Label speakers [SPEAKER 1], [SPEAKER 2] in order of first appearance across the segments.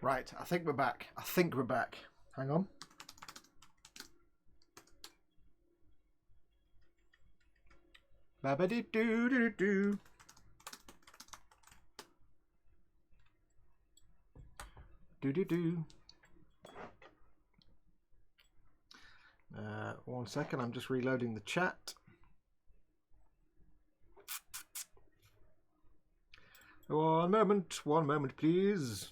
[SPEAKER 1] Right, I think we're back. I think we're back. Hang on. Ba-ba-dee-doo-doo-doo. Do-do-do. 1 second, I'm just reloading the chat. One moment, please.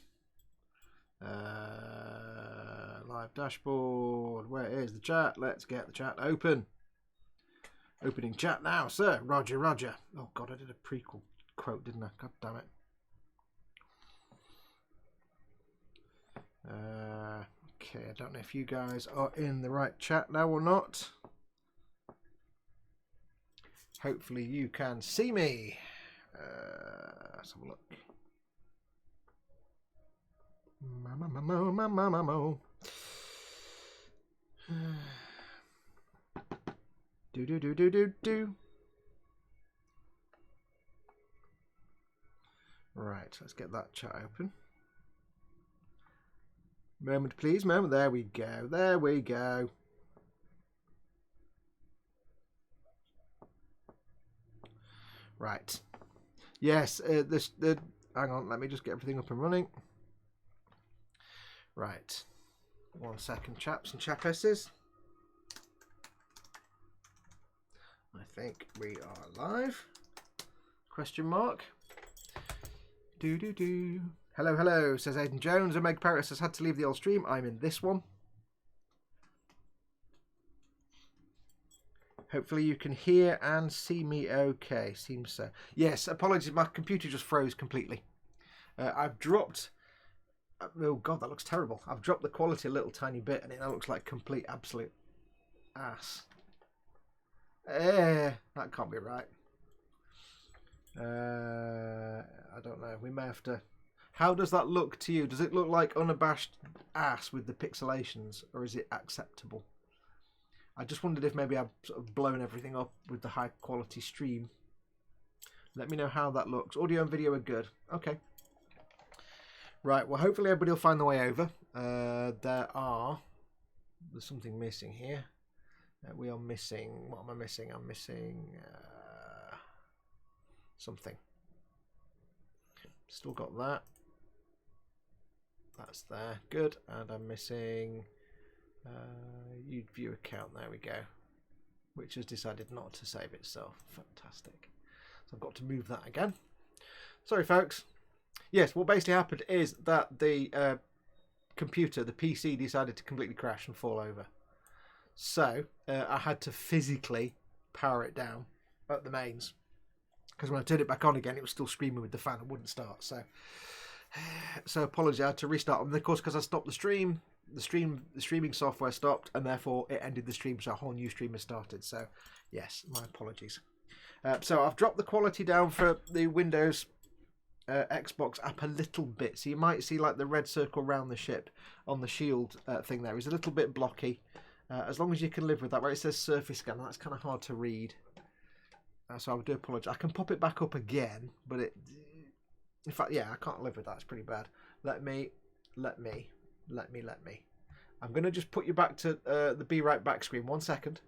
[SPEAKER 1] Live dashboard. Where is the chat? Let's get the chat open. Opening chat now, sir. Roger, Roger. Oh, God, I did a prequel quote, didn't I? God damn it. Okay, I don't know if you guys are in the right chat now or not. Hopefully you can see me. Let's have a look. Mo. Do. Right, let's get that chat open. Moment, please. Moment. There we go. There we go. Right. Yes. Hang on. Let me just get everything up and running. Right. 1 second, chaps and chapesses. I think we are live. Question mark. Do. Hello, hello, says Aidan Jones. And Meg Paris has had to leave the old stream. I'm in this one. Hopefully you can hear and see me okay. Seems so. Yes, apologies. My computer just froze completely. I've dropped... Oh, God, that looks terrible. I've dropped the quality a little tiny bit and it now looks like complete, absolute ass. That can't be right. I don't know. We may have to... How does that look to you? Does it look like unabashed ass with the pixelations, or is it acceptable? I just wondered if maybe I've sort of blown everything up with the high quality stream. Let me know how that looks. Audio and video are good. Okay. Right, well, hopefully everybody will find the way over. There's something missing here. We are missing... What am I missing? I'm missing... something. Still got that. That's there. Good. And I'm missing... you'd view account. There we go. Which has decided not to save itself. Fantastic. So I've got to move that again. Sorry, folks. Yes, what basically happened is that the computer, the PC, decided to completely crash and fall over. So I had to physically power it down at the mains. Because when I turned it back on again, it was still screaming with the fan and wouldn't start. So apologies, I had to restart. And of course, because I stopped the stream, the streaming software stopped, and therefore it ended the stream, so a whole new stream has started. So yes, my apologies. So I've dropped the quality down for the Windows Xbox app a little bit, so you might see like the red circle around the ship on the shield thing there is a little bit blocky. As long as you can live with that, where it says surface scan, that's kind of hard to read. So I do apologise. I can pop it back up again, but in fact, yeah, I can't live with that. It's pretty bad. Let me. I'm going to just put you back to the Be Right Back screen. 1 second.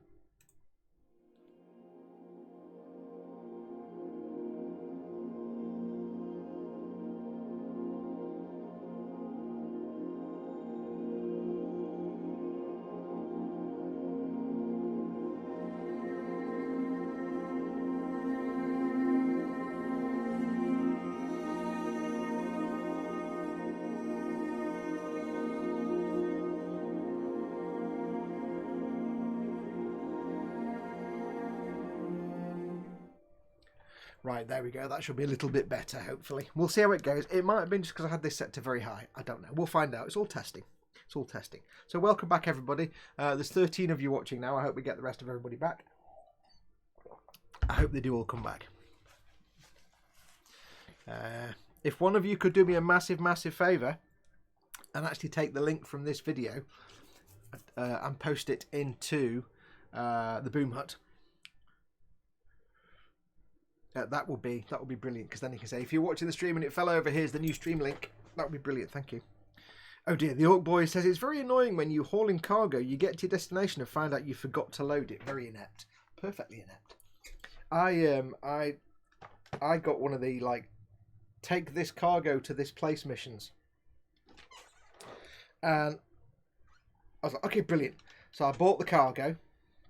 [SPEAKER 1] Right, there we go. That should be a little bit better, hopefully. We'll see how it goes. It might have been just because I had this set to very high. I don't know. We'll find out. It's all testing. It's all testing. So welcome back, everybody. There's 13 of you watching now. I hope we get the rest of everybody back. I hope they do all come back. If one of you could do me a massive, massive favour and actually take the link from this video and post it into the Boom Hut, that would be brilliant, because then you can say, if you're watching the stream and it fell over, here's the new stream link. That would be brilliant. Thank you. Oh dear, the Orc Boy says it's very annoying when you haul in cargo, you get to your destination and find out you forgot to load it. Very inept. Perfectly inept. I got one of the, like, take this cargo to this place missions. And I was like, okay, brilliant. So I bought the cargo,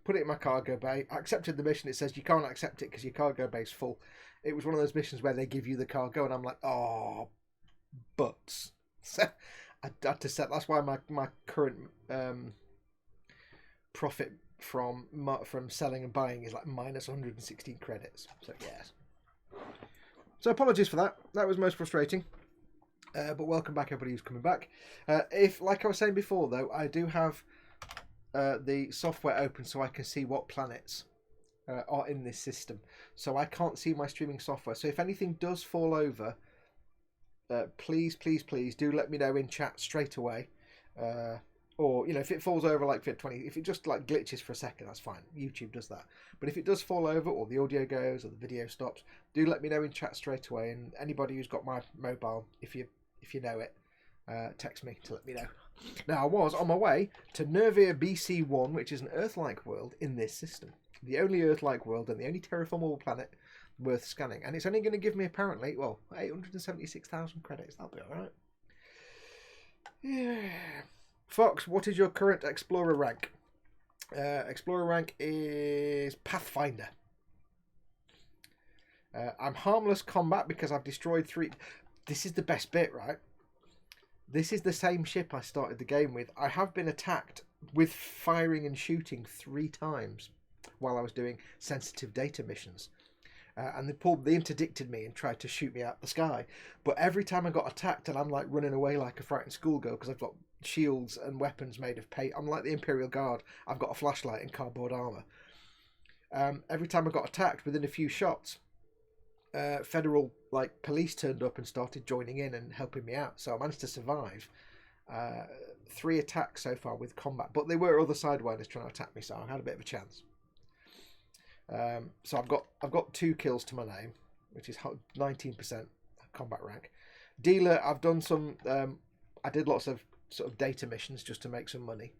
[SPEAKER 1] put it in my cargo bay, I accepted the mission. It says you can't accept it because your cargo bay's full. It was one of those missions where they give you the cargo, and I'm like, oh, butts. So I had to set. That's why my current profit from selling and buying is like minus 116 credits. So yes. So apologies for that. That was most frustrating. But welcome back, everybody who's coming back. If, like I was saying before, though, I do have the software open so I can see what planets are in this system. So I can't see my streaming software. So if anything does fall over, please do let me know in chat straight away. Or, you know, if it falls over like fit 20, if it just like glitches for a second, that's fine. YouTube does that. But if it does fall over, or the audio goes, or the video stops, do let me know in chat straight away. And anybody who's got my mobile, if you know it, text me to let me know. Now, I was on my way to Nervia BC1, which is an Earth-like world in this system. The only Earth-like world and the only terraformable planet worth scanning. And it's only going to give me, apparently, well, 876,000 credits. That'll be all right. Yeah. Fox, what is your current Explorer rank? Explorer rank is Pathfinder. I'm Harmless Combat because I've destroyed 3... This is the best bit, right? This is the same ship I started the game with. I have been attacked with firing and shooting 3 times while I was doing sensitive data missions. And they interdicted me and tried to shoot me out the sky. But every time I got attacked and I'm like running away like a frightened schoolgirl because I've got shields and weapons made of paint. I'm like the Imperial Guard. I've got a flashlight and cardboard armour. Every time I got attacked, within a few shots, federal police turned up and started joining in and helping me out. So I managed to survive 3 attacks so far with combat. But there were other Sidewinders trying to attack me, so I had a bit of a chance. So I've got 2 kills to my name, which is 19% combat rank. Dealer, I've done some. I did lots of sort of data missions just to make some money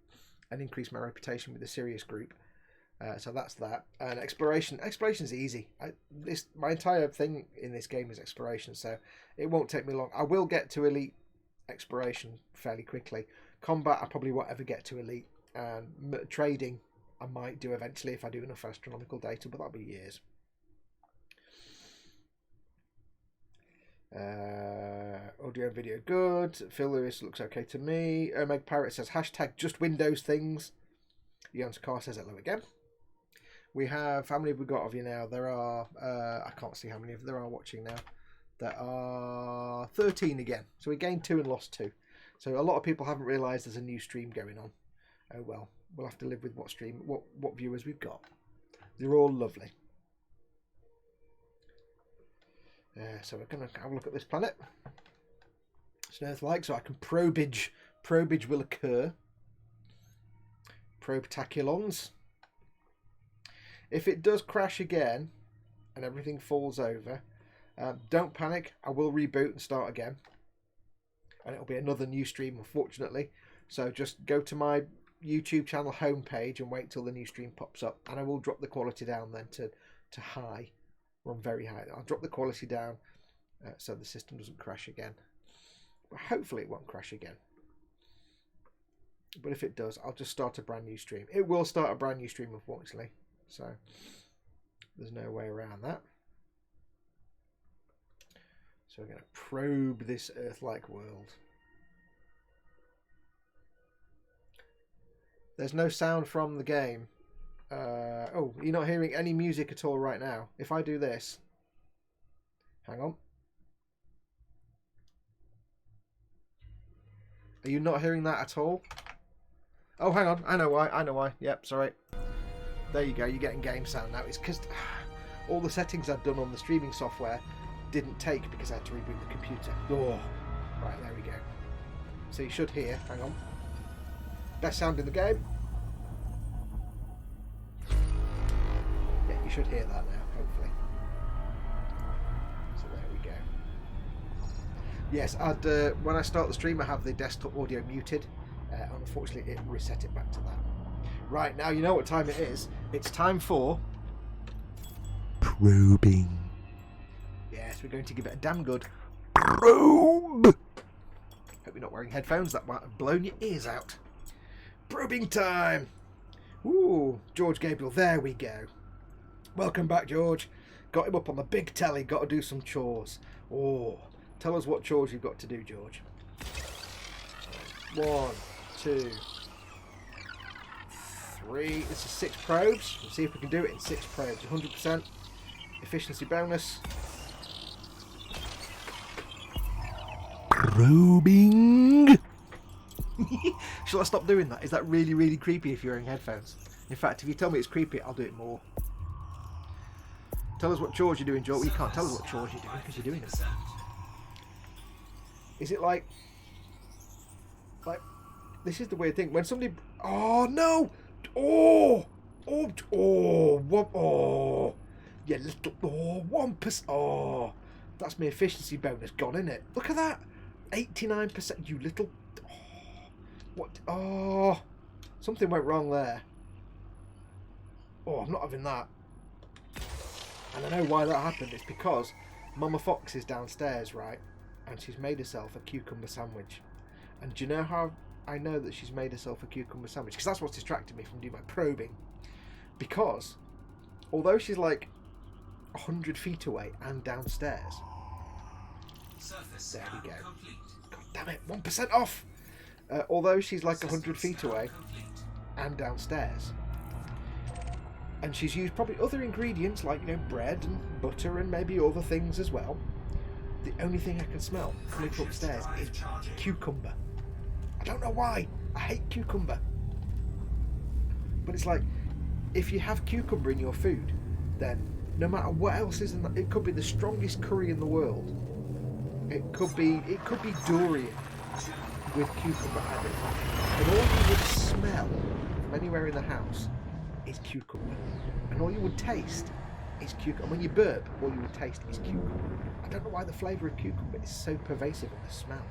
[SPEAKER 1] and increase my reputation with the serious group. So that's that. And exploration is easy. My entire thing in this game is exploration, so it won't take me long. I will get to elite exploration fairly quickly. Combat, I probably won't ever get to elite. And trading, I might do eventually if I do enough astronomical data, but that'll be years. Audio and video good. Phil Lewis looks okay to me. Meg Parrot says hashtag just Windows things. Jans Carr says hello again. We have, how many have we got of you now? There are, I can't see how many there are watching now. There are 13 again. So we gained 2 and lost 2. So a lot of people haven't realised there's a new stream going on. Oh well, we'll have to live with what viewers we've got. They're all lovely. So we're going to have a look at this planet. It's an Earth-like, so I can probage. Probage will occur. Probetaculons. If it does crash again and everything falls over, don't panic. I will reboot and start again. And it'll be another new stream, unfortunately. So just go to my YouTube channel homepage and wait till the new stream pops up. And I will drop the quality down then to high. Run very high. I'll drop the quality down so the system doesn't crash again. But hopefully it won't crash again. But if it does, I'll just start a brand new stream. It will start a brand new stream, unfortunately. So there's no way around that. So we're going to probe this Earth-like world. There's no sound from the game. Oh, you're not hearing any music at all right now. If I do this, hang on. Are you not hearing that at all? Oh, hang on. I know why. Yep, sorry. There you go. You're getting game sound now. It's because all the settings I'd done on the streaming software didn't take because I had to reboot the computer. Oh, right, there we go. So you should hear. Hang on. Best sound in the game. Yeah, you should hear that now, hopefully. So there we go. Yes, when I start the stream, I have the desktop audio muted. Unfortunately, it reset it back to that. Right, now you know what time it is. It's time for...
[SPEAKER 2] probing.
[SPEAKER 1] Yes, we're going to give it a damn good
[SPEAKER 2] Probe!
[SPEAKER 1] Hope you're not wearing headphones. That might have blown your ears out. Probing time! Ooh, George Gabriel, there we go. Welcome back, George. Got him up on the big telly, got to do some chores. Oh, tell us what chores you've got to do, George. 1, 2, 3. This is 6 probes. Let's see if we can do it in 6 probes. 100% efficiency bonus.
[SPEAKER 2] Probing.
[SPEAKER 1] Shall I stop doing that? Is that really, really creepy if you're wearing headphones? In fact, if you tell me it's creepy, I'll do it more. Tell us what chores you're doing, George. Well, you can't tell us what chores you're doing because you're doing them. Is it like... This is the weird thing. When somebody... Oh, no! Oh! Oh! Oh! What? Oh! You little... Oh! 1%. Oh! That's my efficiency bonus gone, isn't it? Look at that! 89%. You little... Oh, what? Oh! Something went wrong there. Oh, I'm not having that. And I know why that happened. It's because Mama Fox is downstairs, right? And she's made herself a cucumber sandwich. And do you know how I know that she's made herself a cucumber sandwich? Because that's what's distracted me from doing my probing. Because, although she's like 100 feet away and downstairs. There we go. God damn it, 1% off! Although she's like 100 feet away and downstairs. And she's used probably other ingredients like, you know, bread and butter and maybe other things as well. The only thing I can smell coming from upstairs is cucumber. I don't know why. I hate cucumber. But it's like, if you have cucumber in your food, then no matter what else is in that, it could be the strongest curry in the world. It could be durian with cucumber added. And all you would smell from anywhere in the house is cucumber. And all you would taste is cucumber. When you burp, all you would taste is cucumber. I don't know why the flavour of cucumber is so pervasive in the smell.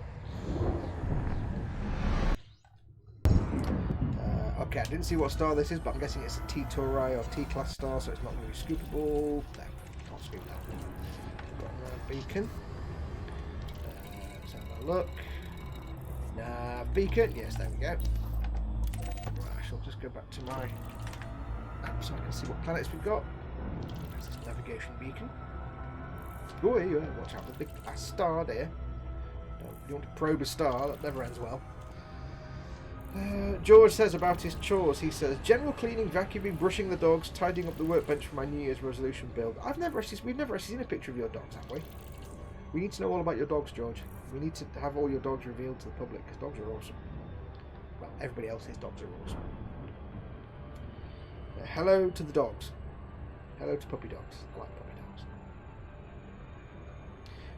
[SPEAKER 1] Okay, I didn't see what star this is, but I'm guessing it's a T-Tauri or T-class star, so it's not going to be scoopable. No, can't scoop that. Got a beacon. Let's have a look. Beacon. Yes, there we go. Right, I shall just go back to my app so I can see what planets we've got. There's this navigation beacon. Oh, yeah, watch out, the big star there. You want to probe a star, that never ends well. George says about his chores, he says, general cleaning, vacuuming, brushing the dogs, tidying up the workbench for my New Year's resolution build. We've never actually seen a picture of your dogs, have we? We need to know all about your dogs, George. We need to have all your dogs revealed to the public, because dogs are awesome. Well, everybody else's dogs are awesome. Hello to the dogs. Hello to puppy dogs. I like puppy dogs.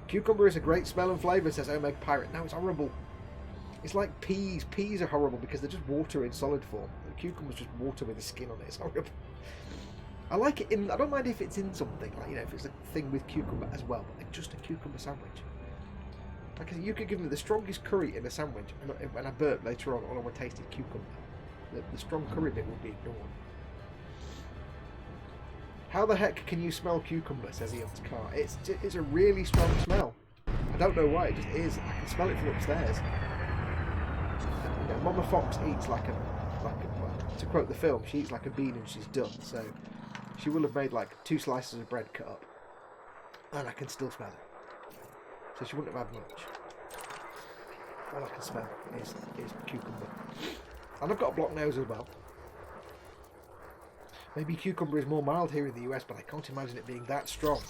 [SPEAKER 1] Cucumber is a great smell and flavour, says Omeg Pirate. No, it's horrible. It's like peas. Peas are horrible because they're just water in solid form. The cucumber's just water with the skin on it. It's horrible. I like it in... I don't mind if it's in something, like, you know, if it's a thing with cucumber as well. But like just a cucumber sandwich. Like, you could give me the strongest curry in a sandwich, and when I burp later on, all I would taste is cucumber. The strong curry bit would be ignored. How the heck can you smell cucumber, says Eon's car. It's a really strong smell. I don't know why, it just is. I can smell it from upstairs. You know, Mama Fox eats like a well, to quote the film, she eats like a bean and she's done. So she will have made like 2 slices of bread cut up, and I can still smell it. So she wouldn't have had much. All I can smell is cucumber. And I've got a blocked nose as well. Maybe cucumber is more mild here in the US, but I can't imagine it being that strong.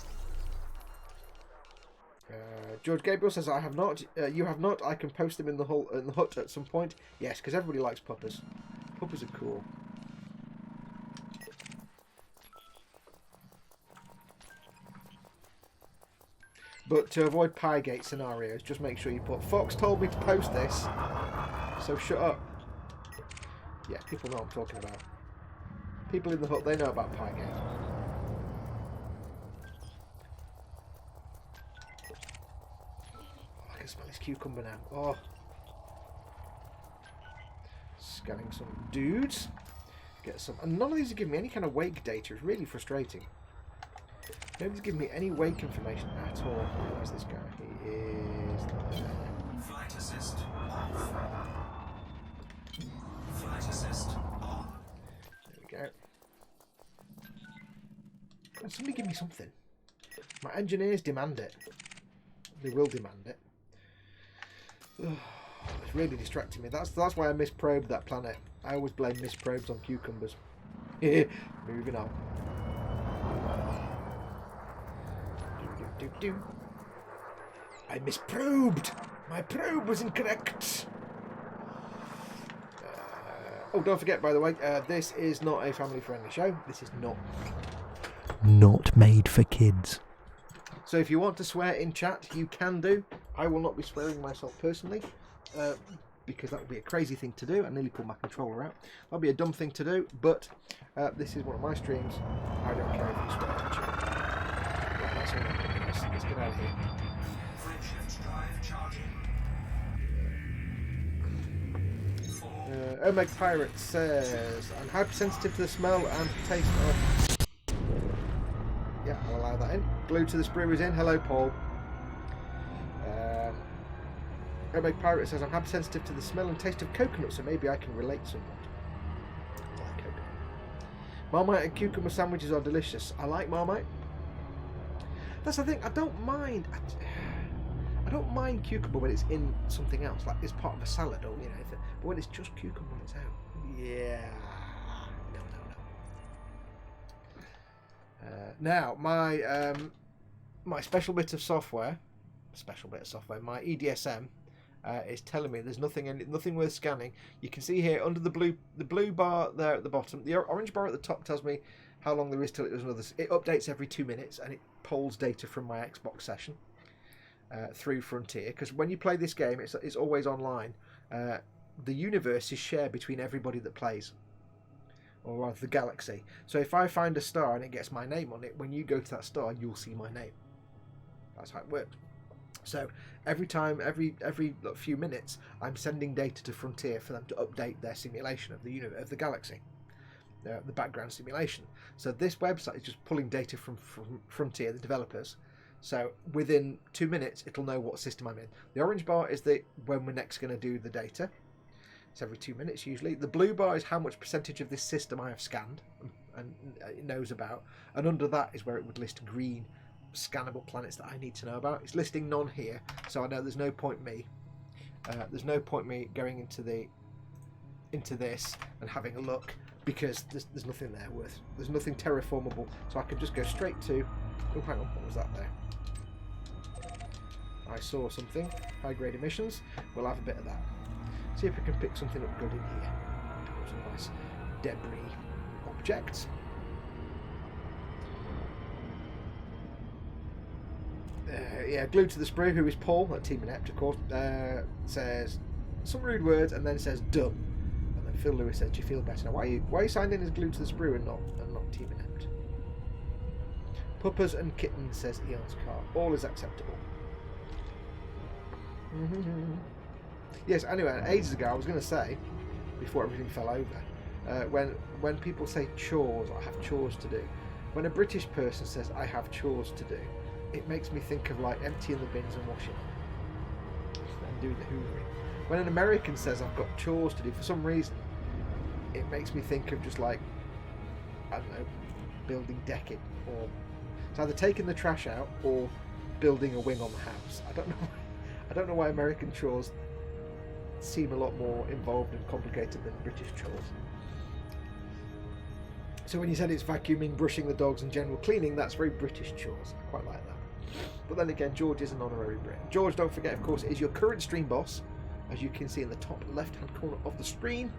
[SPEAKER 1] George Gabriel says, I have not. You have not. I can post them in the hut at some point. Yes, because everybody likes puppers. Puppers are cool. But to avoid Piegate scenarios, just make sure you put, Fox told me to post this, so shut up. Yeah, people know what I'm talking about. People in the hut, they know about Piegate. I can can smell this cucumber now. Oh. Scanning some dudes. Get some. And none of these are giving me any kind of wake data. It's really frustrating. Nobody's giving me any wake information at all. Where's this guy? He is there.
[SPEAKER 3] Flight assist off. Flight assist on.
[SPEAKER 1] There we go. Can somebody give me something? My engineers demand it. They will demand it. Ugh, it's really distracting me. That's why I misprobed that planet. I always blame misprobes on cucumbers. Moving on. Do. I misprobed. My probe was incorrect. Oh, don't forget, by the way, this is not a family-friendly show. This is
[SPEAKER 2] not made for kids.
[SPEAKER 1] So if you want to swear in chat, you can do. I will not be swearing myself personally, because that would be a crazy thing to do. I nearly pulled my controller out. That'll be a dumb thing to do, but this is one of my streams. I don't care if you swear in chat. Right, that's all. Let's get out of here.
[SPEAKER 3] Frameshift drive charging.
[SPEAKER 1] Omeg Pirate says, I'm hypersensitive to the smell and taste of... Yeah, I'll allow that in. Glued to the sprue is in. Hello, Paul. Omeg Pirate says, I'm hypersensitive to the smell and taste of coconut, so maybe I can relate somewhat. I like coconut. Marmite and cucumber sandwiches are delicious. I like Marmite. That's the thing, I don't mind. I don't mind cucumber when it's in something else, like it's part of a salad or anything. But when it's just cucumber on its own, yeah, no. Now my special bit of software, my EDSM is telling me there's nothing worth scanning. You can see here under the blue bar there at the bottom, the orange bar at the top tells me how long there is till it does another. It updates every 2 minutes and it pulls data from my Xbox session. Through Frontier, because when you play this game, it's always online. The universe is shared between everybody that plays, or rather the galaxy. So if I find a star and it gets my name on it, when you go to that star, you'll see my name. That's how it works. So every few minutes, I'm sending data to Frontier for them to update their simulation of the universe, of the galaxy, the background simulation. So this website is just pulling data from Frontier, the developers. So within 2 minutes, it'll know what system I'm in. The orange bar is when we're next going to do the data. It's every 2 minutes usually. The blue bar is how much percentage of this system I have scanned and it knows about. And under that is where it would list green scannable planets that I need to know about. It's listing none here, so I know there's no point me. There's no point me going into this and having a look, because there's nothing there worth. There's nothing terraformable, so I can just go straight to. Oh, hang on, what was that there? I saw something. High-grade emissions. We'll have a bit of that. See if we can pick something up good in here. Some nice debris objects. Yeah, glued to the sprue, who is Paul, at Team Inept, of course, says some rude words and then says dumb. And then Phil Lewis says, do you feel better now? Why are you signed in as glued to the sprue and not Team Inept? Puppers and kittens, says Eon's car. All is acceptable. Yes, anyway, ages ago I was going to say, before everything fell over, when people say chores, I have chores to do. When a British person says I have chores to do, it makes me think of like emptying the bins and washing them and doing the hoovering. When an American says I've got chores to do, for some reason, it makes me think of just like, I don't know, building decking, or it's either taking the trash out or building a wing on the house. I don't know why American chores seem a lot more involved and complicated than British chores. So when you said it's vacuuming, brushing the dogs and general cleaning, that's very British chores. I quite like that. But then again, George is an honorary Brit. George, don't forget, of course, is your current stream boss, as you can see in the top left-hand corner of the screen.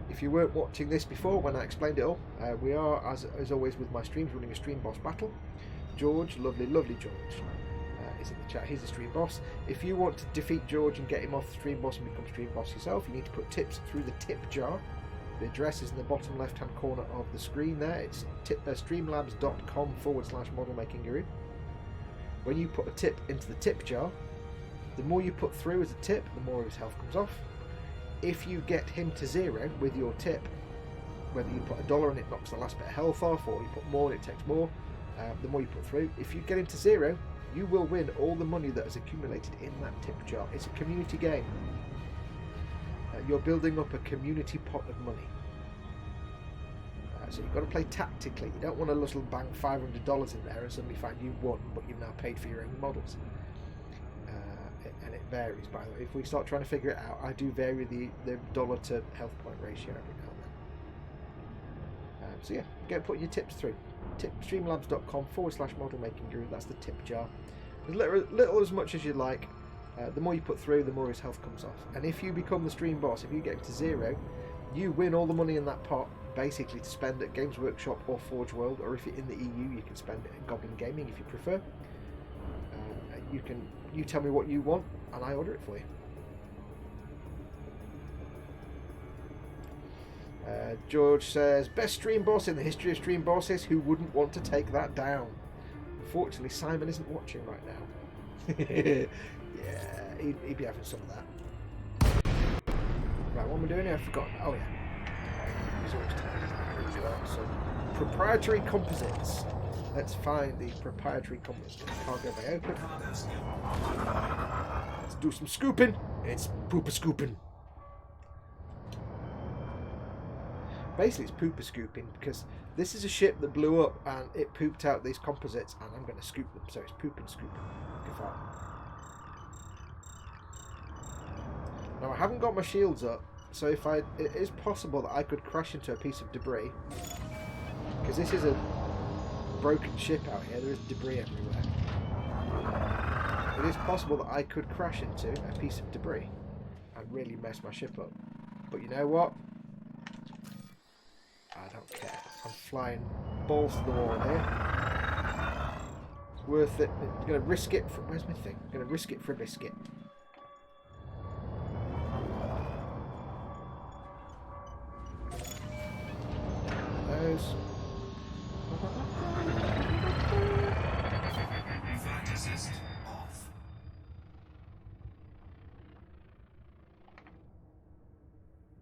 [SPEAKER 1] If you weren't watching this before when I explained it all, we are, as always with my streams, running a stream boss battle. George, lovely George, is in the chat. He's the stream boss. If you want to defeat George and get him off the stream boss and become stream boss yourself, you need to put tips through the tip jar. The address is in the bottom left hand corner of the screen there. It's streamlabs.com/model making guru. when you put a tip into the tip jar, the more you put through as a tip, the more of his health comes off. If you get him to 0 with your tip, whether you put $1 and it knocks the last bit of health off, or you put more and it takes more, the more you put through, if you get him to 0, you will win all the money that has accumulated in that tip jar. It's a community game. You're building up a community pot of money. So you've got to play tactically. You don't want to little bang $500 in there and suddenly find you won, but you've now paid for your own models. And it varies, by the way. If we start trying to figure it out, I do vary the dollar to health point ratio every now and then. So yeah, go put your tips through. Streamlabs.com/model making guru. That's the tip jar. As little as much as you like. The more you put through, the more his health comes off. And if you become the stream boss, if you get him to 0, you win all the money in that pot, basically to spend at Games Workshop or Forge World, or if you're in the EU, you can spend it at Goblin Gaming if you prefer. You tell me what you want, and I order it for you. George says, best stream boss in the history of stream bosses. Who wouldn't want to take that down? Unfortunately, Simon isn't watching right now. Yeah, he'd be having some of that. Right, what am I doing here? I've forgotten. Oh yeah. He's always tired. So, proprietary composites. Let's find the proprietary composites. Cargo bay open. Let's do some scooping. It's pooper scooping. Basically, it's pooper scooping because this is a ship that blew up and it pooped out these composites, and I'm going to scoop them. So it's poop and scooping. Good fun. Now I haven't got my shields up, so it is possible that I could crash into a piece of debris, because this is a broken ship out here. There is debris everywhere. It is possible that I could crash into a piece of debris and really mess my ship up. But you know what? I don't care. I'm flying balls to the wall here. It's worth it. I'm going to risk it for... Where's my thing? I'm going to risk it for a biscuit. Those.
[SPEAKER 3] Flight assist off.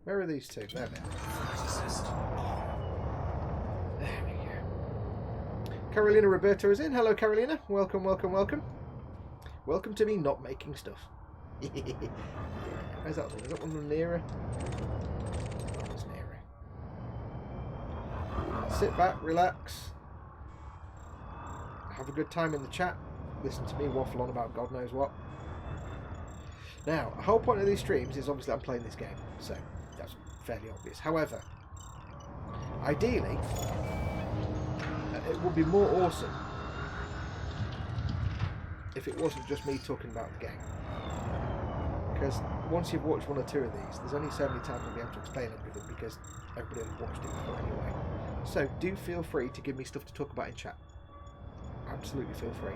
[SPEAKER 1] Where are these two? There they are.
[SPEAKER 3] Flight assist on.
[SPEAKER 1] There we go. Carolina Roberto is in. Hello, Carolina. Welcome, welcome, welcome. Welcome to me not making stuff. Where's that one? Is that one nearer? That one's nearer. Sit back, relax. Have a good time in the chat. Listen to me waffle on about God knows what. Now, the whole point of these streams is obviously I'm playing this game, so that's fairly obvious. However, ideally, it would be more awesome if it wasn't just me talking about the game. Because once you've watched one or two of these, there's only so many times I'll be able to explain everything because everybody has watched it before anyway. So do feel free to give me stuff to talk about in chat. Absolutely feel free.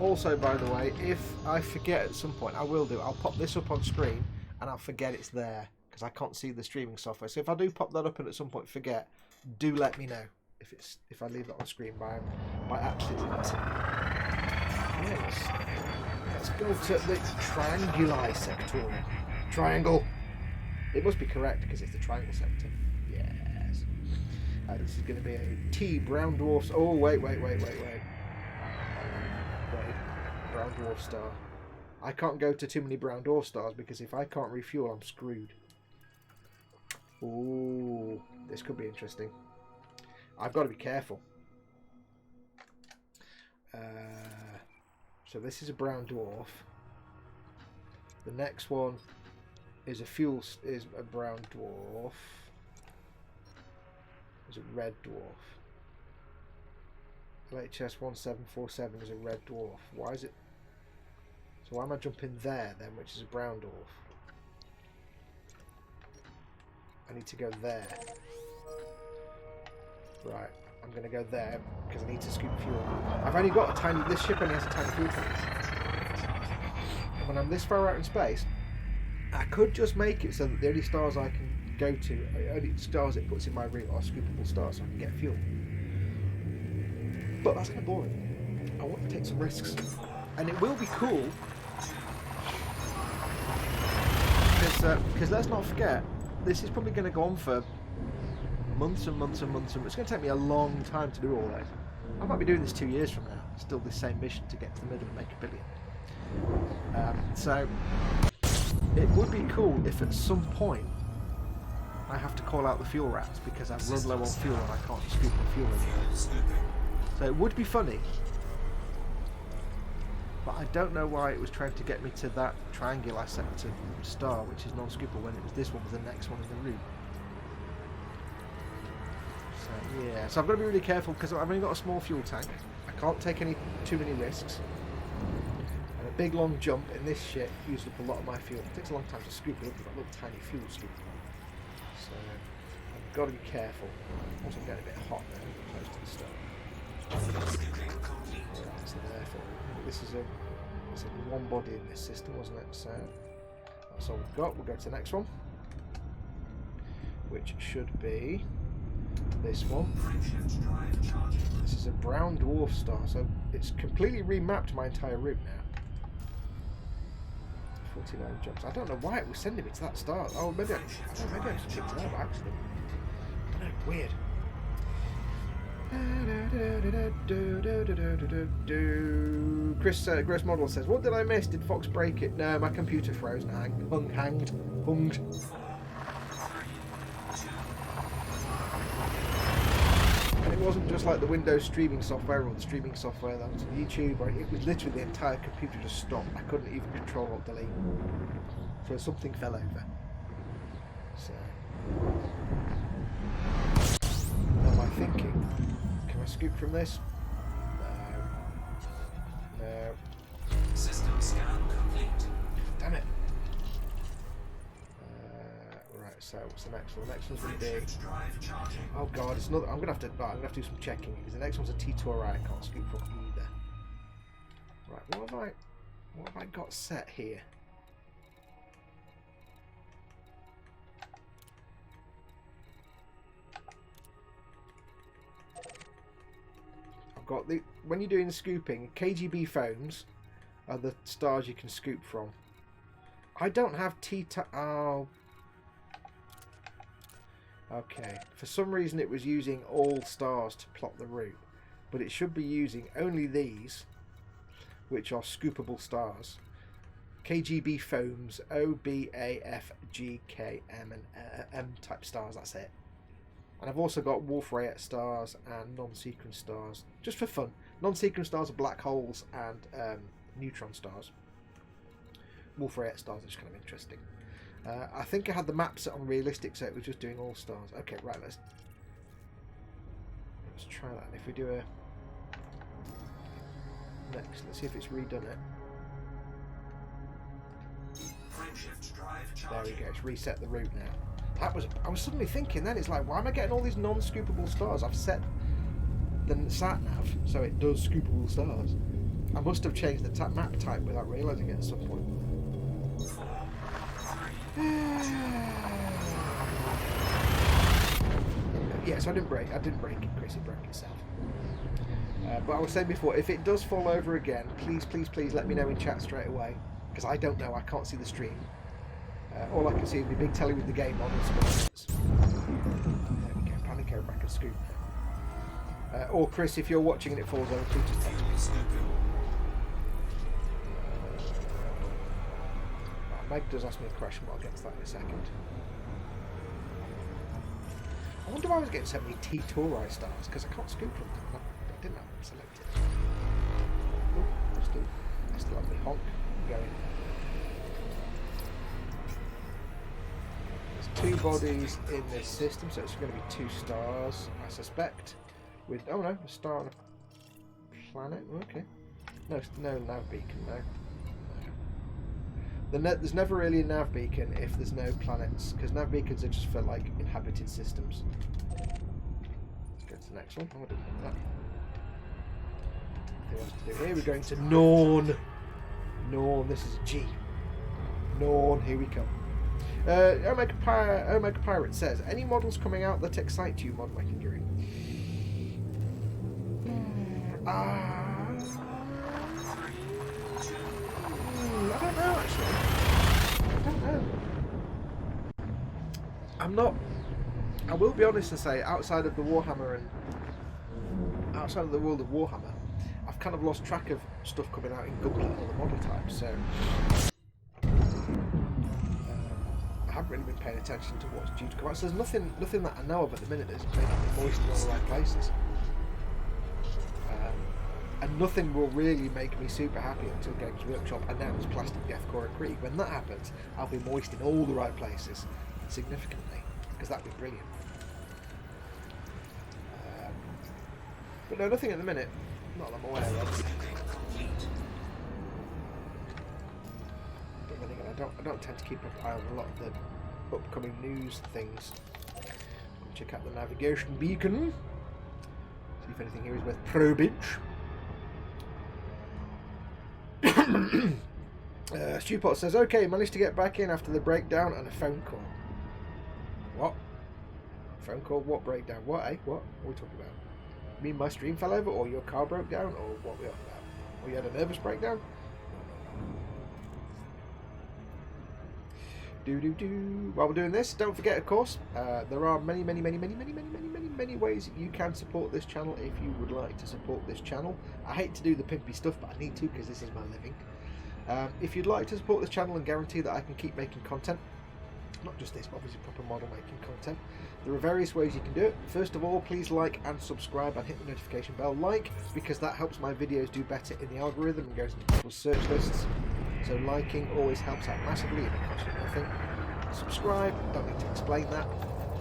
[SPEAKER 1] Also, by the way, if I forget at some point, I will do. I'll pop this up on screen and I'll forget it's there because I can't see the streaming software. So if I do pop that up and at some point forget, do let me know if I leave that on screen by accident. Yes. Let's go to the trianguli sector. Triangle. It must be correct because it's the triangle sector. Yes. This is going to be a T brown dwarfs. Oh wait. Brown dwarf star. I can't go to too many brown dwarf stars because if I can't refuel, I'm screwed. Ooh, this could be interesting. I've got to be careful. So this is a brown dwarf. The next one is a brown dwarf. Is a red dwarf. LHS 1747 is a red dwarf. Why is it? So why am I jumping there then, which is a brown dwarf? I need to go there. Right, I'm going to go there because I need to scoop fuel. I've only got a tiny. This ship only has a tiny fuel tank. And when I'm this far out in space, I could just make it so that the only stars I can go to, only stars it puts in my route are scoopable stars, so I can get fuel. But that's kind of boring. I want to take some risks, and it will be cool. Because let's not forget, this is probably going to go on for months and months and months, and it's going to take me a long time to do all this. I might be doing this 2 years from now, still this same mission to get to the middle and make $1 billion. So it would be cool if at some point I have to call out the fuel rats because I've run low on fuel and I can't scoop the fuel anymore. So it would be funny, but I don't know why it was trying to get me to that triangle I set to star, which is non-scoopable, when it was this one was the next one in the route. So yeah, so I've got to be really careful because I've only got a small fuel tank. I can't take too many risks. And a big long jump in this shit uses up a lot of my fuel. It takes a long time to scoop it up with that little tiny fuel scoop. So I've got to be careful. Also, I'm getting a bit hot now, close to the start. So therefore, this is one body in this system, wasn't it? So that's all we've got. We'll go to the next one, which should be this one. This is a brown dwarf star, so it's completely remapped my entire route now. 49 jumps. I don't know why it was sending me to that star. Oh, maybe I just picked it up by accident. I don't know, weird. Chris Gross Model says, what did I miss? Did Fox break it? No, my computer froze and hunged. And it wasn't just like the Windows streaming software or the streaming software that was on YouTube. It was literally the entire computer just stopped. I couldn't even control or delete. So something fell over. So what am I thinking? Can I scoop from this? No.
[SPEAKER 3] System scan complete.
[SPEAKER 1] Damn it. Right, so what's the next one? The next one's going to be... Oh god, it's another... I'm going to have to do some checking because the next one's a T-Tour I can't scoop from either. Right, what have I got set here? Got the, when you're doing the scooping, KGB phones are the stars you can scoop from. I don't have oh. Okay. For some reason it was using all stars to plot the route, but it should be using only these, which are scoopable stars. KGB phones, O, B, A, F, G, K, M, and M type stars. That's it. And I've also got Wolf-Rayet stars and non-sequence stars, just for fun. Non-sequence stars are black holes and neutron stars. Wolf-Rayet stars are just kind of interesting. I think I had the map set on realistic, so it was just doing all stars. Okay, right, let's try that. And if we do a next, let's see if it's redone it. There we go, it's reset the route now. I was suddenly thinking then, it's like, why am I getting all these non-scoopable stars? I've set the sat-nav so it does scoopable stars. I must have changed the map type without realising it at some point. Yeah, so I didn't break it, Chris, it broke itself. But I was saying before, if it does fall over again, please let me know in chat straight away, because I don't know, I can't see the stream. All I can see is the big telly with the game on and some minutes. There we go, panic over back and scoop. Or Chris, if you're watching and it falls over, please just text me. Meg does ask me a question, but I'll get to that in a second. I wonder why I was getting so many T-Tour stars, because I can't scoop them. I didn't have them selected. Oh, I still have my honk going. There's 2 bodies in this system, so it's going to be 2 stars, I suspect. With a star on a planet. Okay. No nav beacon. No. There's never really a nav beacon if there's no planets, because nav beacons are just for like inhabited systems. Let's go to the next one. I'm going to do that. Nothing else to do here. We're going to Norn. Norn. This is G. Norn. Here we come. Omega Pirate says, any models coming out that excite you, Mod Making Guru? I don't know, actually. I don't know. I'm not... I will be honest and say, outside of the Warhammer and... outside of the world of Warhammer, I've kind of lost track of stuff coming out in Google and other model types, so... I haven't really been paying attention to what's due to come out. So there's nothing that I know of at the minute that's making me moist in all the right places. And nothing will really make me super happy until Games Workshop announce Plastic Death Core Creed. When that happens, I'll be moist in all the right places, significantly, because that'd be brilliant. But no, nothing at the minute. Not that I'm aware of. But then again, I don't tend to keep an eye on a lot of the upcoming news things. Check out the navigation beacon. See if anything here is worth probage. Stewpot says, okay, managed to get back in after the breakdown and a phone call. What? Phone call? What breakdown? What, eh? What are we talking about? You mean my stream fell over, or your car broke down, or what are we on about? Or you had a nervous breakdown? While we're doing this, don't forget, of course, there are many ways that you can support this channel if you would like to support this channel. I hate to do the pimpy stuff, but I need to because this is my living. If you'd like to support this channel and guarantee that I can keep making content, not just this, but obviously proper model making content, there are various ways you can do it. First of all, please like and subscribe and hit the notification bell. Like, because that helps my videos do better in the algorithm and goes into people's search lists. So liking always helps out massively, and it costs you nothing. Subscribe, don't need to explain that.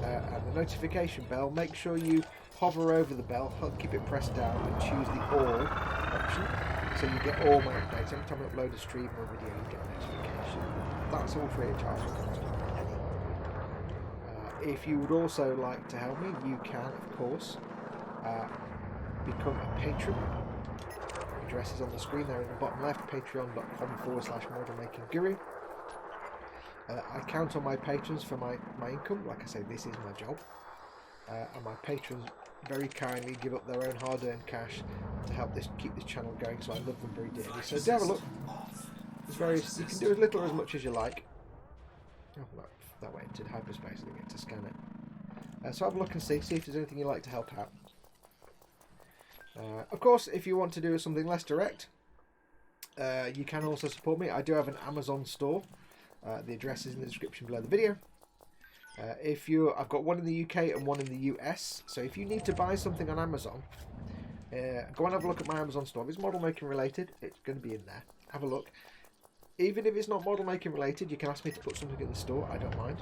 [SPEAKER 1] And the notification bell, make sure you hover over the bell, keep it pressed down, and choose the all option, so you get all my updates. Every time I upload a stream or a video, you get a notification. That's all free of charge. If you would also like to help me, you can, of course, become a patron. Address is on the screen there in the bottom left, patreon.com/modelmakingguru. I count on my patrons for my income. Like I say, this is my job. And my patrons very kindly give up their own hard-earned cash to help keep this channel going, so I love them very dearly. So do have a look. There's various, you can do as little or as much as you like. Oh, that went into hyperspace, I didn't get to scan it. So have a look and see if there's anything you'd like to help out. Of course, if you want to do something less direct, you can also support me. I do have an Amazon store. The address is in the description below the video. I've got one in the UK and one in the US. So if you need to buy something on Amazon, go and have a look at my Amazon store. If it's model making related, it's going to be in there. Have a look. Even if it's not model making related, you can ask me to put something in the store. I don't mind.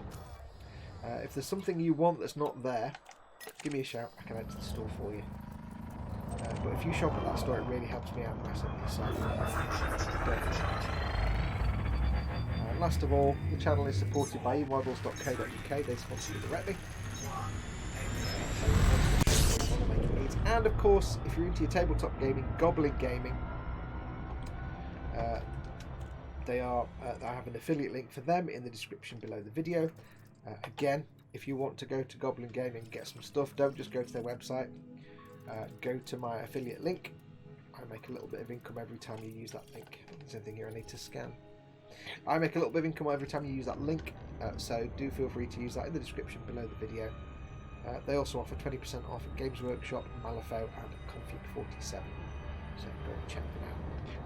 [SPEAKER 1] If there's something you want that's not there, give me a shout. I can enter the store for you. But if you shop at that store, it really helps me out massively. So, last of all, the channel is supported by emodels.co.uk. They sponsor me directly. And of course, if you're into your tabletop gaming, Goblin Gaming, I have an affiliate link for them in the description below the video. Again, if you want to go to Goblin Gaming and get some stuff, don't just go to their website. Go to my affiliate link. I make a little bit of income every time you use that link. There's anything here I need to scan. I make a little bit of income every time you use that link, so do feel free to use that in the description below the video. They also offer 20% off at Games Workshop, Malifaux and Config 47. So go and check them out.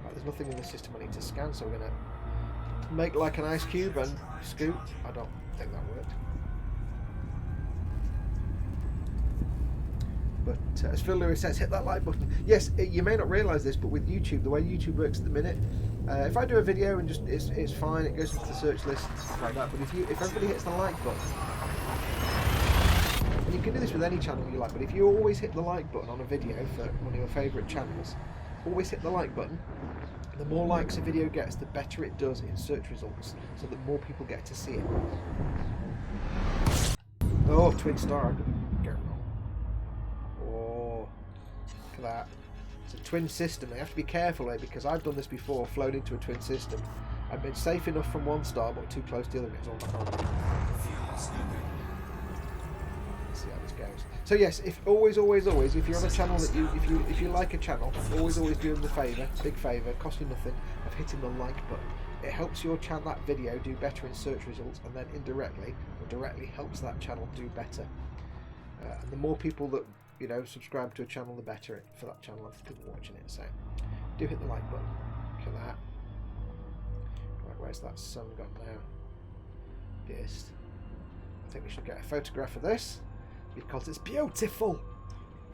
[SPEAKER 1] Right, there's nothing in the system I need to scan, so we're going to make like an ice cube and scoot. I don't think that worked. But as Phil Lewis says, hit that like button. Yes, you may not realise this, but with YouTube, the way YouTube works at the minute, if I do a video and just it's fine, it goes into the search list, stuff like that. But if everybody hits the like button, and you can do this with any channel you like, but if you always hit the like button on a video for one of your favourite channels, always hit the like button. The more likes a video gets, the better it does in search results, so that more people get to see it. Oh, twin star. That. It's a twin system. They have to be careful here because I've done this before, flown into a twin system I've been safe enough from one star, but too close to the other. It's all back on. Let's see how this goes. So yes, if always, if you're on a channel that if you like a channel, always do them the favour, big favour, cost you nothing, of hitting the like button. It helps your channel, that video, do better in search results, and then indirectly or directly helps that channel do better. And the more people that subscribe to a channel, the better for that channel and for people watching it. So do hit the like button. Look at that. Right, where's that sun gone now? Yes. I think we should get a photograph of this because it's beautiful.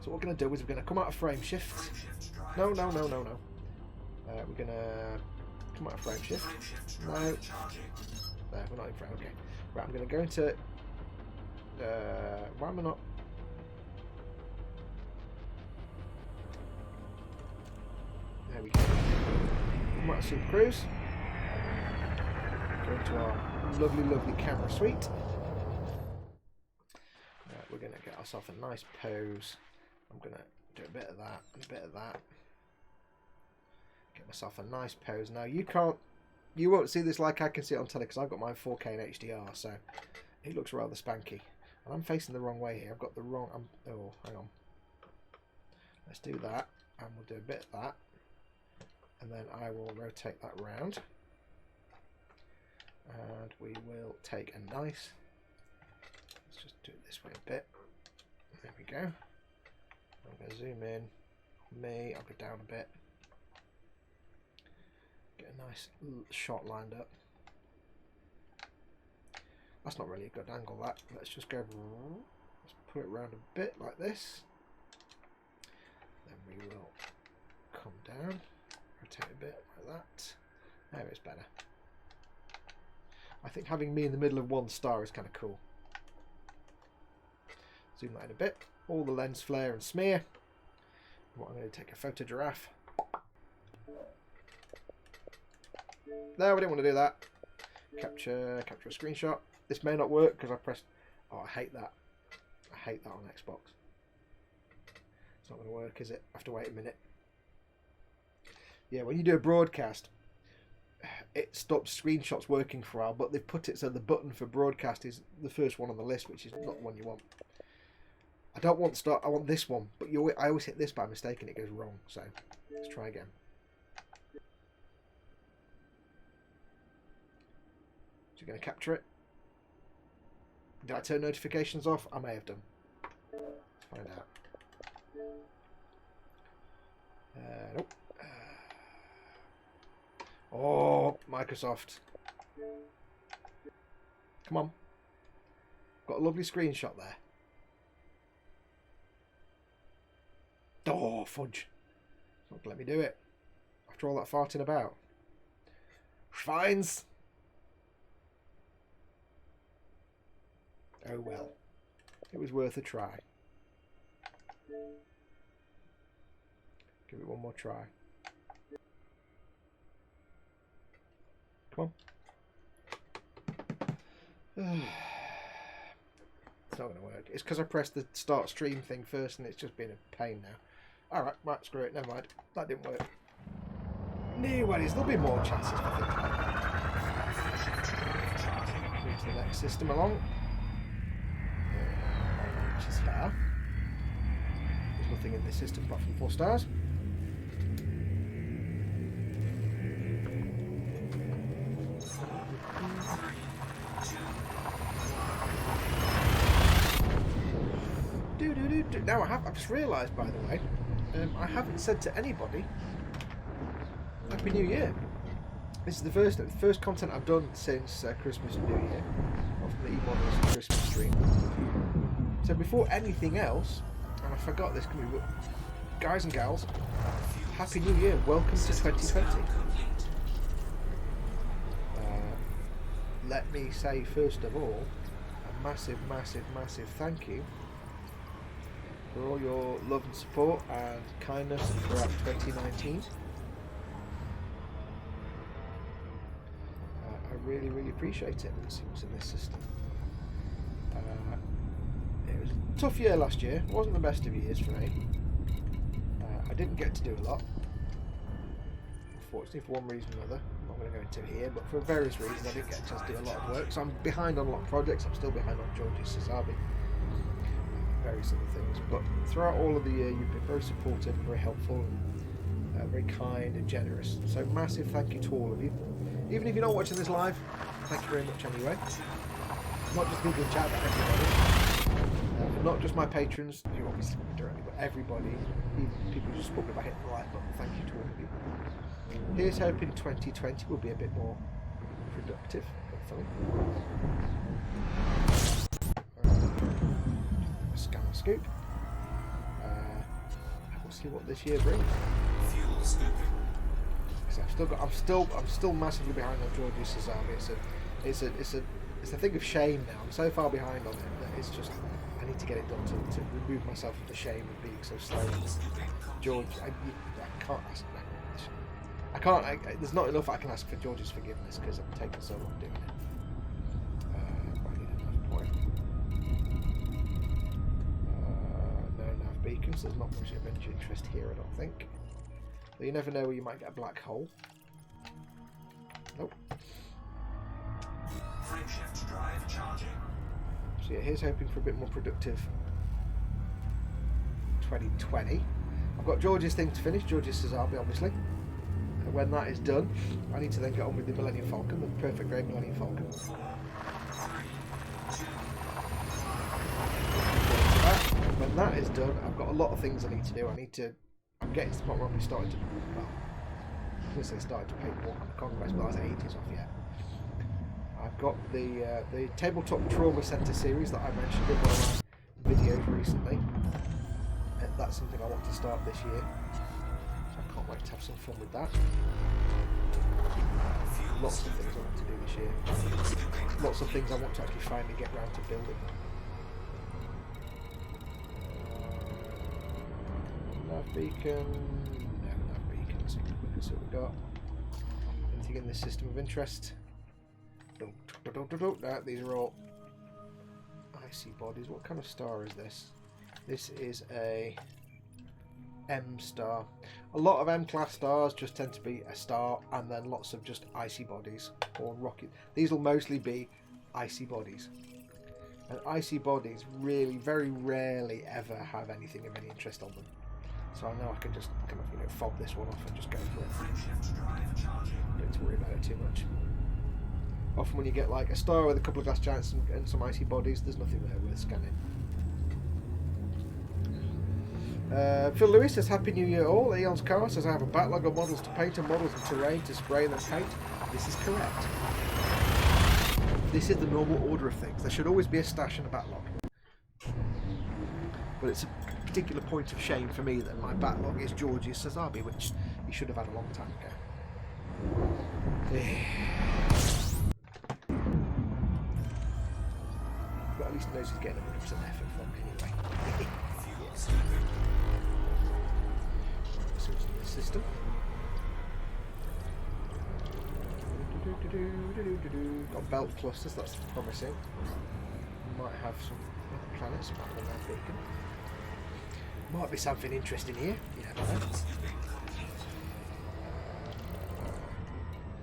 [SPEAKER 1] So what we're going to do is we're going to come out of frame shift. No. We're going to come out of frame shift. No. There, we're not in frame. Okay. Right, I'm going to go into... why am I not... There we go. Come out of Super Cruise. Go into our lovely camera suite. We're going to get ourselves a nice pose. I'm going to do a bit of that and a bit of that. Get myself a nice pose. Now you won't see this like I can see it on telly because I've got mine 4K and HDR, so it looks rather spanky. And I'm facing the wrong way here. I've got the wrong. Oh, hang on. Let's do that, and we'll do a bit of that, and then I will rotate that round, and we will take a nice. Let's just do it this way a bit. There we go. I'm going to zoom in. I'll go down a bit. Get a nice shot lined up. That's not really a good angle, that. Let's just go. Let's put it around a bit like this. Then we will come down, rotate a bit like that. There, it's better. I think having me in the middle of one star is kind of cool. Zoom that in a bit. All the lens flare and smear. What I'm going to take a photo giraffe. No, we didn't want to do that. Capture a screenshot. This may not work because I pressed. Oh, I hate that. I hate that on Xbox. It's not going to work, is it? I have to wait a minute. Yeah, when you do a broadcast, it stops screenshots working for a while, but they've put it so the button for broadcast is the first one on the list, which is not the one you want. I don't want start. I want this one, but I always hit this by mistake and it goes wrong. So let's try again. So you're going to capture it. Did I turn notifications off? I may have done. Let's find out. Nope. Oh, Microsoft. Come on. Got a lovely screenshot there. Oh, fudge. It's not going to let me do it. After all that farting about. Fines. Oh well. It was worth a try. Give it one more try. Come on. It's not going to work. It's because I pressed the start stream thing first and it's just been a pain now. Alright, right, screw it. Never mind. That didn't work. Anyways, there'll be more chances for things like that. Move to the next system along. Which is here. There's nothing in this system apart from 4 stars. Now I've just realised, by the way, I haven't said to anybody Happy New Year. This is the first content I've done since Christmas and New Year, off the E-Models Christmas stream. So before anything else, and I forgot this, guys and gals, Happy New Year, welcome to 2020. Let me say first of all, a massive thank you for all your love and support and kindness throughout 2019. I really appreciate it. Let's see what's in this system. It was a tough year last year. It wasn't the best of years for me. I didn't get to do a lot. Unfortunately, for one reason or another. I'm not going to go into here, but for various reasons I didn't get a chance to do a lot of work, so I'm behind on a lot of projects. I'm still behind on George Gabriel, various other things, but throughout all of the year you've been very supportive, very helpful, and very kind and generous, so massive thank you to all of you. Even if you're not watching this live, thank you very much anyway. Not just people in chat, but everybody. Not just my patrons, you obviously wouldn't directly, but everybody, even people who just support me by hitting the like button, thank you to all of you. Here's hoping 2020 will be a bit more productive, hopefully. Scan and scoop. We'll see what this year brings.
[SPEAKER 3] Fuel scooping.
[SPEAKER 1] So I'm still massively behind on George Gabriel. It's a thing of shame now. I'm so far behind on it that it's just I need to get it done to remove myself from the shame of being so slow. George, I can't ask. I can't. There's not enough I can ask for George's forgiveness because I'm taking so long doing it. I need another point. No nav beacons. There's not much adventure interest here, I don't think. But you never know where you might get a black hole. Nope.
[SPEAKER 3] Frameshift drive charging.
[SPEAKER 1] So yeah, here's hoping for a bit more productive 2020. I've got George's thing to finish, George's Sazabi obviously. And when that is done, I need to then get on with the Millennium Falcon, the perfect grade Millennium Falcon.
[SPEAKER 3] 4, 3, 2.
[SPEAKER 1] When that is done, I've got a lot of things I need to do. I'm getting to the point where I'm starting to, well, I was going to say starting to paint Warhammer Conquest, but that's 80s off yet. I've got the Tabletop Trauma Centre series that I mentioned in one of my videos recently. And that's something I want to start this year. So I can't wait to have some fun with that. Lots of things I want to do this year. Lots of things I want to actually finally get round to building. Nav beacon. No nav beacon. Let's see what we've got. Anything in this system of interest? No, these are all icy bodies. What kind of star is this? This is a M star. A lot of M-class stars just tend to be a star and then lots of just icy bodies or rocket. These will mostly be icy bodies. And icy bodies really, very rarely ever have anything of any interest on them. So I know I can just kind of, fob this one off and just go for it.
[SPEAKER 3] Frameshift drive charging.
[SPEAKER 1] Don't need to worry about it too much. Often when you get like a star with a couple of gas giants and some icy bodies, there's nothing there worth scanning. Phil Lewis says, Happy New Year all. Eon's Car says, I have a backlog of models to paint and models and terrain to spray and then paint. This is correct. This is the normal order of things. There should always be a stash and a backlog. But it's a particular point of shame for me that my backlog is George's Sazabi, which he should have had a long time ago. But at least he knows he's getting 100% effort from me anyway.
[SPEAKER 3] Fuel scooping.
[SPEAKER 1] So it's in the system. Got belt clusters, that's promising. Might have some other planets back on that beacon. Might be something interesting here. You never know.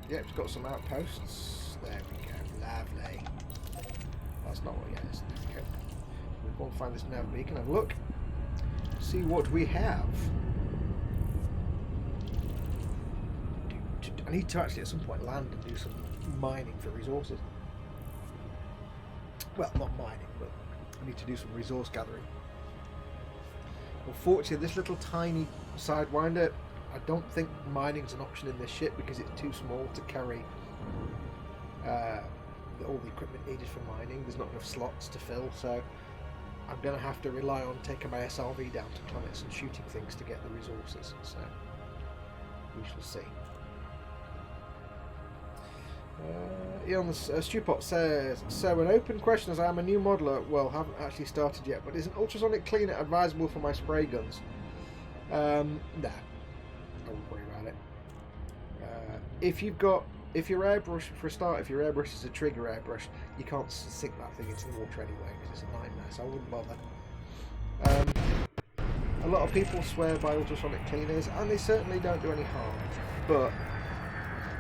[SPEAKER 1] Yeah, it's got some outposts. There we go. Lovely. That's not what, yeah, it's there we go. We'll go and find this nav beacon, have a look. See what we have. I need to actually at some point land and do some mining for resources. Well, not mining, but I need to do some resource gathering. Unfortunately, this little tiny Sidewinder, I don't think mining's an option in this ship because it's too small to carry all the equipment needed for mining. There's not enough slots to fill, so I'm going to have to rely on taking my SRV down to planets and shooting things to get the resources. So we shall see. Stewpot says, so an open question as I am a new modeler, well, haven't actually started yet, but is an ultrasonic cleaner advisable for my spray guns? Nah, I won't worry about it. If your airbrush, for a start, if your airbrush is a trigger airbrush, you can't sink that thing into the water anyway, because it's a nightmare, so I wouldn't bother. A lot of people swear by ultrasonic cleaners, and they certainly don't do any harm, but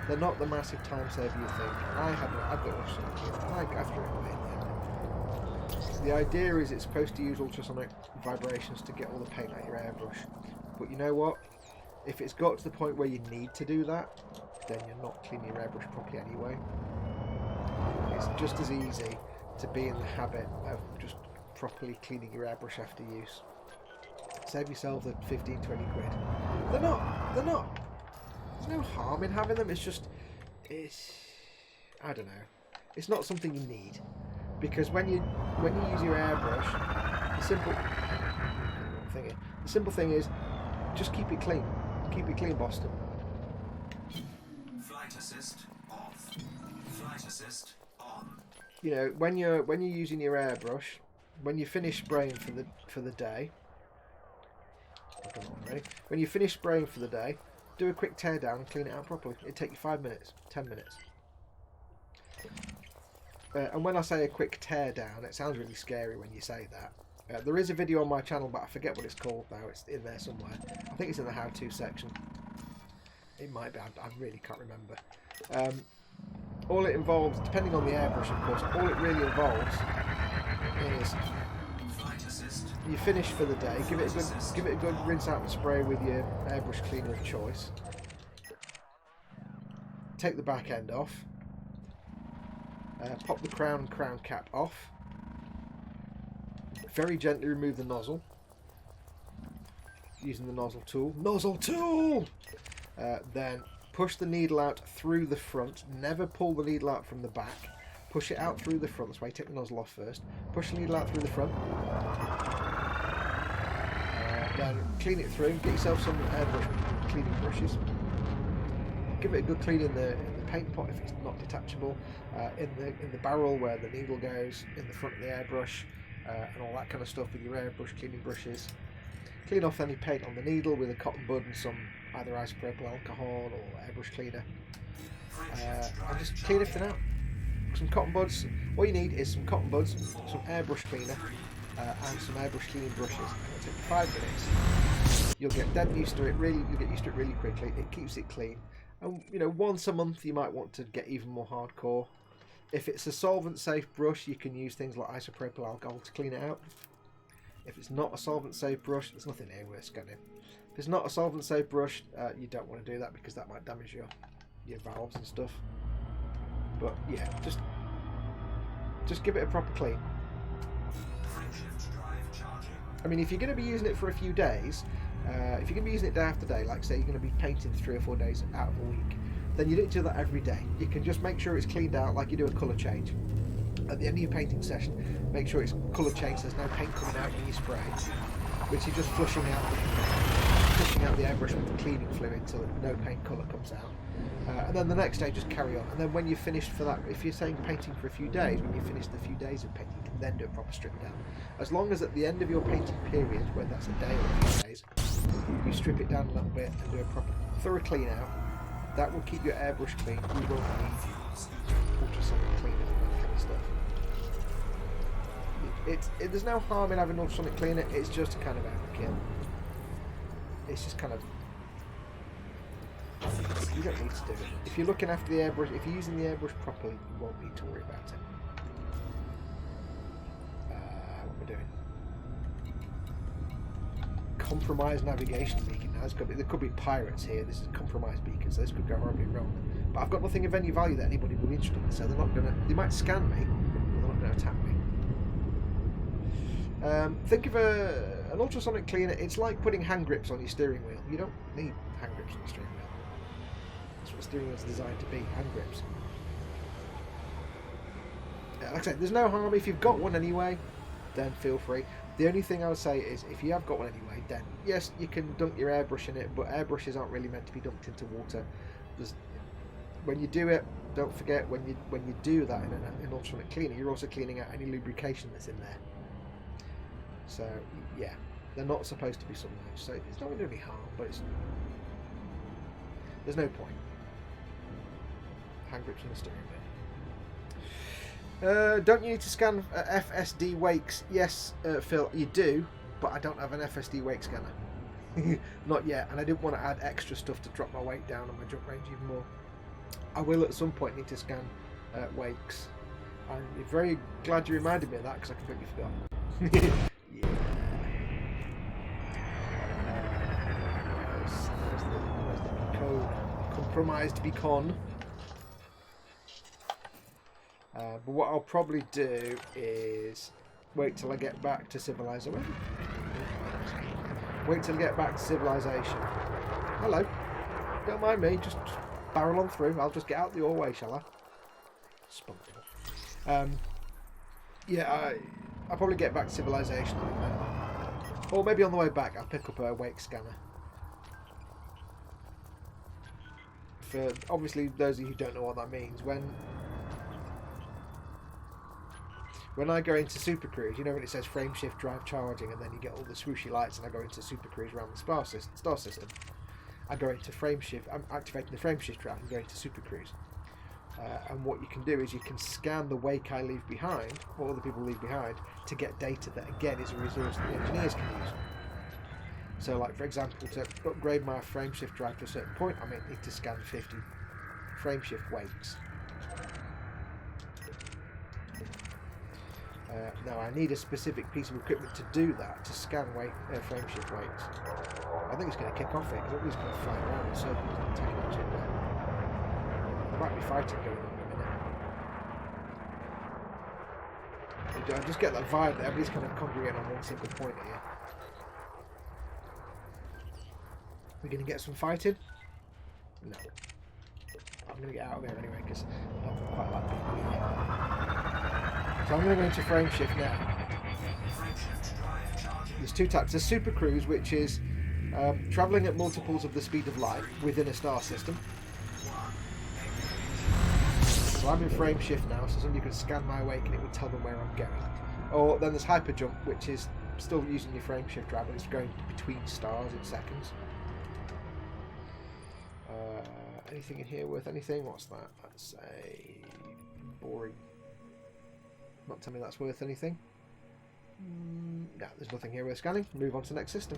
[SPEAKER 1] They're not the massive time saver you think. I've got ultrasonic cleaner, and I threw it away in the end. The idea is it's supposed to use ultrasonic vibrations to get all the paint out your airbrush. But you know what? If it's got to the point where you need to do that, then you're not cleaning your airbrush properly anyway. It's just as easy to be in the habit of just properly cleaning your airbrush after use. Save yourself the 15, 20 quid. They're not. There's no harm in having them. It's I don't know. It's not something you need. Because when you use your airbrush, the simple thing is just keep it clean. Keep it clean, Boston.
[SPEAKER 3] Flight assist off. Flight assist on.
[SPEAKER 1] You know, when you're using your airbrush, when you finish spraying for the day, I've done it already. When you finish spraying for the day, do a quick tear down and clean it out properly. It'll take you 5 minutes, 10 minutes. And when I say a quick tear down, it sounds really scary when you say that. There is a video on my channel, but I forget what it's called now. It's in there somewhere. I think it's in the how-to section. It might be. I really can't remember. All it involves, depending on the airbrush, of course, all it really involves is you finish for the day. Give it a good rinse out and spray with your airbrush cleaner of choice. Take the back end off. Pop the crown and crown cap off. Very gently remove the nozzle using the nozzle tool. Nozzle tool! Then push the needle out through the front. Never pull the needle out from the back. Push it out through the front. That's why you take the nozzle off first. Push the needle out through the front. Then clean it through. Get yourself some airbrush cleaning brushes. Give it a good clean in the paint pot if it's not detachable. In the barrel where the needle goes. In the front of the airbrush. And all that kind of stuff with your airbrush cleaning brushes. Clean off any paint on the needle with a cotton bud and some either isopropyl alcohol or airbrush cleaner. And just clean everything out. Some cotton buds. All you need is some cotton buds, some airbrush cleaner, and some airbrush cleaning brushes. It'll take 5 minutes. You'll get dead used to it. You'll get used to it really quickly. It keeps it clean. And you know, once a month you might want to get even more hardcore. If it's a solvent-safe brush, you can use things like isopropyl alcohol to clean it out. If it's not a solvent-safe brush, there's nothing here worth scanning. If it's not a solvent-safe brush, you don't want to do that because that might damage your valves and stuff. But yeah, just give it a proper clean. I mean, if you're going to be using it for a few days, if you're going to be using it day after day, like say you're going to be painting 3 or 4 days out of a week, then you don't do that every day. You can just make sure it's cleaned out like you do a colour change. At the end of your painting session, make sure it's colour changed, there's no paint coming out when you spray, which is just flushing out the airbrush with the cleaning fluid until no paint colour comes out. And then the next day just carry on. And then when you're finished for that, if you're saying painting for a few days, when you finish the few days of painting, you can then do a proper strip down. As long as at the end of your painting period, whether that's a day or a few days, you strip it down a little bit and do a proper thorough clean out, that will keep your airbrush clean. You won't need ultrasonic cleaner and that kind of stuff. There's no harm in having ultrasonic cleaner, it's just kind of overkill. It's just kind of... You don't need to do it. If you're looking after the airbrush, if you're using the airbrush properly, you won't need to worry about it. What we're doing? Compromised navigation beacon. Now there could be pirates here. This is a compromised beacon, so this could go horribly wrong. But I've got nothing of any value that anybody would be interested in, so they're not gonna. They might scan me, but they're not going to attack me. Think of an ultrasonic cleaner. It's like putting hand grips on your steering wheel. You don't need hand grips on the steering wheel. That's what the steering wheel is designed to be, hand grips. Like I said, there's no harm if you've got one anyway, then feel free. The only thing I would say is if you have got one anyway, then yes, you can dunk your airbrush in it, but airbrushes aren't really meant to be dunked into water. When you do it, don't forget when you do that in an ultrasonic cleaner, you're also cleaning out any lubrication that's in there. So yeah, they're not supposed to be submerged, so it's not going to do any harm, but there's no point. Hand grips on the steering wheel. Don't you need to scan FSD wakes? Yes, Phil, you do, but I don't have an FSD wake scanner. Not yet, and I didn't want to add extra stuff to drop my weight down on my jump range even more. I will at some point need to scan wakes. I'm very glad you reminded me of that because I completely forgot. Yeah. There's the code. Compromised beacon. But what I'll probably do is wait till I get back to civilization. Wait till I get back to civilization. Hello. Don't mind me. Just barrel on through. I'll just get out the way, shall I? Spunky. Yeah, I'll probably get back to civilization. Or maybe on the way back I'll pick up a wake scanner. For obviously those of you who don't know what that means, when I go into Super Cruise, you know when it says frame shift drive charging and then you get all the swooshy lights and I go into Super Cruise around the star system. I go into frame shift, I'm activating the frame shift drive and go into Super Cruise. And what you can do is you can scan the wake I leave behind, or other people leave behind, to get data that again is a resource that the engineers can use. So like for example, to upgrade my frame shift drive to a certain point, I might need to scan 50 frame shift wakes. Now I need a specific piece of equipment to do that, to scan frame shift wakes. I think it's going to kick off it, because it's going to fly around in circles and take it out. There might be fighting going on in a minute. I just get that vibe that everybody's kind of congregating on one single point here. We're going to get some fighting? No. I'm going to get out of here anyway, because I don't quite like being here. So I'm going to go into frame shift now. There's two types. There's Super Cruise, which is travelling at multiples of the speed of light within a star system. So I'm in frame shift now, so somebody can scan my wake and it will tell them where I'm going. Or then there's hyper jump, which is still using your frame shift drive, but it's going between stars in seconds. Anything in here worth anything? What's that? That's a boring. Not tell me that's worth anything. No, there's nothing here worth scanning. Move on to the next system.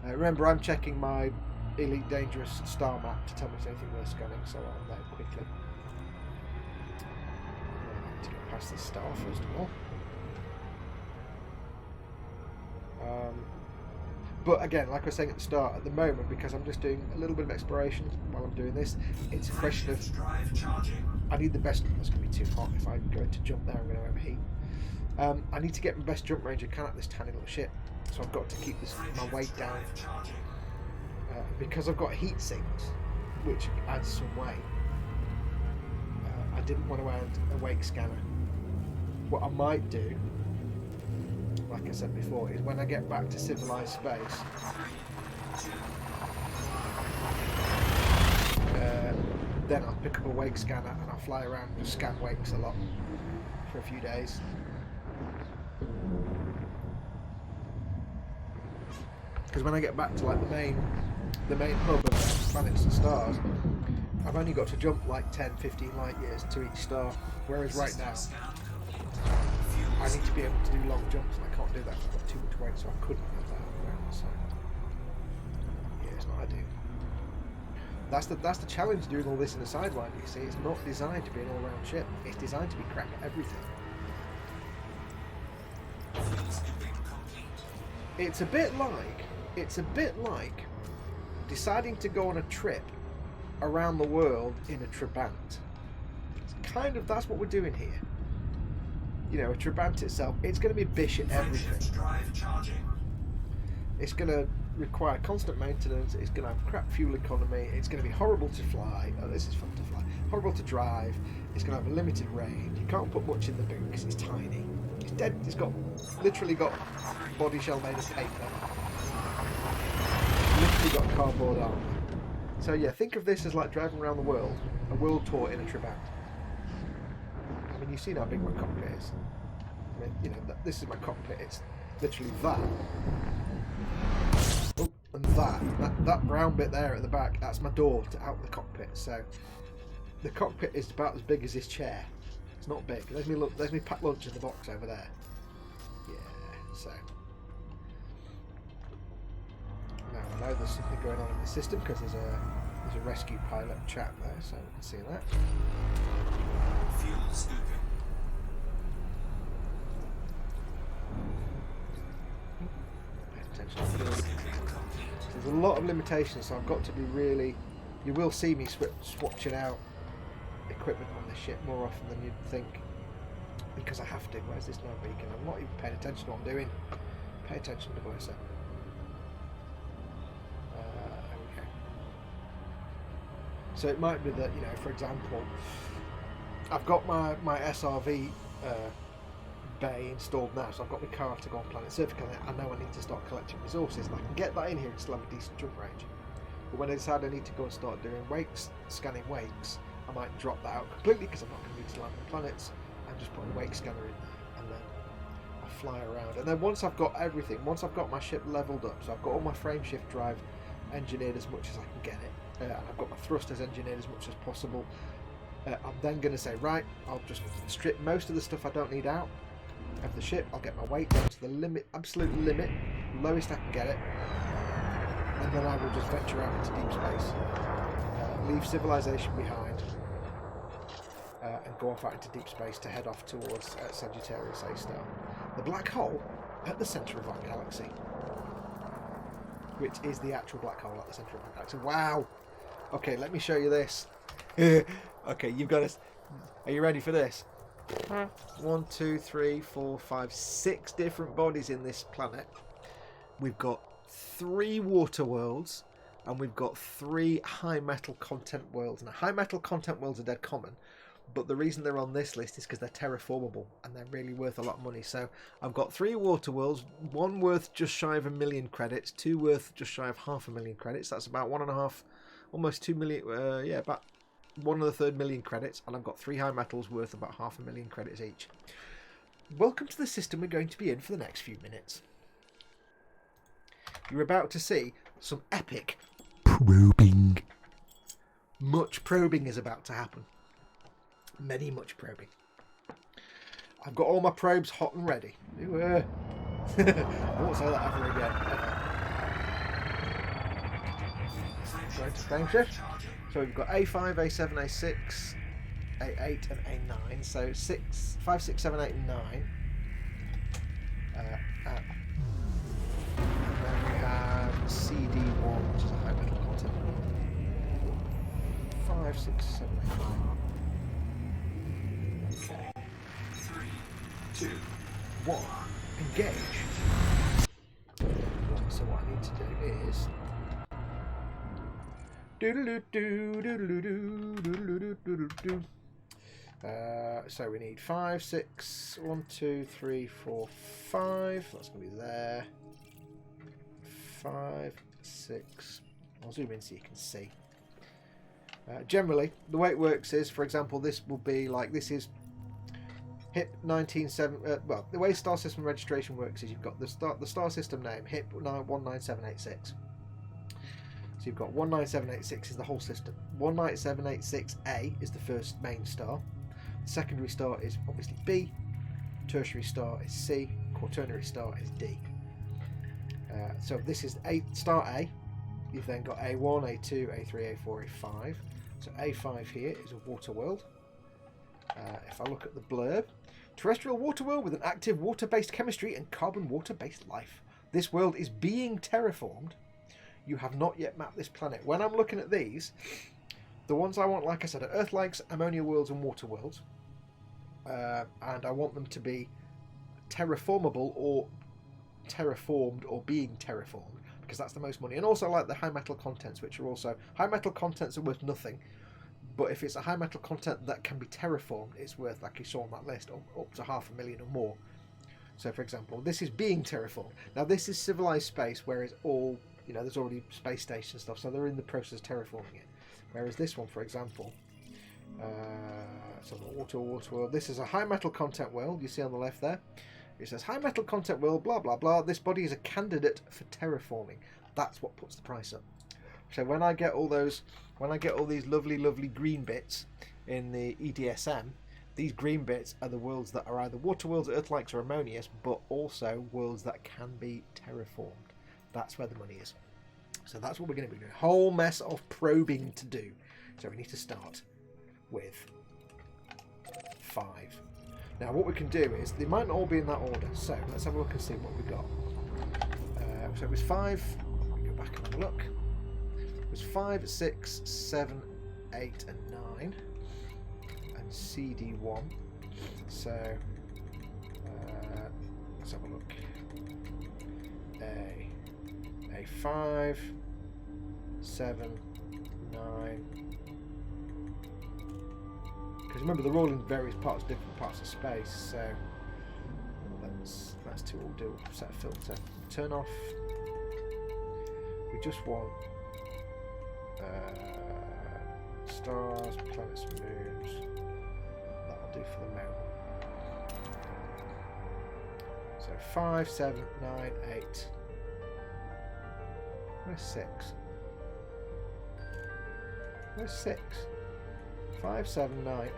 [SPEAKER 1] Remember, I'm checking my Elite Dangerous star map to tell me if there's anything worth scanning, so I'll know quickly. I need to get past this star first of all. But again, like I was saying at the start, at the moment, because I'm just doing a little bit of exploration while I'm doing this, it's a question of I need the best. It's going to be too hot. If I go to jump there, I'm going to overheat. I need to get my best jump range I can at this tiny little ship, so I've got to keep my weight down. Because I've got heat sinks, which adds some weight. I didn't want to add a wake scanner. What I might do, like I said before, is when I get back to civilized space, then I'll pick up a wake scanner and I'll fly around and scan wakes a lot for a few days. Because when I get back to like the main hub of planets and stars, I've only got to jump like 10-15 light years to each star, whereas right now I need to be able to do long jumps and I can't do that because I've got too much weight, so I couldn't have that at the moment. So yeah, it's not ideal. That's the challenge doing all this in a Sidewinder, you see. It's not designed to be an all-round ship. It's designed to be crap at everything. It's a bit like deciding to go on a trip around the world in a Trabant. It's kind of, that's what we're doing here. You know, a Trabant itself, it's going to be bish at everything. It's going to require constant maintenance, it's going to have crap fuel economy, it's going to be horrible to fly, oh this is fun to fly, horrible to drive, it's going to have a limited range, you can't put much in the boot because it's tiny, it's dead, it's literally got body shell made of paper, literally got cardboard armour. So yeah, think of this as like driving around the world, a world tour in a Trabant. I mean, you've seen how big my cockpit is. I mean, you know, this is my cockpit, it's literally that. Oh, and that brown bit there at the back, that's my door to out the cockpit. So the cockpit is about as big as this chair. It's not big. There's me packed lunch in the box over there. Yeah, so now I know there's something going on in the system because there's There's a rescue pilot chap there, so we can see that.
[SPEAKER 3] Fuel scooping.
[SPEAKER 1] Pay attention to
[SPEAKER 3] Fuel
[SPEAKER 1] this.
[SPEAKER 3] scooping complete.
[SPEAKER 1] There's a lot of limitations, so I've got to be really... You will see me swatching out equipment on this ship more often than you'd think, because I have to. Where's this nav beacon? I'm not even paying attention to what I'm doing. Pay attention to closer. There we go. So it might be that, you know, for example, I've got my SRV bay installed now, so I've got my car to go on Planet Surfing. I know I need to start collecting resources, and I can get that in here and still have a decent jump range. But when I decide I need to go and start doing wakes, scanning wakes, I might drop that out completely because I'm not going to need to land on planets, and just put a wake scanner in there, and then I'll fly around. And then once I've got everything, once I've got my ship leveled up, so I've got all my frame shift drive engineered as much as I can get it, and I've got my thrusters engineered as much as possible, I'm then going to say, right, I'll just strip most of the stuff I don't need out of the ship. I'll get my weight down to the limit, absolute limit, lowest I can get it, and then I will just venture out into deep space, leave civilization behind, and go off out into deep space to head off towards Sagittarius A star, the black hole at the centre of our galaxy, which is the actual black hole at the centre of our galaxy. Wow! Okay, let me show you this. Okay, you've got us. Are you ready for this? 1, 2, 3, 4, 5, 6 different bodies in this planet. We've got 3 water worlds, and we've got 3 high metal content worlds. Now, high metal content worlds are dead common, but the reason they're on this list is because they're terraformable and they're really worth a lot of money. So I've got 3 water worlds, 1 worth just shy of 1 million credits, 2 worth just shy of 500,000 credits. That's about 1.5, almost 2 million. Yeah, about 1.3 million credits, and I've got 3 high metals worth about 500,000 credits each. Welcome to the system we're going to be in for the next few minutes. You're about to see some epic
[SPEAKER 2] Probing.
[SPEAKER 1] much probing is about to happen. Much probing. I've got all my probes hot and ready. I won't say that ever again. Right, frame shift. So we've got A5, A7, A6, A8 and A9. So 5, 6, 7, 8 and 9. And then we have CD1, which is a high metal content. 5, 6, 7, 8, 9. Okay.
[SPEAKER 3] 3, 2,
[SPEAKER 1] 1. Engage. So what I need to do is so we need 5, 6, 1, 2, 3, 4, 5. That's going to be there. 5, 6. I'll zoom in so you can see. Generally, the way it works is, for example, this will be like, this is HIP 197. Well, the way Star System registration works is you've got the star system name, HIP 19786. So you've got 19786 is the whole system. 19786A is the first main star. The secondary star is obviously B. Tertiary star is C. Quaternary star is D. So this is star A. You've then got A1, A2, A3, A4, A5. So A5 here is a water world. If I look at the blurb, terrestrial water world with an active water-based chemistry and carbon water-based life. This world is being terraformed. You have not yet mapped this planet. When I'm looking at these, the ones I want, like I said, are Earth-likes, ammonia worlds and water worlds. And I want them to be terraformable or terraformed or being terraformed, because that's the most money. And also I like the high metal contents, which are also... High metal contents are worth nothing, but if it's a high metal content that can be terraformed, it's worth, like you saw on that list, up to 500,000 or more. So for example, this is being terraformed. Now this is civilized space, where it's all... You know, there's already space station stuff, so they're in the process of terraforming it. Whereas this one, for example, so water world. This is a high metal content world. You see on the left there, it says high metal content world. Blah blah blah. This body is a candidate for terraforming. That's what puts the price up. So when I get all these lovely green bits in the EDSM, these green bits are the worlds that are either water worlds, Earth-likes, or ammonious, but also worlds that can be terraformed. That's where the money is. So that's what we're going to be doing. A whole mess of probing to do. So we need to start with 5. Now what we can do is, they might not all be in that order. So let's have a look and see what we got. So it was 5. Let me go back and have a look. It was 5, 6, 7, 8 and 9. And CD1. So let's have a look. A5, 7, 9. Because remember, they're all in various parts, different parts of space. So let's do what we'll do. Set a filter. Turn off. We just want stars, planets, and moons. That'll do for the moment. So 5, 7, 9, 8. Where's 6? Where's 6? 5, 7, 9, 8.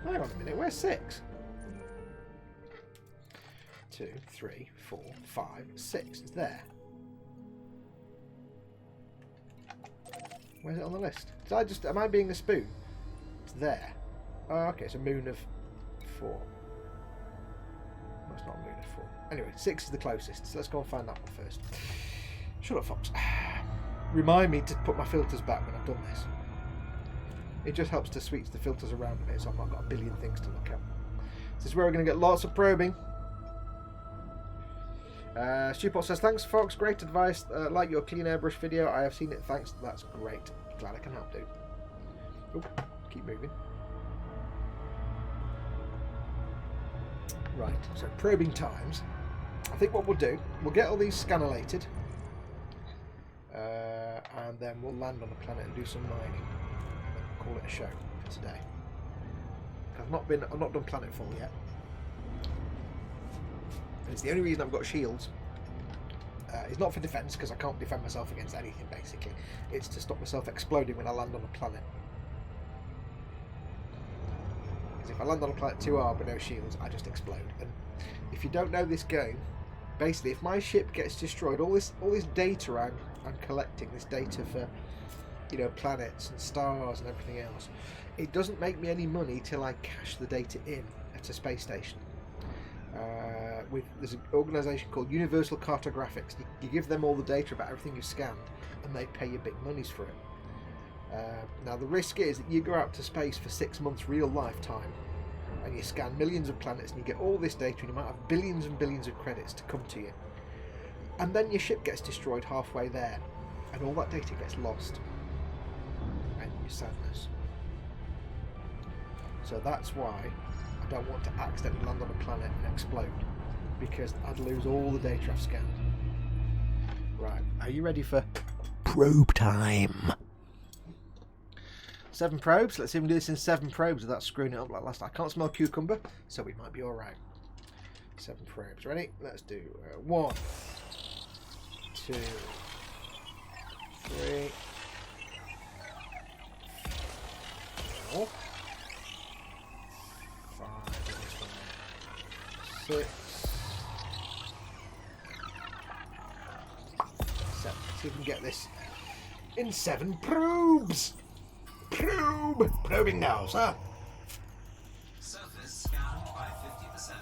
[SPEAKER 1] Hang on a minute, where's 6? 2, 3, 4, 5, 6. It's there. Where's it on the list? Am I being a spoon? It's there. Oh, okay, it's a moon of 4. No, it's not a moon of 4. Anyway, 6 is the closest, so let's go and find that one first. Shut up, Fox. Remind me to put my filters back when I've done this. It just helps to switch the filters around a bit, so I've not got a billion things to look at. This is where we're going to get lots of probing. Stewpot says, thanks Fox, great advice. Like your clean airbrush video, I have seen it, thanks. That's great. Glad I can help, dude. Oh, keep moving. Right, so probing times. I think what we'll do, we'll get all these scannerlated, and then we'll land on the planet and do some mining, and then call it a show for today. I've not done planetfall yet. And it's the only reason I've got shields. It's not for defence, because I can't defend myself against anything basically. It's to stop myself exploding when I land on a planet. Because if I land on a planet too hard with no shields, I just explode. And if you don't know this game, basically if my ship gets destroyed, all this data I'm collecting, this data for, you know, planets and stars and everything else, it doesn't make me any money till I cache the data in at a space station. There's an organisation called Universal Cartographics. You give them all the data about everything you've scanned, and they pay you big monies for it. Now the risk is that you go out to space for 6 months real life time, and you scan millions of planets, and you get all this data, and you might have billions and billions of credits to come to you. And then your ship gets destroyed halfway there, and all that data gets lost, and your sadness. So that's why I don't want to accidentally land on a planet and explode, because I'd lose all the data I've scanned. Right, are you ready for
[SPEAKER 2] Probe time.
[SPEAKER 1] 7 probes? Let's see if we can do this in 7 probes without screwing it up like last time. I can't smell cucumber, so we might be alright. 7 probes. Ready? Let's do 1, 2, 3, 4, 5, 6, 7. See if we can get this in 7 probes. Probing now, sir.
[SPEAKER 3] Surface scanned by 50%.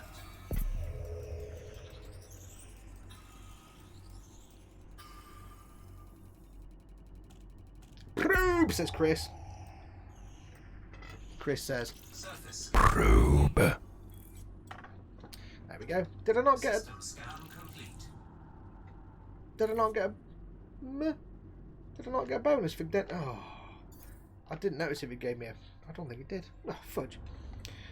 [SPEAKER 1] Probe, says Chris. Chris says
[SPEAKER 3] Surface
[SPEAKER 2] Probe.
[SPEAKER 1] There we go. Did I not get a...
[SPEAKER 3] system scan complete.
[SPEAKER 1] Did I not get a... Meh. Did I not get a bonus for... Oh. I didn't notice if it gave me a... I don't think it did. Oh, fudge.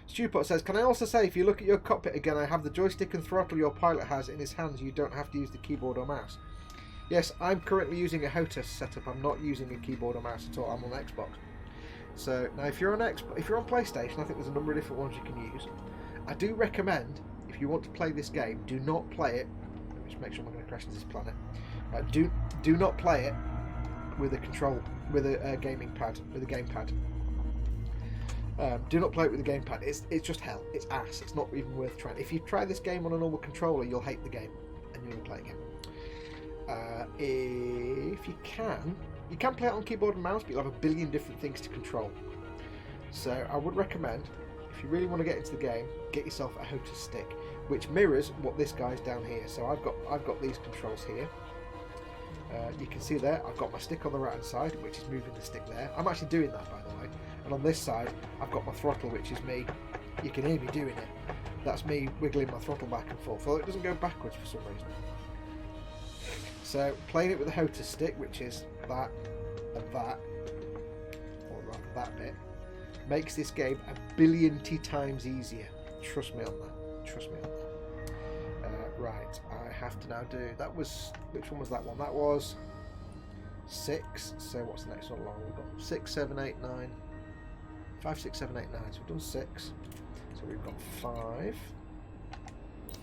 [SPEAKER 1] Stewpot says, can I also say, if you look at your cockpit again, I have the joystick and throttle your pilot has in his hands. You don't have to use the keyboard or mouse. Yes, I'm currently using a HOTAS setup. I'm not using a keyboard or mouse at all. I'm on Xbox. So, now if you're on PlayStation, I think there's a number of different ones you can use. I do recommend, if you want to play this game, do not play it... Let me just make sure I'm not going to crash into this planet. Do not play it with a control... with a gaming pad, with a gamepad. Do not play it with a gamepad. It's just hell. It's ass. It's not even worth trying. If you try this game on a normal controller, you'll hate the game, and you're going to play again. If you can play it on keyboard and mouse, but you'll have a billion different things to control. So I would recommend, if you really want to get into the game, get yourself a HOTAS stick, which mirrors what this guy's down here. So I've got these controls here. You can see there, I've got my stick on the right hand side, which is moving the stick there. I'm actually doing that, by the way. And on this side, I've got my throttle, which is me. You can hear me doing it. That's me wiggling my throttle back and forth, although it doesn't go backwards for some reason. So playing it with a HOTAS stick, which is that and that, or rather that bit, makes this game a billion times easier. Trust me on that. Trust me on that. Right, I have to now do, that was, which one was that one? That was 6, so what's the next one along? We've got 6, 7, 8, 9, 5, 6, 7, 8, 9, so we've done 6, so we've got 5,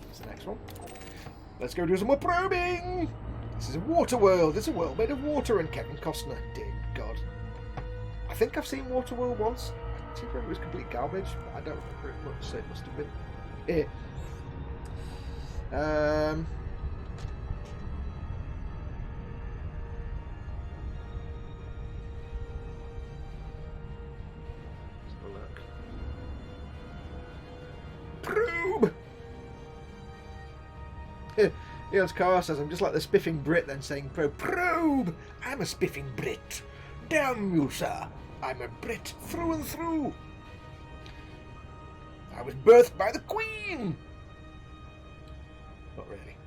[SPEAKER 1] that's the next one. Let's go do some more probing! This is a water world, it's a world made of water and Kevin Costner, dear God. I think I've seen Waterworld once, I think it was complete garbage, but I don't remember it much, so it must have been here. Probe! Eels Carr says, I'm just like the spiffing Brit then saying probe! I'm a spiffing Brit. Damn you, sir. I'm a Brit through and through. I was birthed by the Queen. Not really.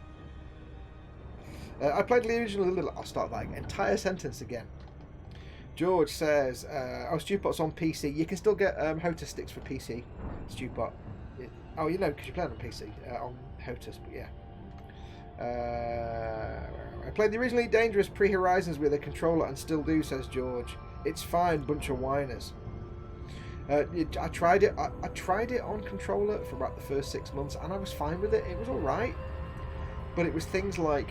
[SPEAKER 1] I played the original. I'll start that entire sentence again. George says, "Oh, Stewpot's on PC. You can still get HOTAS sticks for PC. Stewpot. Oh, you know, because you play on PC on HOTAS. But yeah. I played the originally dangerous pre-Horizons with a controller and still do," says George. "It's fine, bunch of whiners." I tried it. I tried it on controller for about the first 6 months, and I was fine with it. It was all right. But it was things like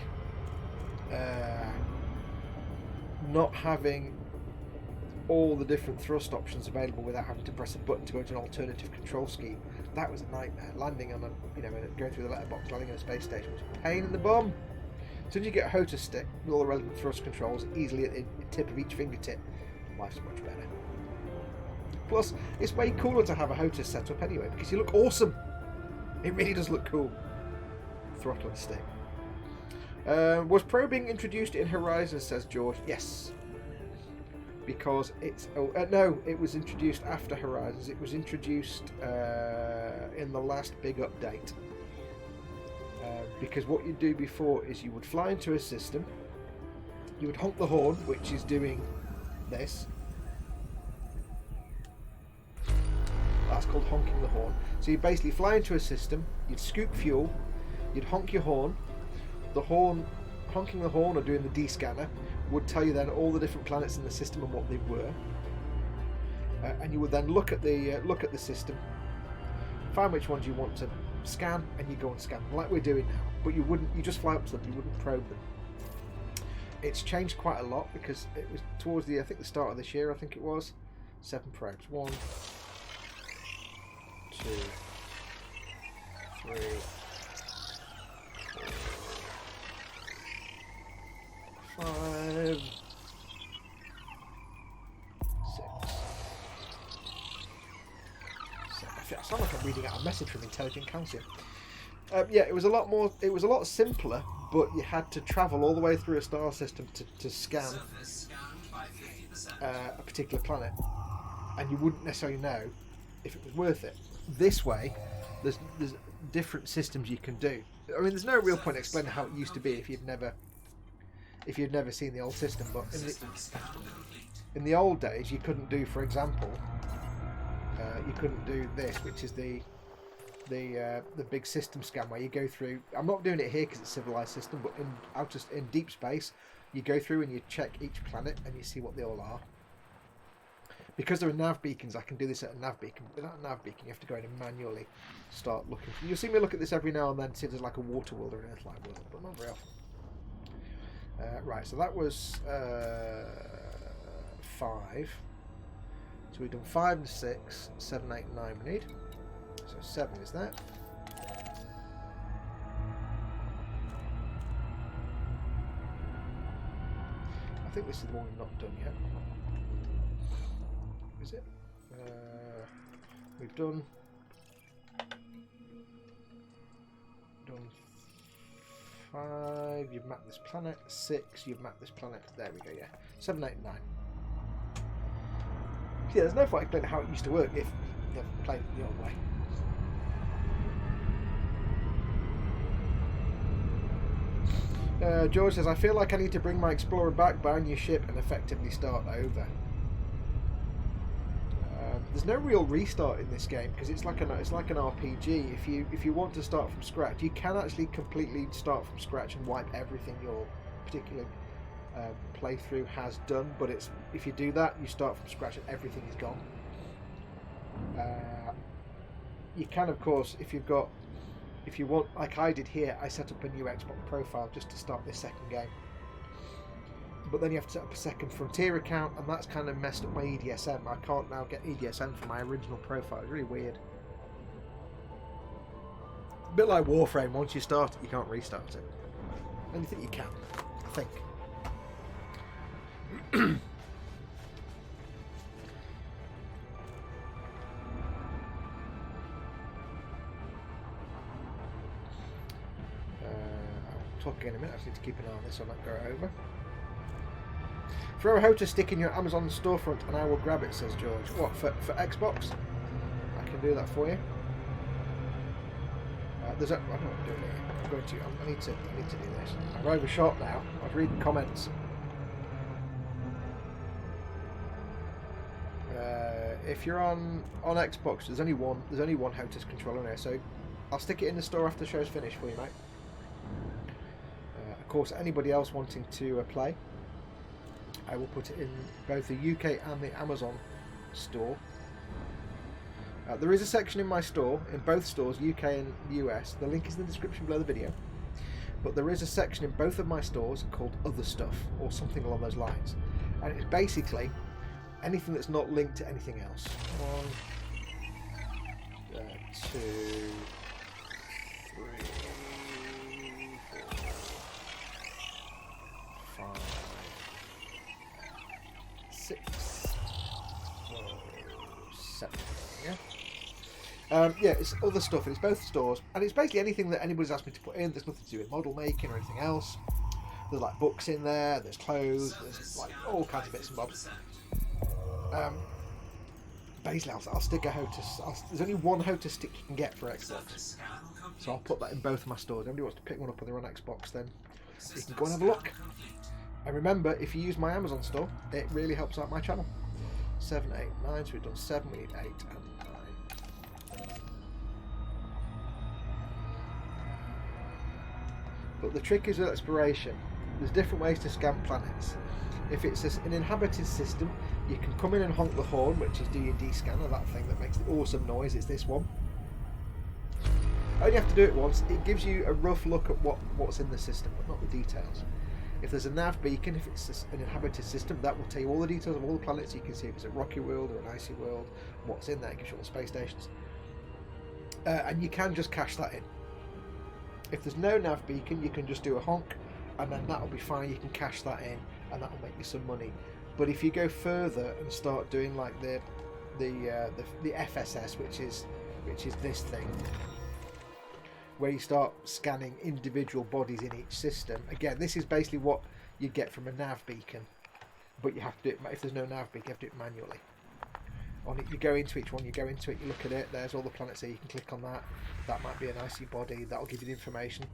[SPEAKER 1] not having all the different thrust options available without having to press a button to go to an alternative control scheme. That was a nightmare. Landing on going through the letterbox, landing on a space station was a pain in the bum. As soon as you get a HOTAS stick with all the relevant thrust controls easily at the tip of each fingertip, life's much better. Plus, it's way cooler to have a HOTAS setup anyway because you look awesome. It really does look cool. Throttle and stick. Was probing introduced in Horizon, says George. Yes. Because it's... no, it was introduced after Horizons. It was introduced in the last big update. Because what you'd do before is you would fly into a system, you would honk the horn, which is doing this. That's called honking the horn. So you basically fly into a system, you'd scoop fuel, you'd honk your horn. The horn, honking the horn or doing the D-scanner would tell you then all the different planets in the system and what they were. And you would then look at the system, find which ones you want to scan, and you go and scan them like we're doing now. But you just fly up to them, you wouldn't probe them. It's changed quite a lot because it was towards the start of this year, I think it was. 7 probes. 1, 2, 3, 4, 5, 6, 7. I sound like I'm reading out a message from Intelligent Calcium. Yeah, it was a lot more. It was a lot simpler, but you had to travel all the way through a star system to scan a particular planet, and you wouldn't necessarily know if it was worth it. This way, there's different systems you can do. I mean, there's no real point explaining how it used to be if you'd never seen the old system. But in the old days, you couldn't do, for example, you couldn't do this, which is the big system scan where you go through. I'm not doing it here because it's a civilized system, but in deep space, you go through and you check each planet and you see what they all are. Because there are nav beacons, I can do this at a nav beacon. Without a nav beacon, you have to go in and manually start looking. You'll see me look at this every now and then, see if there's like a water world or an Earth-like world, but not very often. Right, so that was 5. So we've done 5 and 6, 7, 8, and 9 we need. So 7 is that. I think this is the one we've not done yet. Is it? We've done 5. You've mapped this planet. 6. You've mapped this planet. There we go. Yeah. 7, 8, 9. Yeah, there's no point explaining how it used to work if you've played it the old way. George says, I feel like I need to bring my Explorer back, buy a new ship, and effectively start over. There's no real restart in this game because it's like an RPG. If you want to start from scratch, you can actually completely start from scratch and wipe everything your particular playthrough has done. But if you do that, you start from scratch and everything is gone. You can, of course, if you want, like I did here, I set up a new Xbox profile just to start this second game. But then you have to set up a second Frontier account, and that's kind of messed up my EDSM. I can't now get EDSM from my original profile. It's really weird. A bit like Warframe, once you start it, you can't restart it. And you think you can, I think. I'll talk again in a minute. I just need to keep an eye on this so I don't go over. Throw a HOTA stick in your Amazon storefront and I will grab it, says George. What, for Xbox? I can do that for you. I don't know what I'm doing here. I'm going to. I need to do this. I'm overshot now. I've read comments. If you're on Xbox, there's only one HOTAS controller in there, so I'll stick it in the store after the show's finished for you, mate. Of course, anybody else wanting to play, I will put it in both the UK and the Amazon store. There is a section in my store, in both stores, UK and US. The link is in the description below the video. But there is a section in both of my stores called Other Stuff, or something along those lines. And it's basically anything that's not linked to anything else. 1, 2, 3, 4, 5, 6, 7. Yeah. Yeah, it's other stuff. It's both stores, and it's basically anything that anybody's asked me to put in. There's nothing to do with model making or anything else. There's like books in there. There's clothes. There's like all kinds of bits and bobs. Basically, I'll stick a HOTAS. There's only one HOTAS stick you can get for Xbox, so I'll put that in both of my stores. If anybody wants to pick one up when they're on Xbox, then you can go and have a look. And remember, if you use my Amazon store, it really helps out my channel. 7, 8, 9. So we've done 7. We need 8 and 9. But the trick is with exploration. There's different ways to scan planets. If it's an inhabited system, you can come in and honk the horn, which is D&D scanner, that thing that makes the awesome noise. It's this one. Only have to do it once. It gives you a rough look at what's in the system, but not the details. If there's a nav beacon, if it's an inhabited system, that will tell you all the details of all the planets. You can see if it's a rocky world or an icy world, what's in there. It gives you all the space stations. And you can just cache that in. If there's no nav beacon, you can just do a honk, and then that'll be fine. You can cache that in, and that'll make you some money. But if you go further and start doing like the FSS, which is this thing, where you start scanning individual bodies in each system. Again, this is basically what you get from a nav beacon, but you have to do it. If there's no nav beacon, you have to do it manually. On it, you go into each one, you go into it, you look at it. There's all the planets there. You can click on that. That might be an icy body. That'll give you the information.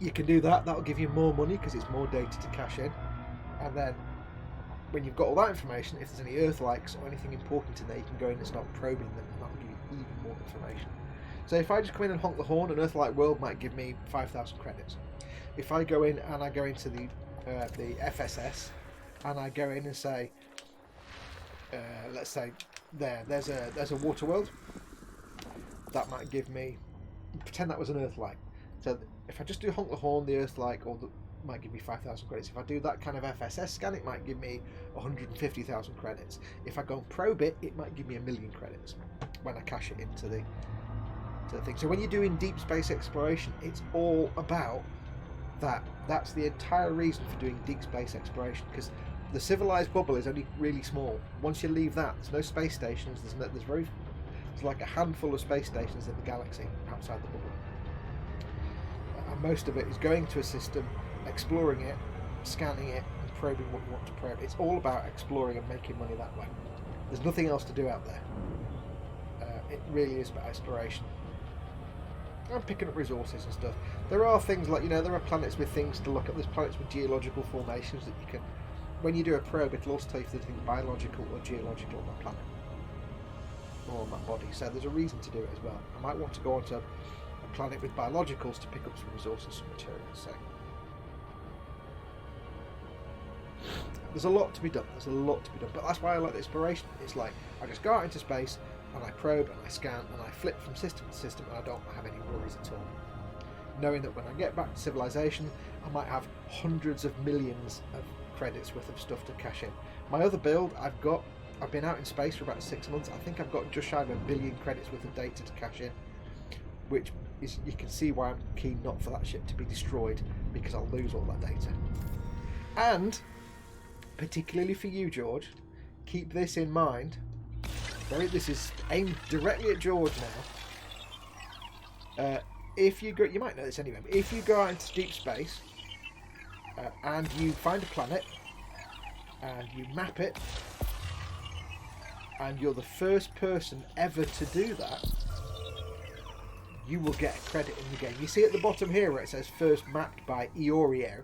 [SPEAKER 1] You can do that. That'll give you more money because it's more data to cache in. And then when you've got all that information, if there's any Earth-likes or anything important in there, you can go in and start probing them, and that'll give you even more information. So if I just come in and honk the horn, an Earth-like world might give me 5,000 credits. If I go in and I go into the FSS and I go in and say, let's say there's a water world, that might give me, pretend that was an Earth-like. So if I just do honk the horn, the Earth-like, might give me 5,000 credits. If I do that kind of FSS scan, it might give me 150,000 credits. If I go and probe it, it might give me 1,000,000 credits when I cache it into the thing. So when you're doing deep space exploration, it's all about that's the entire reason for doing deep space exploration, because the civilized bubble is only really small. Once you leave that, there's no space stations. There's like a handful of space stations in the galaxy outside the bubble, and most of it is going to a system, exploring it, scanning it, and probing what you want to probe. It's all about exploring and making money that way. There's nothing else to do out there. It really is about exploration. And picking up resources and stuff. There are things like, there are planets with things to look at. There's planets with geological formations that you can, when you do a probe, it'll also tell you if there's anything biological or geological on that planet or on that body. So there's a reason to do it as well. I might want to go onto a planet with biologicals to pick up some resources, some materials. So there's a lot to be done. But that's why I like the exploration. It's like I just go out into space and I probe and I scan and I flip from system to system, and I don't have any worries at all. Knowing that when I get back to civilization, I might have hundreds of millions of credits worth of stuff to cash in. My other build, I've been out in space for about 6 months. I think I've got just shy of 1 billion credits worth of data to cash in, which is, you can see why I'm keen not for that ship to be destroyed, because I'll lose all that data. And particularly for you, George, keep this in mind. This is aimed directly at George now. If you go, you might know this anyway, but if you go out into deep space and you find a planet and you map it, and you're the first person ever to do that, you will get a credit in the game. You see at the bottom here where it says first mapped by Iorio.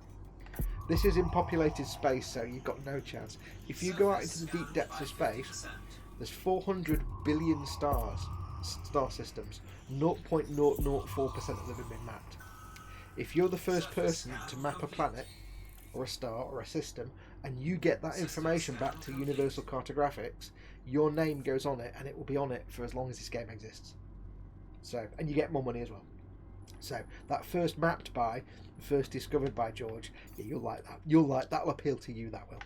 [SPEAKER 1] This is in populated space, so you've got no chance. If you go out into the deep depths of space, there's 400 billion star systems. 0.004% of them have been mapped. If you're the first person to map a planet or a star or a system, and you get that information back to Universal Cartographics, your name goes on it, and it will be on it for as long as this game exists. So, and you get more money as well. So that first mapped by, first discovered by George, yeah, you'll like that. That'll appeal to you. That will.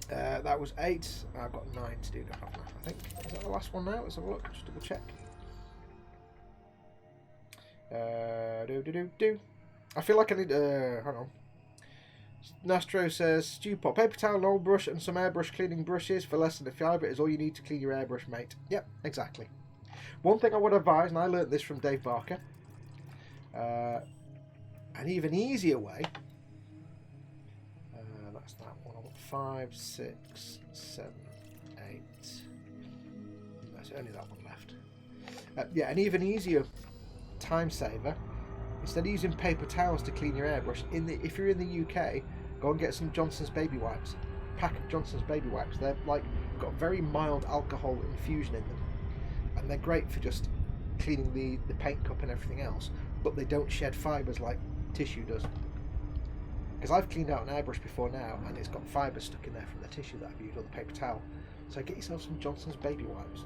[SPEAKER 1] That was 8. I've got 9 to do. I think. Is that the last one now? Let's have a look. Just double check. I feel like I need. Hang on. Nastro says, Stew pot, paper towel, an old brush, and some airbrush cleaning brushes for less than a fiver is all you need to clean your airbrush, mate. Yep, exactly. One thing I would advise, and I learnt this from Dave Barker, an even easier way. That's that one. I want 5, 6, 7, 8. There's only that one left. Yeah, an even easier time saver. Instead of using paper towels to clean your airbrush, if you're in the UK, go and get some Johnson's baby wipes. A pack of Johnson's baby wipes. They're like got very mild alcohol infusion in them, and they're great for just cleaning the paint cup and everything else. But they don't shed fibres like tissue does. Because I've cleaned out an airbrush before now, and it's got fibres stuck in there from the tissue that I've used or the paper towel. So get yourself some Johnson's baby wipes.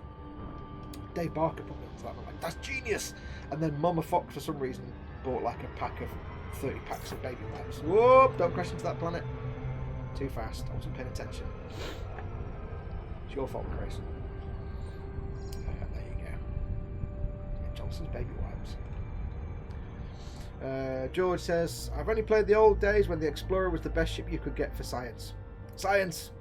[SPEAKER 1] Dave Barker put me onto that. I'm like, that's genius. And then Mama Fox for some reason bought like a pack of 30 packs of baby wipes. Whoop! Don't crash into that planet. Too fast. I wasn't paying attention. It's your fault, Chris. There you go. Yeah, Johnson's baby wipes. George says, I've only played the old days when the Explorer was the best ship you could get for science. Science!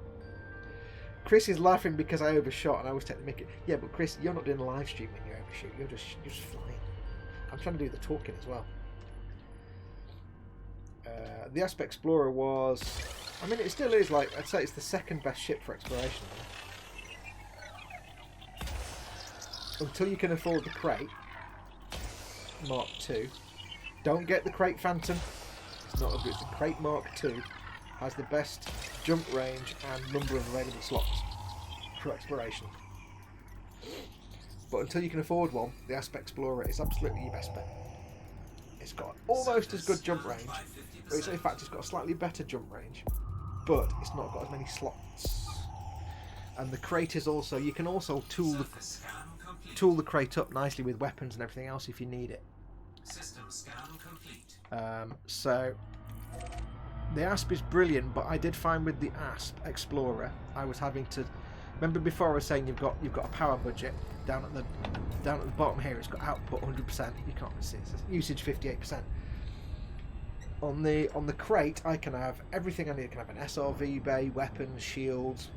[SPEAKER 1] Chris is laughing because I overshot and I was taking the mickey. Yeah, but Chris, you're not doing a live stream when you overshoot. You're just flying. I'm trying to do the talking as well. The Aspect Explorer was... I mean, it still is, like, I'd say it's the second best ship for exploration. Until you can afford the Crate Mark II. Don't get the Crate Phantom. It's not a good. It's the Crate Mark II. Has the best jump range and number of available slots for exploration. But until you can afford one, the Aspect Explorer is absolutely your best bet. It's got almost as good jump range. In fact, it's got a slightly better jump range, but it's not got as many slots. And the crate is also, you can also tool the crate up nicely with weapons and everything else if you need it.
[SPEAKER 3] System scan complete.
[SPEAKER 1] So the ASP is brilliant, but I did find with the ASP Explorer, I was having to. Remember before I was saying you've got a power budget down at the bottom here. It's got output 100%. You can't see it. It says usage 58%. On the crate, I can have everything I need. I can have an SRV bay, weapons, shields,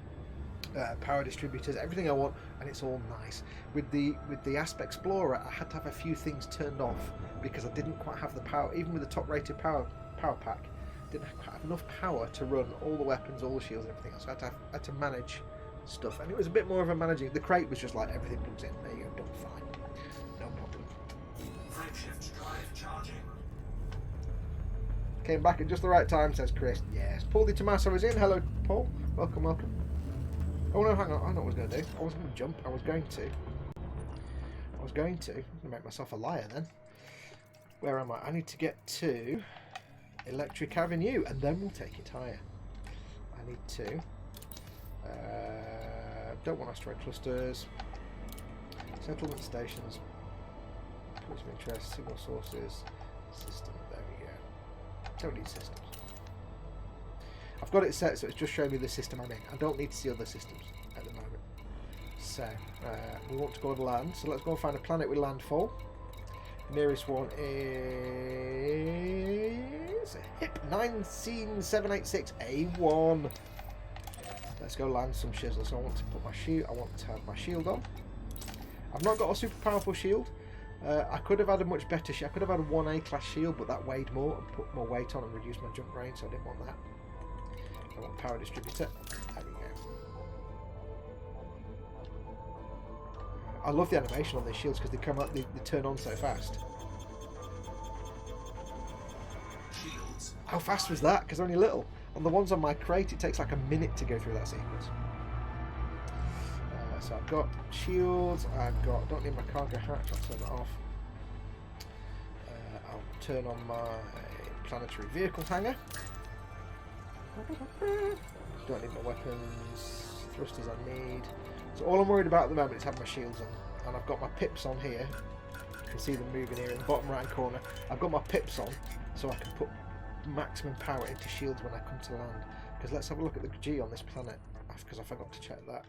[SPEAKER 1] power distributors, everything I want, and it's all nice. With the Asp Explorer, I had to have a few things turned off because I didn't quite have the power. Even with the top-rated power pack, didn't have enough power to run all the weapons, all the shields, and everything else. So I had to manage stuff, and it was a bit more of a managing. The crate was just like everything plugs in. There you go, done fine, no problem.
[SPEAKER 3] Frameshift drive charging.
[SPEAKER 1] Came back at just the right time, says Chris. Yes, Paul Di Tommaso is in. Hello, Paul. Welcome, welcome. Oh no, hang on. I know what I was going to do. I wasn't going to jump. I was going to. I'm going to make myself a liar then. Where am I? I need to get to Electric Avenue, and then we'll take it higher. I need to. Don't want asteroid clusters. Settlement stations. Points of interest. Signal sources. System. There we go. Don't need systems. I've got it set so it's just showing me the system I'm in. I don't need to see other systems at the moment. So, we want to go on land. So let's go and find a planet with landfall. The nearest one is HIP 19786A1. Let's go land some shizzle. So I want to put my shield. I want to have my shield on. I've not got a super powerful shield. I could have had a much better shield. I could have had a 1A class shield, but that weighed more and put more weight on and reduced my jump range, so I didn't want that. I want power distributor. There we go. I love the animation on these shields because they come out, they turn on so fast.
[SPEAKER 3] Shields.
[SPEAKER 1] How fast was that? Because only little. On the ones on my crate, it takes like a minute to go through that sequence. So I've got shields. Don't need my cargo hatch. I'll turn that off. I'll turn on my planetary vehicle hangar. Don't need my weapons. Thrusters I need. So all I'm worried about at the moment is having my shields on. And I've got my pips on here. You can see them moving here in the bottom right corner. I've got my pips on so I can put maximum power into shields when I come to land. Because let's have a look at the G on this planet. Because I forgot to check that.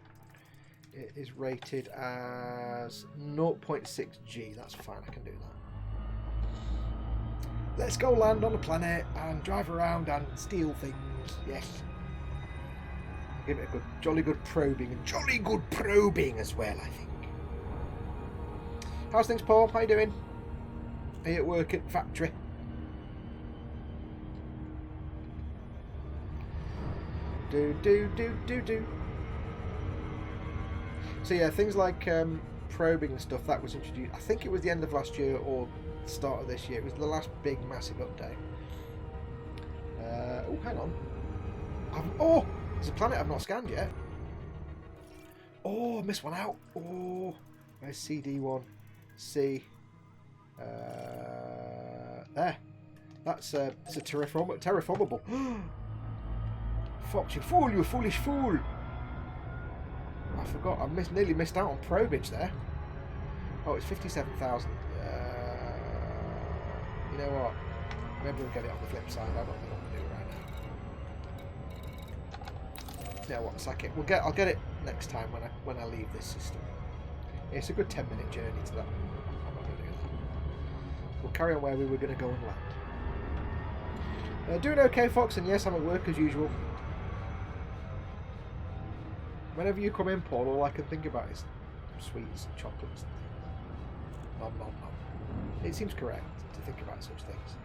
[SPEAKER 1] It is rated as 0.6 G. That's fine, I can do that. Let's go land on a planet and drive around and steal things. Yes. Give it a good, jolly good probing, and jolly good probing as well, I think. How's things, Paul? How you doing? Are you at work at factory? Do. So yeah, things like probing and stuff, that was introduced, I think it was the end of last year or the start of this year. It was the last big massive update. Oh, hang on. There's a planet I've not scanned yet. Oh, I missed one out. Oh, where's CD1? C. There. That's it's a terraformable. Fox, you fool, you foolish fool. I forgot, I nearly missed out on probage there. Oh, it's 57,000. You know what? Maybe we'll get it on the flip side. I don't think I'm going to do it right now. You know what? Sack it. I'll get it next time when I leave this system. It's a good 10-minute journey to that. I'm not going to do that. We'll carry on where we were going to go and land. Doing okay, Fox, and yes, I'm at work as usual. Whenever you come in, Paul, all I can think about is sweets and chocolates and things. Nom, nom, nom. It seems correct to think about such things.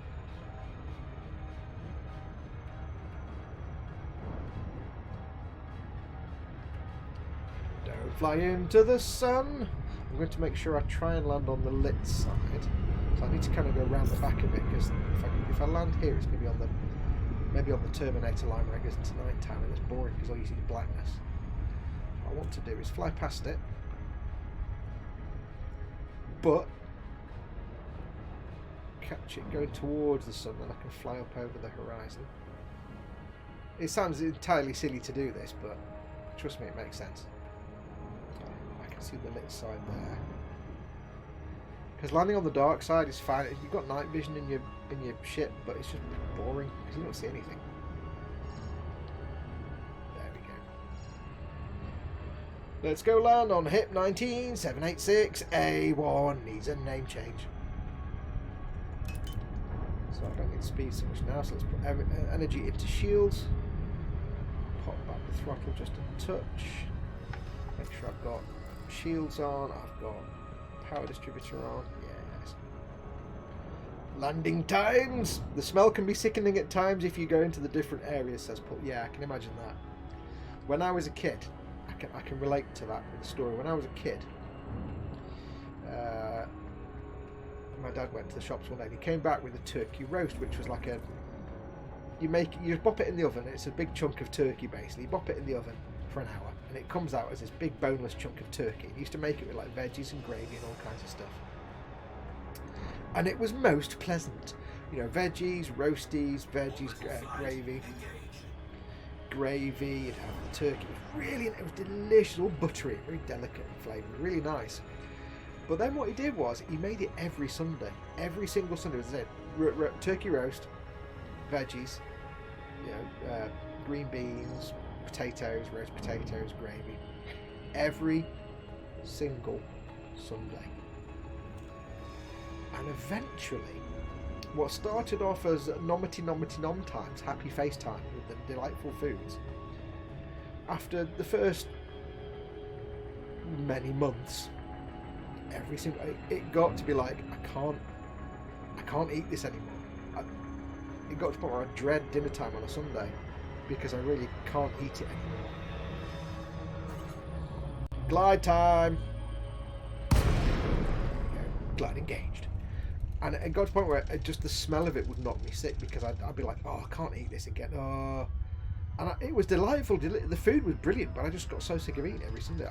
[SPEAKER 1] Don't fly into the sun. I'm going to make sure I try and land on the lit side. So I need to kind of go around the back of it, because if I land here, it's going to be on the maybe on the Terminator line where it goes into night time, and it's boring because all you see is blackness. What I want to do is fly past it, but catch it going towards the sun, then I can fly up over the horizon. It sounds entirely silly to do this, but trust me, it makes sense. I can see the lit side there. Because landing on the dark side is fine. You've got night vision in your ship, but it's just boring because you don't see anything. There we go. Let's go land on HIP 19786A1. Needs a name change. So So I don't need speed so much now. So let's put energy into shields. Pop back the throttle just a touch. Make sure I've got shields on. I've got power distributor on. Yes. Landing times. The smell can be sickening at times if you go into the different areas, says Paul. Yeah, I can imagine that. When I was a kid, I can relate to that with the story. When I was a kid, my dad went to the shops one day and he came back with a turkey roast, which was like you bop it in the oven. It's a big chunk of turkey basically. You bop it in the oven for an hour and it comes out as this big boneless chunk of turkey. He used to make it with like veggies and gravy and all kinds of stuff, and it was most pleasant. You know, veggies, roasties, veggies, gravy. You'd have the turkey. It was delicious, all buttery, very delicate in flavour, really nice. But then what he did was he made it every Sunday, every single Sunday. As I said, turkey roast, veggies, you know, green beans, potatoes, roast potatoes, gravy, every single Sunday. And eventually, what started off as nomity nom times, happy face time with the delightful foods, after the first many months, it got to be like, I can't eat this anymore. It got to the point where I dread dinner time on a Sunday because I really can't eat it anymore. Glide time. Glide engaged. And it got to the point where just the smell of it would knock me sick because I'd be like, oh, I can't eat this again. Oh. And it was delightful. The food was brilliant, but I just got so sick of eating it every Sunday.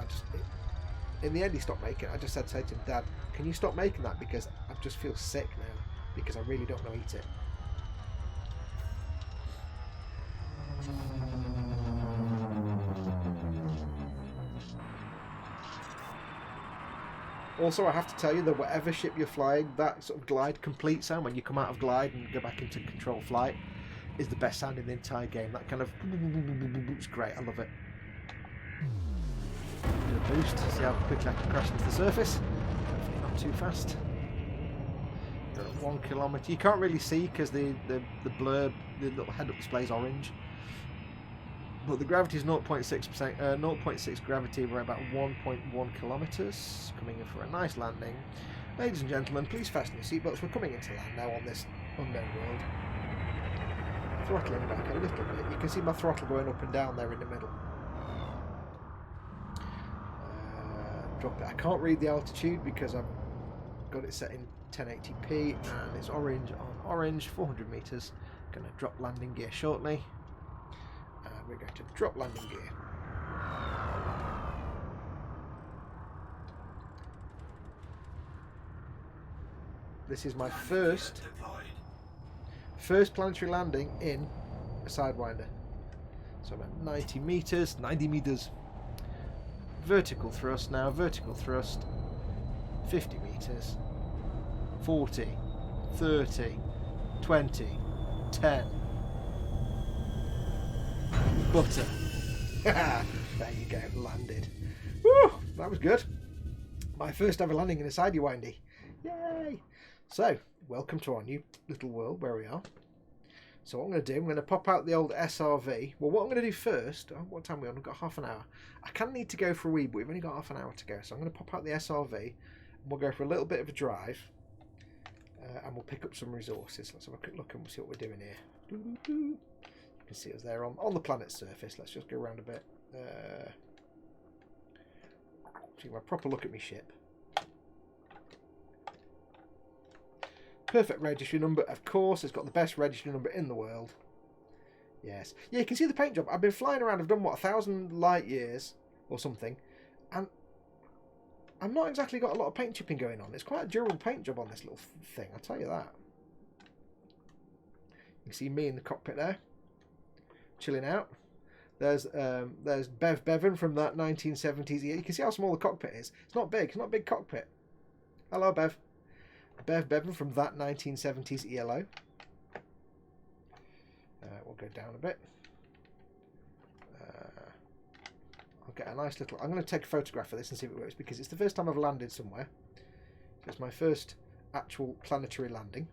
[SPEAKER 1] In the end, he stopped making it. I just said to him, Dad, can you stop making that? Because I just feel sick now because I really don't want to eat it. Also, I have to tell you that whatever ship you're flying, that sort of glide complete sound when you come out of glide and go back into control flight is the best sound in the entire game. That kind of, it's great. I love it. Do a boost, see how quickly I can crash into the surface. Hopefully not too fast. Go at 1 kilometre. You can't really see because the blur, the little head-up display is orange. But the gravity is 0.6%, 0.6 gravity. We're about 1.1 kilometres. Coming in for a nice landing. Ladies and gentlemen, please fasten your seatbelts. We're coming into land now on this unknown world. Throttling back a little bit. You can see my throttle going up and down there in the middle. Drop it. I can't read the altitude because I've got it set in 1080p and it's orange on orange, 400 metres. Going to drop landing gear shortly. And we're going to drop landing gear. This is my first planetary landing in a Sidewinder. So I'm at 90 metres. Vertical thrust now, vertical thrust, 50 metres, 40, 30, 20, 10. Butter. There you go, landed. Woo, that was good. My first ever landing in a Sidewindy. Yay! So, welcome to our new little world where we are. So what I'm going to do, I'm going to pop out the old SRV. Well, what I'm going to do first, what time are we on? We've got half an hour. I can need to go for a wee, but we've only got half an hour to go. So I'm going to pop out the SRV, and we'll go for a little bit of a drive, and we'll pick up some resources. Let's have a quick look and we'll see what we're doing here. You can see us there on the planet's surface. Let's just go around a bit. Take a proper look at my ship. Perfect registry number, of course. It's got the best registry number in the world. Yes. Yeah, you can see the paint job. I've been flying around. I've done, what, 1,000 light years or something. And I've not exactly got a lot of paint chipping going on. It's quite a durable paint job on this little thing, I'll tell you that. You can see me in the cockpit there, chilling out. There's Bevan from that 1970s. You can see how small the cockpit is. It's not big. It's not a big cockpit. Hello, Bev. Bevan from that 1970s ELO. We'll go down a bit. I'll get a nice little... I'm going to take a photograph of this and see if it works, because it's the first time I've landed somewhere. So it's my first actual planetary landing.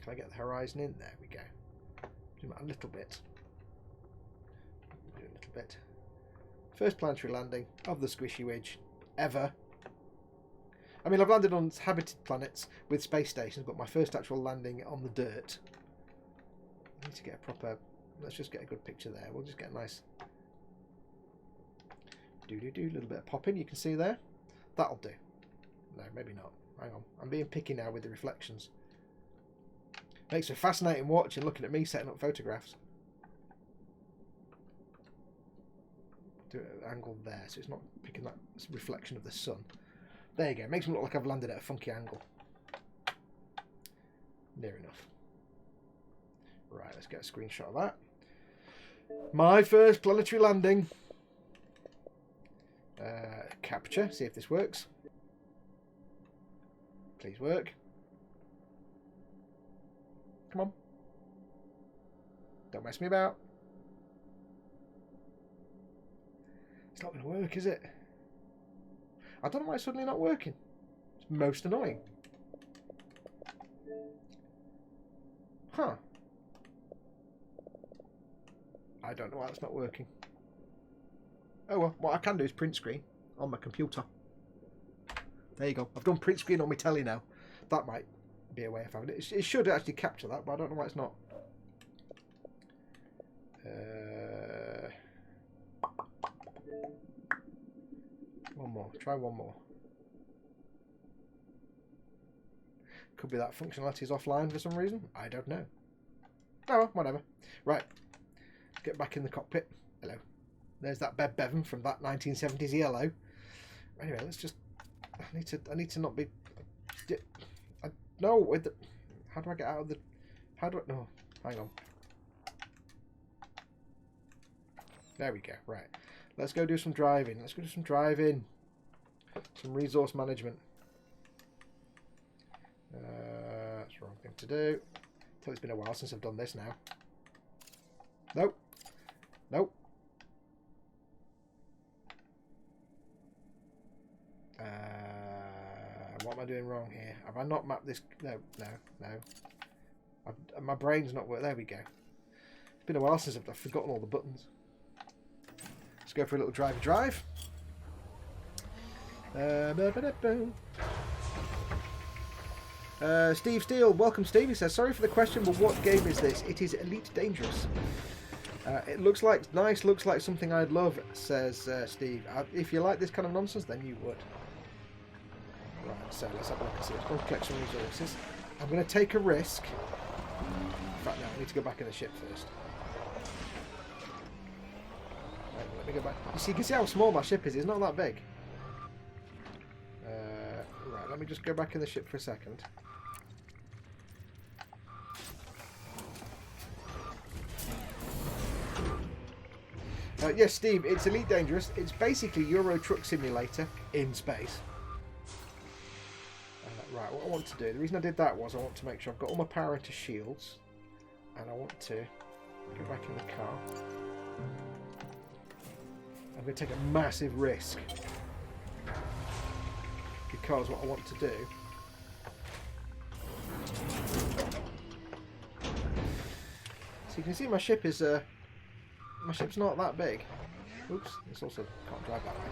[SPEAKER 1] Can I get the horizon in? There we go. Zoom out a little bit. Do a little bit. First planetary landing of the Squishywidge ever. I mean, I've landed on habited planets with space stations, but my first actual landing on the dirt. I need to get a proper... Let's just get a good picture there. We'll just get a nice... Do-do-do, a little bit of popping, you can see there. That'll do. No, maybe not. Hang on. I'm being picky now with the reflections. Makes for fascinating watching, looking at me setting up photographs. Do it at an angle there, so it's not picking that reflection of the sun. There you go. Makes me look like I've landed at a funky angle. Near enough. Right, let's get a screenshot of that. My first planetary landing. Capture, see if this works. Please work. Come on. Don't mess me about. It's not going to work, is it? I don't know why it's suddenly not working. It's most annoying. Huh. I don't know why it's not working. Oh well, what I can do is print screen on my computer. There you go. I've done print screen on my telly now. That might be a way of having it. It should actually capture that, but I don't know why it's not. One more. Try one more. Could be that functionality is offline for some reason. I don't know. Oh well, whatever. Right. Get back in the cockpit. Hello. There's that Bevan from that 1970s yellow. Anyway, let's just... I need to not be... No, with the... How do I get out of the... How do I... No, hang on. There we go, right. Let's go do some driving. Let's go do some driving. Some resource management. That's the wrong thing to do. It's been a while since I've done this now. Nope. Nope. What am I doing wrong here? Have I not mapped this? No. My brain's not working. There we go. It's been a while since I've forgotten all the buttons. Let's go for a little drive. Steve Steele, welcome Steve. He says, sorry for the question, but what game is this? It is Elite Dangerous. It looks like nice, looks like something I'd love, says Steve. If you like this kind of nonsense, then you would. Right, so let's have a look and see. Let's go collect some resources. I'm going to take a risk. In fact, no, I need to go back in the ship first. Right, let me go back. You can see how small my ship is. It's not that big. Right, let me just go back in the ship for a second. Yes, Steve, it's Elite Dangerous. It's basically Euro Truck Simulator in space. Right, what I want to do, the reason I did that was I want to make sure I've got all my power into shields, and I want to go back in the car. I'm going to take a massive risk, because what I want to do so you can see my ship is my ship's not that big. Oops, it's also can't drive that way.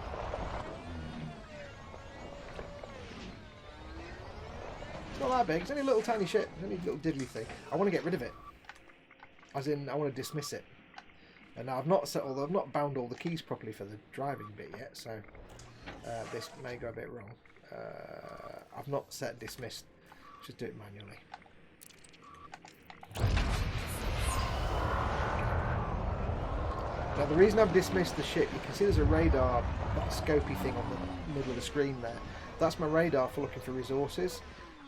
[SPEAKER 1] It's not that big, it's only a little tiny ship, it's only a little diddly thing. I want to get rid of it. As in, I want to dismiss it. And now I've not set, although I've not bound all the keys properly for the driving bit yet, so this may go a bit wrong. I've not set dismissed, just do it manually. Now the reason I've dismissed the ship, you can see there's a radar, that scopy thing on the middle of the screen there. That's my radar for looking for resources,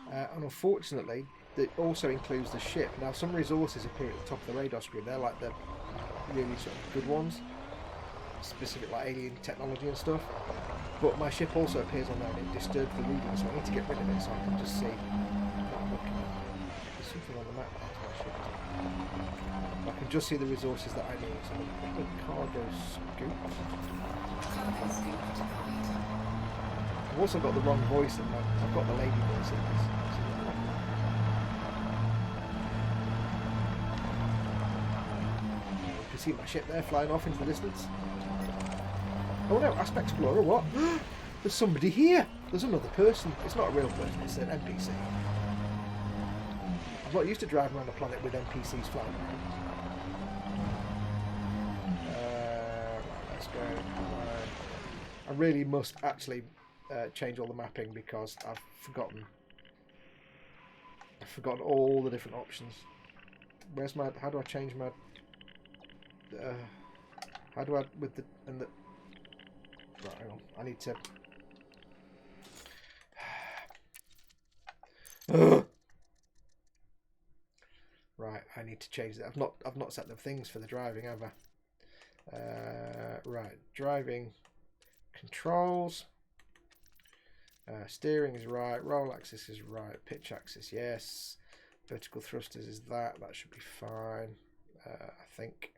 [SPEAKER 1] and unfortunately it also includes the ship. Now some resources appear at the top of the radar screen, they're like the really sort of good ones, specific like alien technology and stuff, but my ship also appears on there and it disturbs the reading, so I need to get rid of it so I can just see what I'm looking at. There's something on the map that's my ship. I can just see the resources that I need. So I'm going to put cargo scoop. I've also got the wrong voice in there. I've got the lady voice in this. see my ship there flying off into the distance. Oh no, Aspect Explorer, what? There's somebody here. There's another person. It's not a real person, it's an NPC. I'm not used to driving around a planet with NPCs flying around. Right, let's go. I really must actually change all the mapping because I've forgotten all the different options. Where's my... How do I change my... how do I... With the... And the... Right, hang on. I need to... Right, I need to change that. I've not set the things for the driving, have I? Right, driving controls. Steering is right. Roll axis is right. Pitch axis, yes. Vertical thrusters is that. That should be fine. I think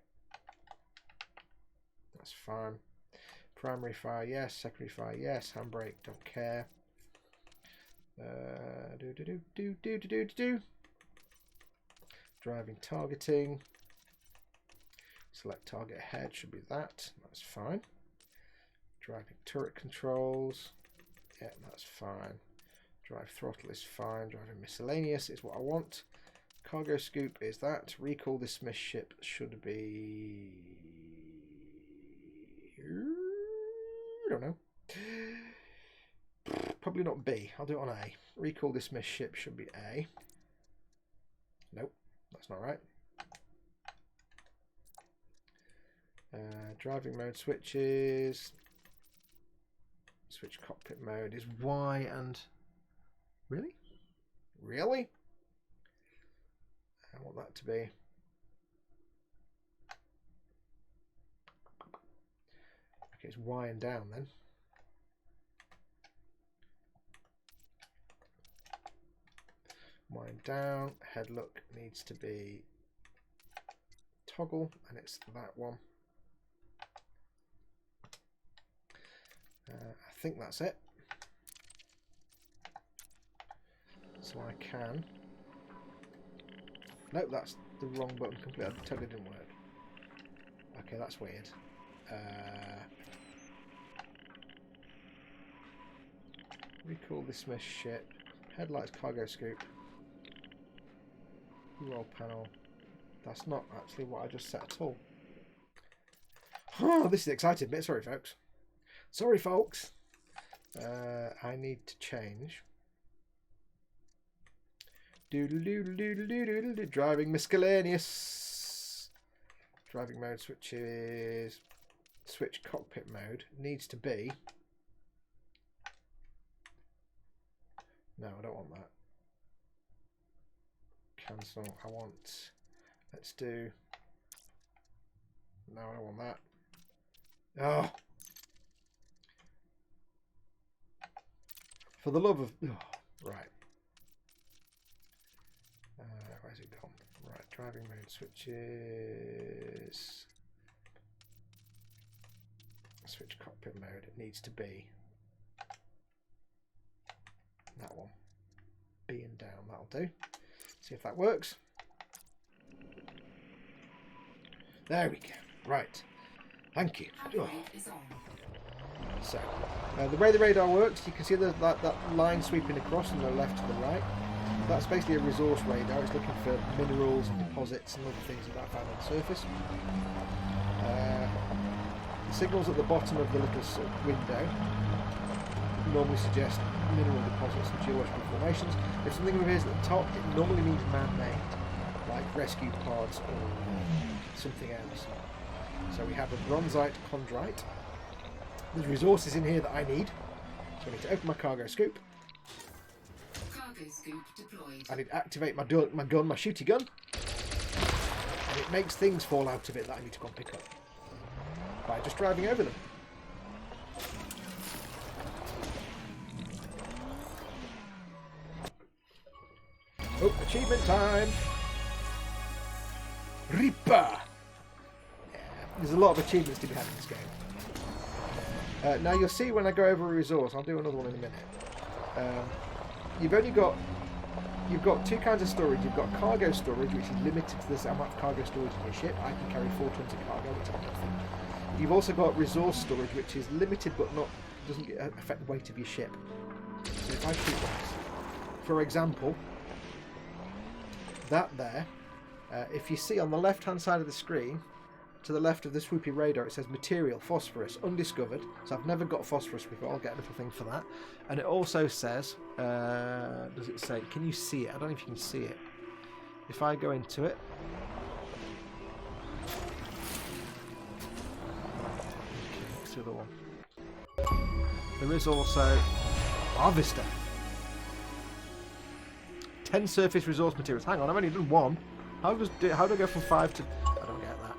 [SPEAKER 1] that's fine. Primary fire, yes. Secondary fire, yes. Handbrake, don't care. Driving targeting. Select target ahead, should be that. That's fine. Driving turret controls. Yeah, that's fine. Drive throttle is fine. Driving miscellaneous is what I want. Cargo scoop is that. Recall dismiss ship should be... I don't know. Probably not B. I'll do it on A. Recall dismiss ship should be A. Nope, that's not right. Driving mode switches. Switch cockpit mode is Y and... Really? Really? I want that to be... Okay, it's Y and down then. Y and down. Head look needs to be toggle, and it's that one. I think that's it. So I can... Nope, that's the wrong button completely. That totally didn't work. Okay, that's weird. Recall dismiss ship. Headlights, cargo scoop. Roll panel. That's not actually what I just set at all. Oh, this is exciting bit. Sorry, folks. Sorry, folks. I need to change. Driving miscellaneous. Driving mode switches. Switch cockpit mode needs to be. No, I don't want that. Cancel. I want. Let's do. No, I don't want that. Oh. For the love of... Oh, right. Where's it gone? Right, driving mode switches. Switch cockpit mode. It needs to be that one. B and down, that'll do. See if that works. There we go. Right. Thank you. Oh. So, the way the radar works, you can see that line sweeping across from the left to the right. That's basically a resource radar. It's looking for minerals and deposits and other things that I found on the surface. The signals at the bottom of the little window normally suggest mineral deposits and geological formations. If something appears at the top, it normally means man-made, like rescue pods or something else. So we have a bronzite chondrite. There's resources in here that I need. So I need to open my cargo scoop.
[SPEAKER 4] Cargo scoop deployed.
[SPEAKER 1] I need to activate my gun, my shooty gun. And it makes things fall out of it that I need to go and pick up by just driving over them. Oh, achievement time! Reaper! Yeah, there's a lot of achievements to be had in this game. Now you'll see when I go over a resource, I'll do another one in a minute. You've only got you've got two kinds of storage. You've got cargo storage, which is limited to this amount of cargo storage in your ship. I can carry 4 tons of cargo, which is nothing. You've also got resource storage, which is limited but doesn't affect the weight of your ship. So if I keep this, for example, that there, if you see on the left-hand side of the screen, to the left of the swoopy radar, it says material, phosphorus, undiscovered. So I've never got phosphorus before. I'll get a little thing for that. And it also says, does it say, can you see it? I don't know if you can see it. If I go into it, next to the one, there is also harvester. 10 surface resource materials. Hang on, I've only done 1. How do I go from 5 to... I don't get that.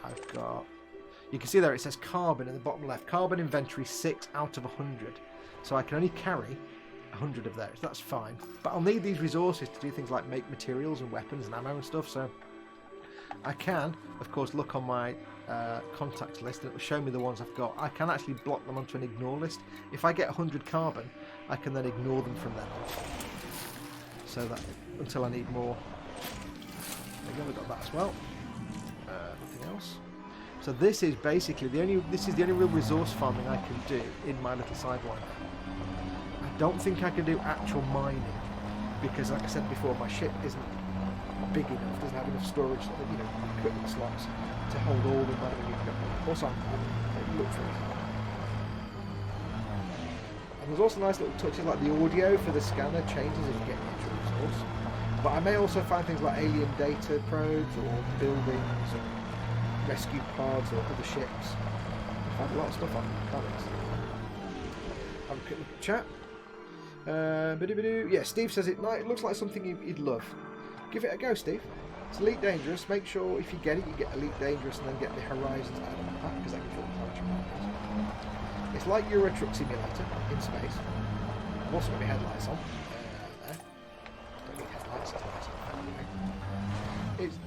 [SPEAKER 1] I've got... You can see there it says carbon in the bottom left. Carbon inventory 6 out of 100. So I can only carry 100 of those. That's fine. But I'll need these resources to do things like make materials and weapons and ammo and stuff. So I can, of course, look on my contacts list and it will show me the ones I've got. I can actually block them onto an ignore list. If I get 100 carbon, I can then ignore them from then on. So that until I need more. There you go, we've got that as well. Nothing else. So this is basically the only real resource farming I can do in my little sidewinder. I don't think I can do actual mining because, like I said before, my ship isn't big enough, doesn't have enough storage, equipment slots to hold all the mining equipment. Also, I'm look for it. And there's also nice little touches like the audio for the scanner changes as you get into a resource. But I may also find things like alien data probes or buildings or rescue pods or other ships. I found a lot of stuff on planets. Have a quick look at chat. Yeah, Steve says it looks like something you'd love. Give it a go, Steve. It's Elite Dangerous. Make sure if you get it, you get Elite Dangerous and then get the Horizons out of the pack because that gives you all the Planetary markers. It's like Euro Truck Simulator in space. I've also got my headlights on. There. Don't need headlights.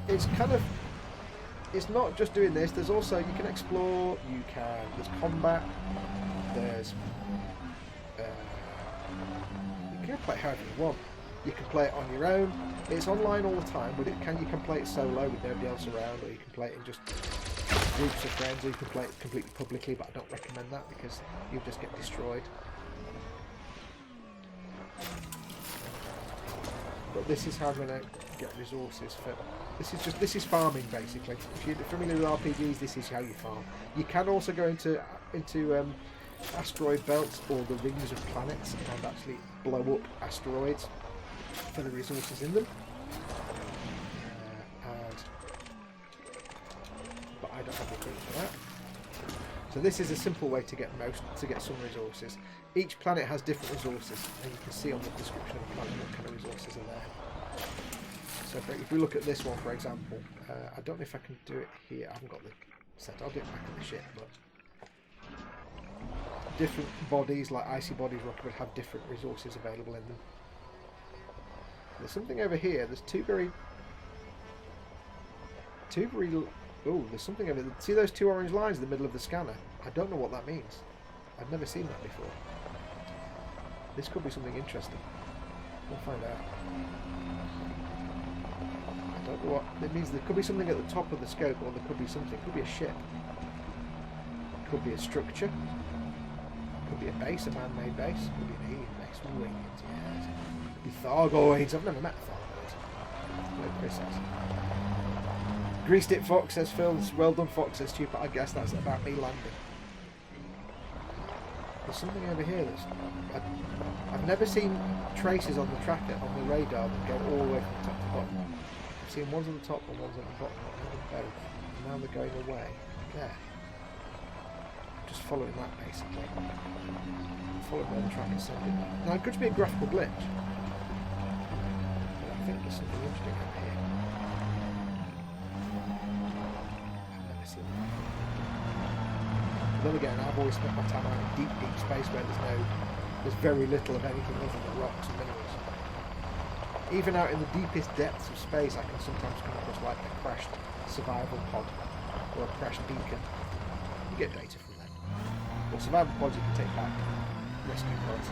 [SPEAKER 1] It's kind of... It's not just doing this. There's also... You can explore. There's combat. There's... you can play however you want. You can play it on your own. It's online all the time, but you can play it solo with nobody else around, or you can play it in just groups of friends, or you can play it completely publicly, but I don't recommend that because you'll just get destroyed. But this is how I'm going to get resources for... This is farming basically. If you're familiar with RPGs, this is how you farm. You can also go into asteroid belts or the rings of planets and actually blow up asteroids for the resources in them. But I don't have the equipment for that. So this is a simple way to get some resources. Each planet has different resources, and you can see on the description of the planet what kind of resources are there. So if we look at this one, for example, I don't know if I can do it here. I haven't got the set. I'll do it back on the ship, but different bodies, like icy bodies, rocket would have different resources available in them. There's something over here. There's two very. Oh, there's something over there. See those 2 orange lines in the middle of the scanner? I don't know what that means. I've never seen that before. This could be something interesting. We'll find out. I don't know what it means. There could be something at the top of the scope, or there could be something. It could be a ship. It could be a structure. It could be a base, a man-made base. It could be an alien base. Ooh, aliens, yes. It could be Thargoids. I've never met Thargoids. No process. Greased it, Fox, says Phil. Well done, Fox, says Stupid. I guess that's about me landing. There's something over here that's... I've never seen traces on the tracker, on the radar, that go all the way from the top to the bottom. I've seen ones on the top and ones on the bottom. I've never both. And now they're going away. There. Just following that, basically. Following where the tracker's sending. Now, it could be a graphical glitch. But I think there's something interesting over here. Then again, I've always spent my time out in deep space where there's very little of anything other than rocks and minerals. Even out in the deepest depths of space, I can sometimes come across like a crashed survival pod or a crashed beacon. You get data from them. Or survival pods you can take back, rescue pods.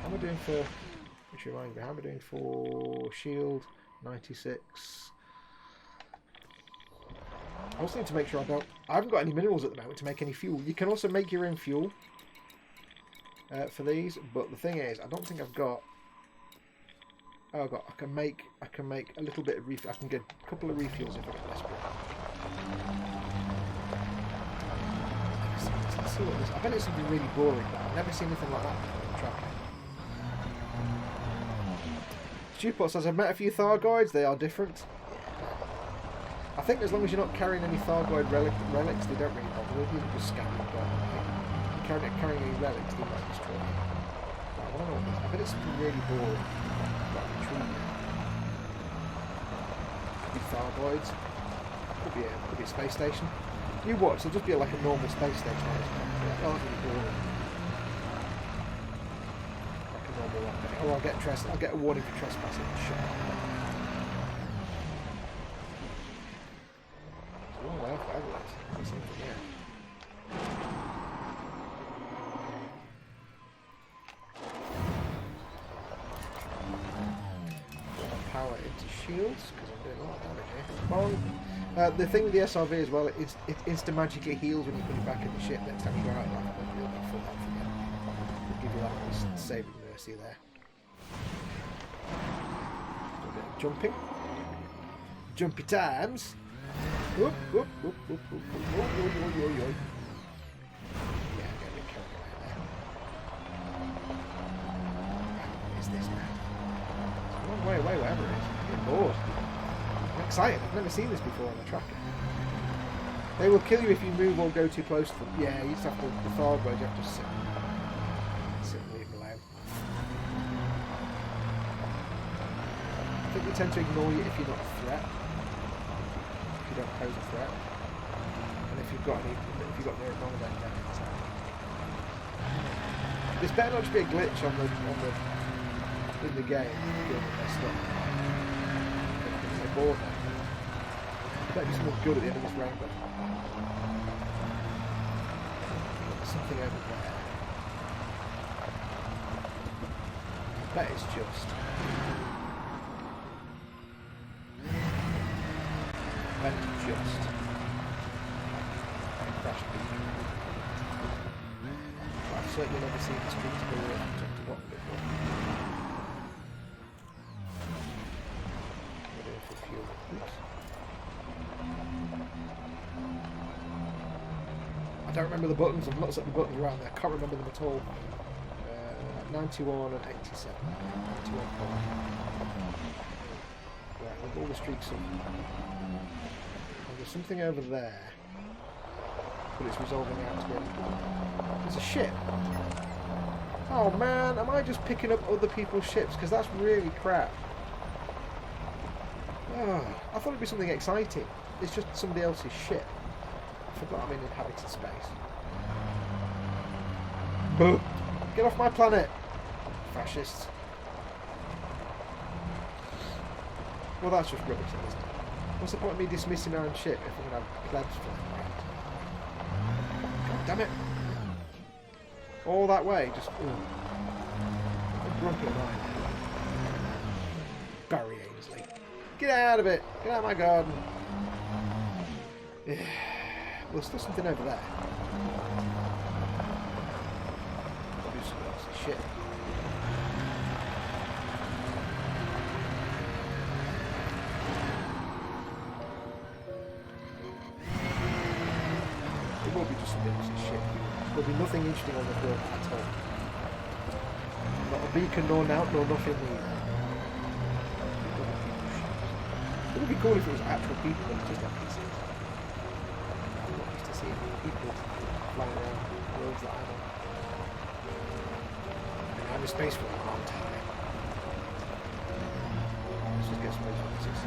[SPEAKER 1] How am I doing for... Which reminds me, how am I doing for shield? 96. I also need to make sure I haven't got any minerals at the moment to make any fuel. You can also make your own fuel for these, but the thing is, I don't think I've got... Oh, I can make a little bit of refuel. I can get a couple of refuels if I get desperate. Let's see what this... I bet it's something really boring, but I've never seen anything like that before on the track. Stewpot says, I've met a few Thargoids, they are different. I think as long as you're not carrying any Thargoid relics, they don't really bother with you, they just scan them down. If you're carrying any relics, they might destroy you. Right, I don't know what this is. I bet it's something really boring. Could be Thargoids. Could be a space station. You watch, it'll just be like a normal space station. Oh, that's really boring. Like a normal rocket. Oh, I'll get a warning for trespassing. Shut up. It's a long way off Everest. What's in here? Power into shields because I'm doing a lot of damage here. Well, the thing with the SRV as well, it insta-magically heals when you put it back in the ship next time you go out. Like, you'll have full health again. It'll give you that nice saving mercy there. A bit of jumping. Jumpy times. Whoop, whoop, whoop, whoop, whoop, whoop, whoop, whoop, whoop, whoop, whoop. Yeah, I'm getting a bit carried away there. What is this now? It's a long way away, wherever it is. I'm getting bored. I'm excited. I've never seen this before on the tracker. They will kill you if you move or go too close to them. Yeah, you just have to, the Thargoid, you have to sit and leave them alone. I think they tend to ignore you if you're not a threat. If you don't pose a threat. And if you've got near wrong, then it's out. This better not just be a glitch in the game. You'll get messed up. They're bored now. Better be something good at the end of this rainbow. Something over there. That is just. That is just. Crash beat. I've certainly never seen the streets go top to bottom before. We're doing for fuel. Oops. I don't remember the buttons. I've not set the buttons around there. I can't remember them at all. 91 and 87. 91 point. Right, with all the streaks of... There's something over there. But it's resolving out to it. There's a ship. Oh man, am I just picking up other people's ships? Because that's really crap. Oh, I thought it'd be something exciting. It's just somebody else's ship. I forgot I'm in inhabited space. Boo! Get off my planet! Fascists. Well, that's just rubbish, isn't it? What's the point of me dismissing my own ship if I'm going to have plebs flying around? God damn it! All that way, just... Grumpy line. Barry Ainsley. Get out of it! Get out of my garden! Yeah. Well, there's still something over there. Probably something else's shit. It will be just something else's shit. There'll be nothing interesting on the board at all. Not a beacon, nor an out, nor nothing either. It would be cool if it was actual people, but it's just NPCs. To see people flying around worlds that I'm on. And I'm in space for a long time now. Let's just get some resources.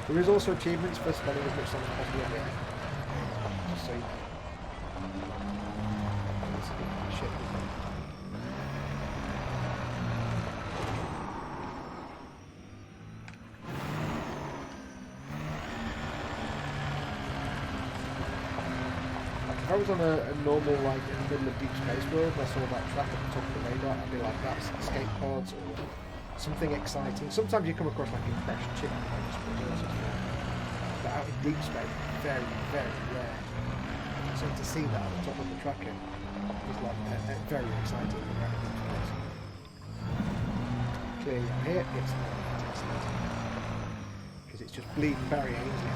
[SPEAKER 1] There is also achievements for spending as much time as possible in the air. Just so you know. Shit. was on a normal, like, in the middle of deep space world, and I saw that track at the top of the radar, I'd be like, that's escape pods or something exciting. Sometimes you come across like a crashed ship, but out in deep space, very, very rare. So to see that at the top of the tracker is like very exciting. Clearly I'm here, it's not that exciting. Because it's just bleeding Barry Ainsley.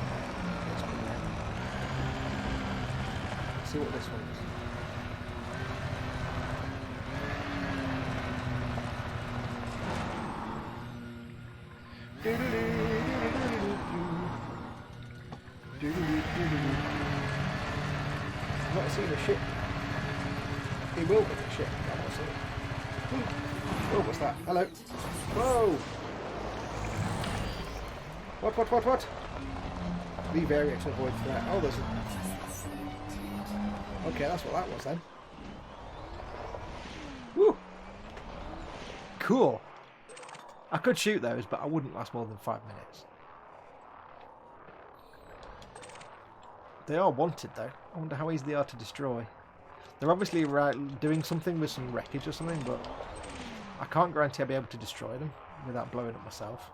[SPEAKER 1] Let's see what this one is. I've not seen a ship. It will be a ship. I've not seen it. Oh, what's that? Hello. Whoa! What? Leave area to avoid threat. Oh, there's a... Okay, that's what that was then. Woo! Cool. I could shoot those, but I wouldn't last more than 5 minutes. They are wanted, though. I wonder how easy they are to destroy. They're obviously doing something with some wreckage or something, but I can't guarantee I'll be able to destroy them without blowing up myself.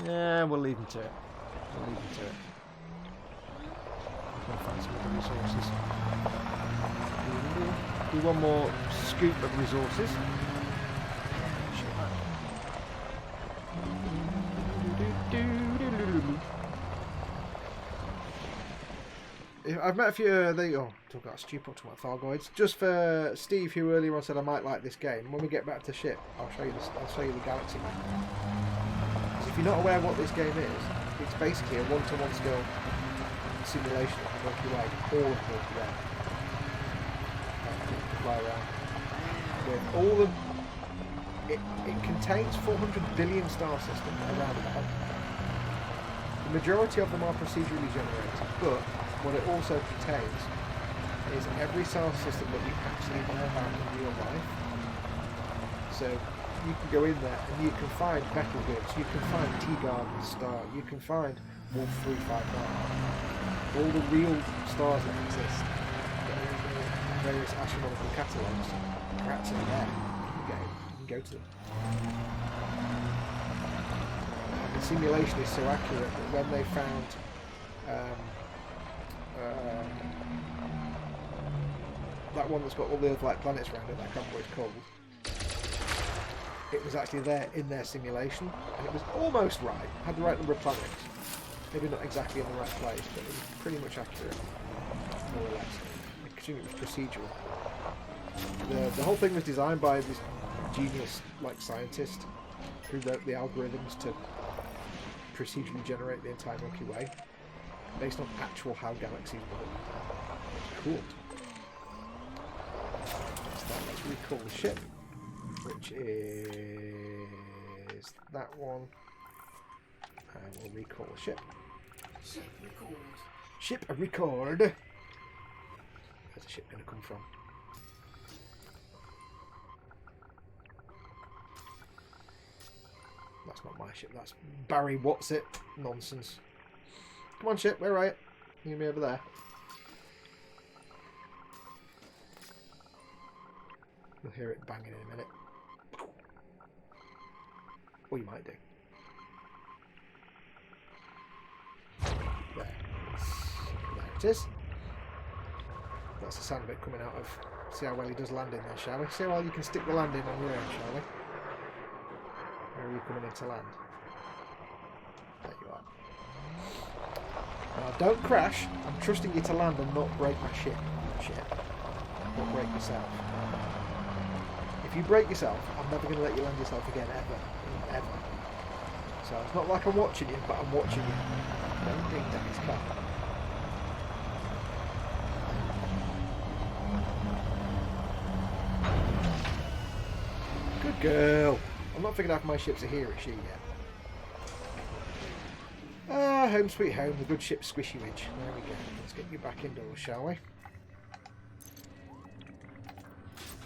[SPEAKER 1] Yeah, we'll leave them to it. We'll leave them to it. I'll find some other resources. Do one more scoop of resources. I've met a few. Talk about stupid, talk about Thargoids. Just for Steve, who earlier on said I might like this game. When we get back to ship, I'll show you the galaxy map. So if you're not aware of what this game is, it's basically a one-to-one skill simulation of the Milky Way, all of the Milky Way. Fly around with all the. It contains 400 billion star systems around about. The majority of them are procedurally generated, but what it also contains is every star system that you actually know about in real life. So you can go in there and you can find metal goods, you can find T-Garden star, you can find Wolf 359, all the real stars that exist, that are in various astronomical catalogues are actually there. You can go to them. And the simulation is so accurate that when they found that one that's got all the other like planets around it, I can't remember what it's called. It was actually there in their simulation, and it was almost right. Had the right number of planets. Maybe not exactly in the right place, but it was pretty much accurate, more or less. I assume it was procedural. The whole thing was designed by this genius, like scientist, who wrote the algorithms to procedurally generate the entire Milky Way, based on actual how galaxies work. Cool. Let's recall the ship, which is that one, and we'll recall the ship.
[SPEAKER 4] Ship record.
[SPEAKER 1] Ship record. Where's the ship going to come from? That's not my ship, that's Barry What's It nonsense. Come on ship, where are you? You me over there. You'll hear it banging in a minute. Or you might do. There. There it is. That's the sound of it coming out of... See how well he does landing there, shall we? See how well you can stick the landing on your own, shall we? Where are you coming in to land? There you are. Now don't crash. I'm trusting you to land and not break my ship. Not break yourself. If you break yourself, I'm never going to let you land yourself again, ever. Ever. So it's not like I'm watching you, but I'm watching you. Don't ding that his car. Good girl. I'm not figuring out if my ship's a he or a she yet. Ah, home sweet home, the good ship Squishywidge. There we go. Let's get you back indoors, shall we?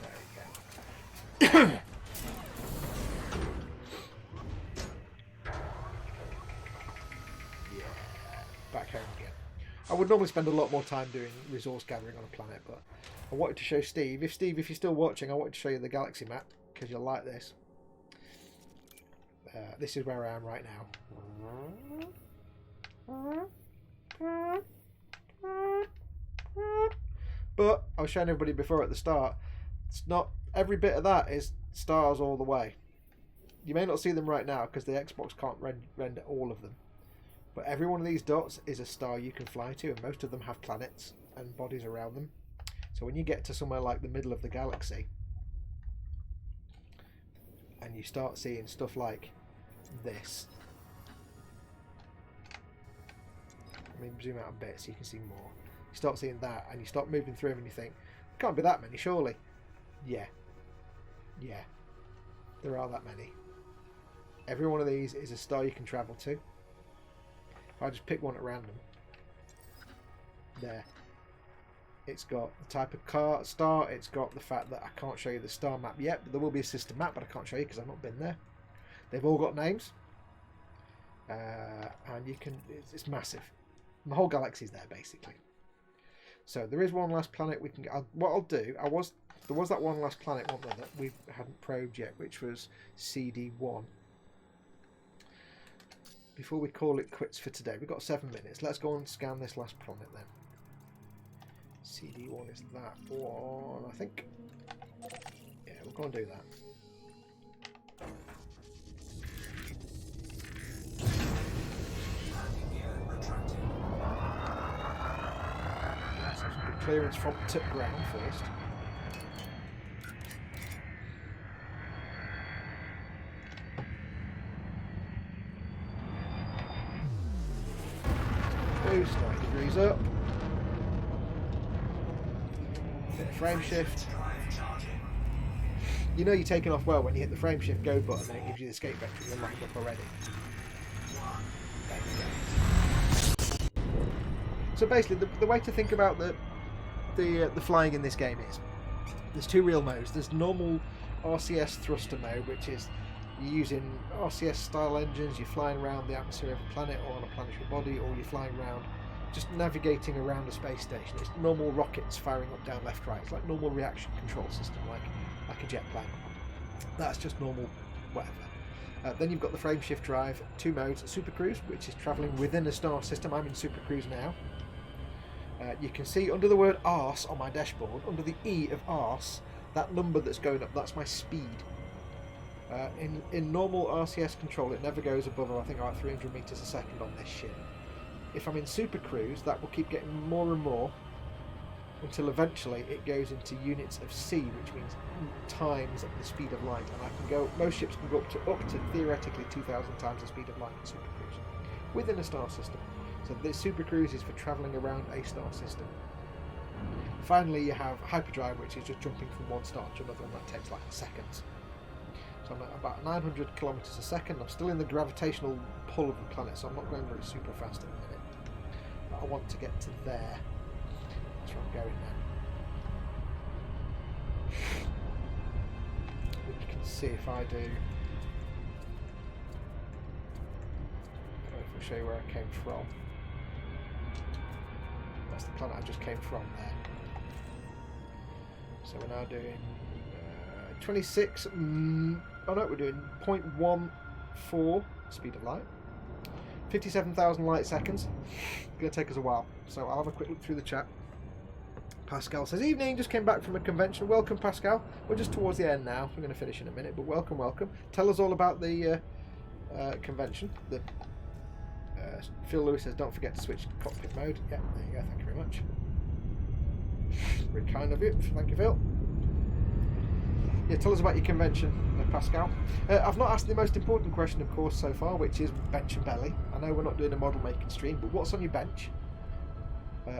[SPEAKER 1] There we go. Yeah, back home again. I would normally spend a lot more time doing resource gathering on a planet, but I wanted to show Steve. If you're still watching, I wanted to show you the galaxy map because you'll like this. This is where I am right now. But I was showing everybody before at the start. It's not every bit of that is stars all the way. You may not see them right now because the Xbox can't render all of them. But every one of these dots is a star you can fly to, and most of them have planets and bodies around them. So when you get to somewhere like the middle of the galaxy, and you start seeing stuff like this. Let me zoom out a bit so you can see more. You start seeing that, and you start moving through them, and you think, can't be that many, surely. Yeah. There are that many. Every one of these is a star you can travel to. If I just pick one at random. There. It's got the type of star. It's got the fact that I can't show you the star map yet, but there will be a system map, but I can't show you because I've not been there. They've all got names. And you can... It's massive. The whole galaxy's there, basically. So there is one last planet we can get. What I'll do... There was that one last planet, wasn't there, that we hadn't probed yet, which was CD1. Before we call it quits for today, we've got 7 minutes. Let's go and scan this last planet then. CD1 is that one, I think. Yeah, we'll go and do that. Let's have some good clearance from tip ground first. Boost 90 degrees up. Bit of frame shift. You know you're taking off well when you hit the frame shift go button and it gives you the escape vector and you're lined up already. There we go. So basically the way to think about the flying in this game is there's two real modes. There's normal RCS thruster mode, which is you're using RCS style engines, you're flying around the atmosphere of a planet or on a planetary body, or you're flying around just navigating around a space station. It's normal rockets firing up, down, left, right. It's like normal reaction control system, like a jet plane. That's just normal whatever. Then you've got the frame shift drive, two modes: Super Cruise, which is travelling within a star system. I'm in Super Cruise now. You can see under the word arse on my dashboard, under the E of arse, that number that's going up, that's my speed. In normal RCS control, it never goes above, I think, about 300 meters a second on this ship. If I'm in Super Cruise, that will keep getting more and more until eventually it goes into units of C, which means times the speed of light. And I can go. Most ships can go up to theoretically 2,000 times the speed of light in Super Cruise within a star system. So this Super Cruise is for travelling around a star system. Finally, you have hyperdrive, which is just jumping from one star to another, and that takes like seconds. So I'm at about 900 kilometers a second. I'm still in the gravitational pull of the planet, so I'm not going very super fast at the minute. But I want to get to there. That's where I'm going now. Which you can see if I do. I don't know if I'll show you where I came from. That's the planet I just came from there. So we're now doing 26. Oh no, we're doing 0.14 speed of light. 57,000 light seconds. It's going to take us a while, so I'll have a quick look through the chat. Pascal says, evening, just came back from a convention. Welcome, Pascal. We're just towards the end now. We're going to finish in a minute, but welcome, welcome. Tell us all about the convention. Phil Lewis says, don't forget to switch cockpit mode. Yeah, there you go. Thank you very much. Very kind of you. Thank you, Phil. Yeah, tell us about your convention, Pascal. I've not asked the most important question, of course, so far, which is bench and belly. I know we're not doing a model making stream, but what's on your bench?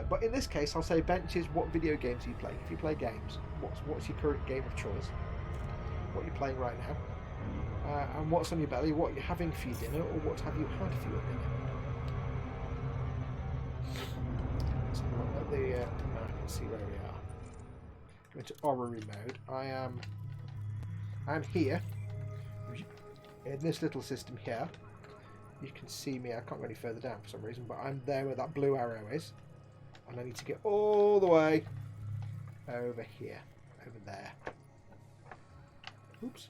[SPEAKER 1] But in this case, I'll say bench is what video games you play. If you play games, what's your current game of choice? What you're playing right now? And what's on your belly? What you're having for your dinner, or what have you had for your dinner? So at the map and see where we are. Go into orrery mode. I'm here in this little system here. You can see me. I can't go any further down for some reason, but I'm there where that blue arrow is. And I need to get all the way over here, over there. Oops.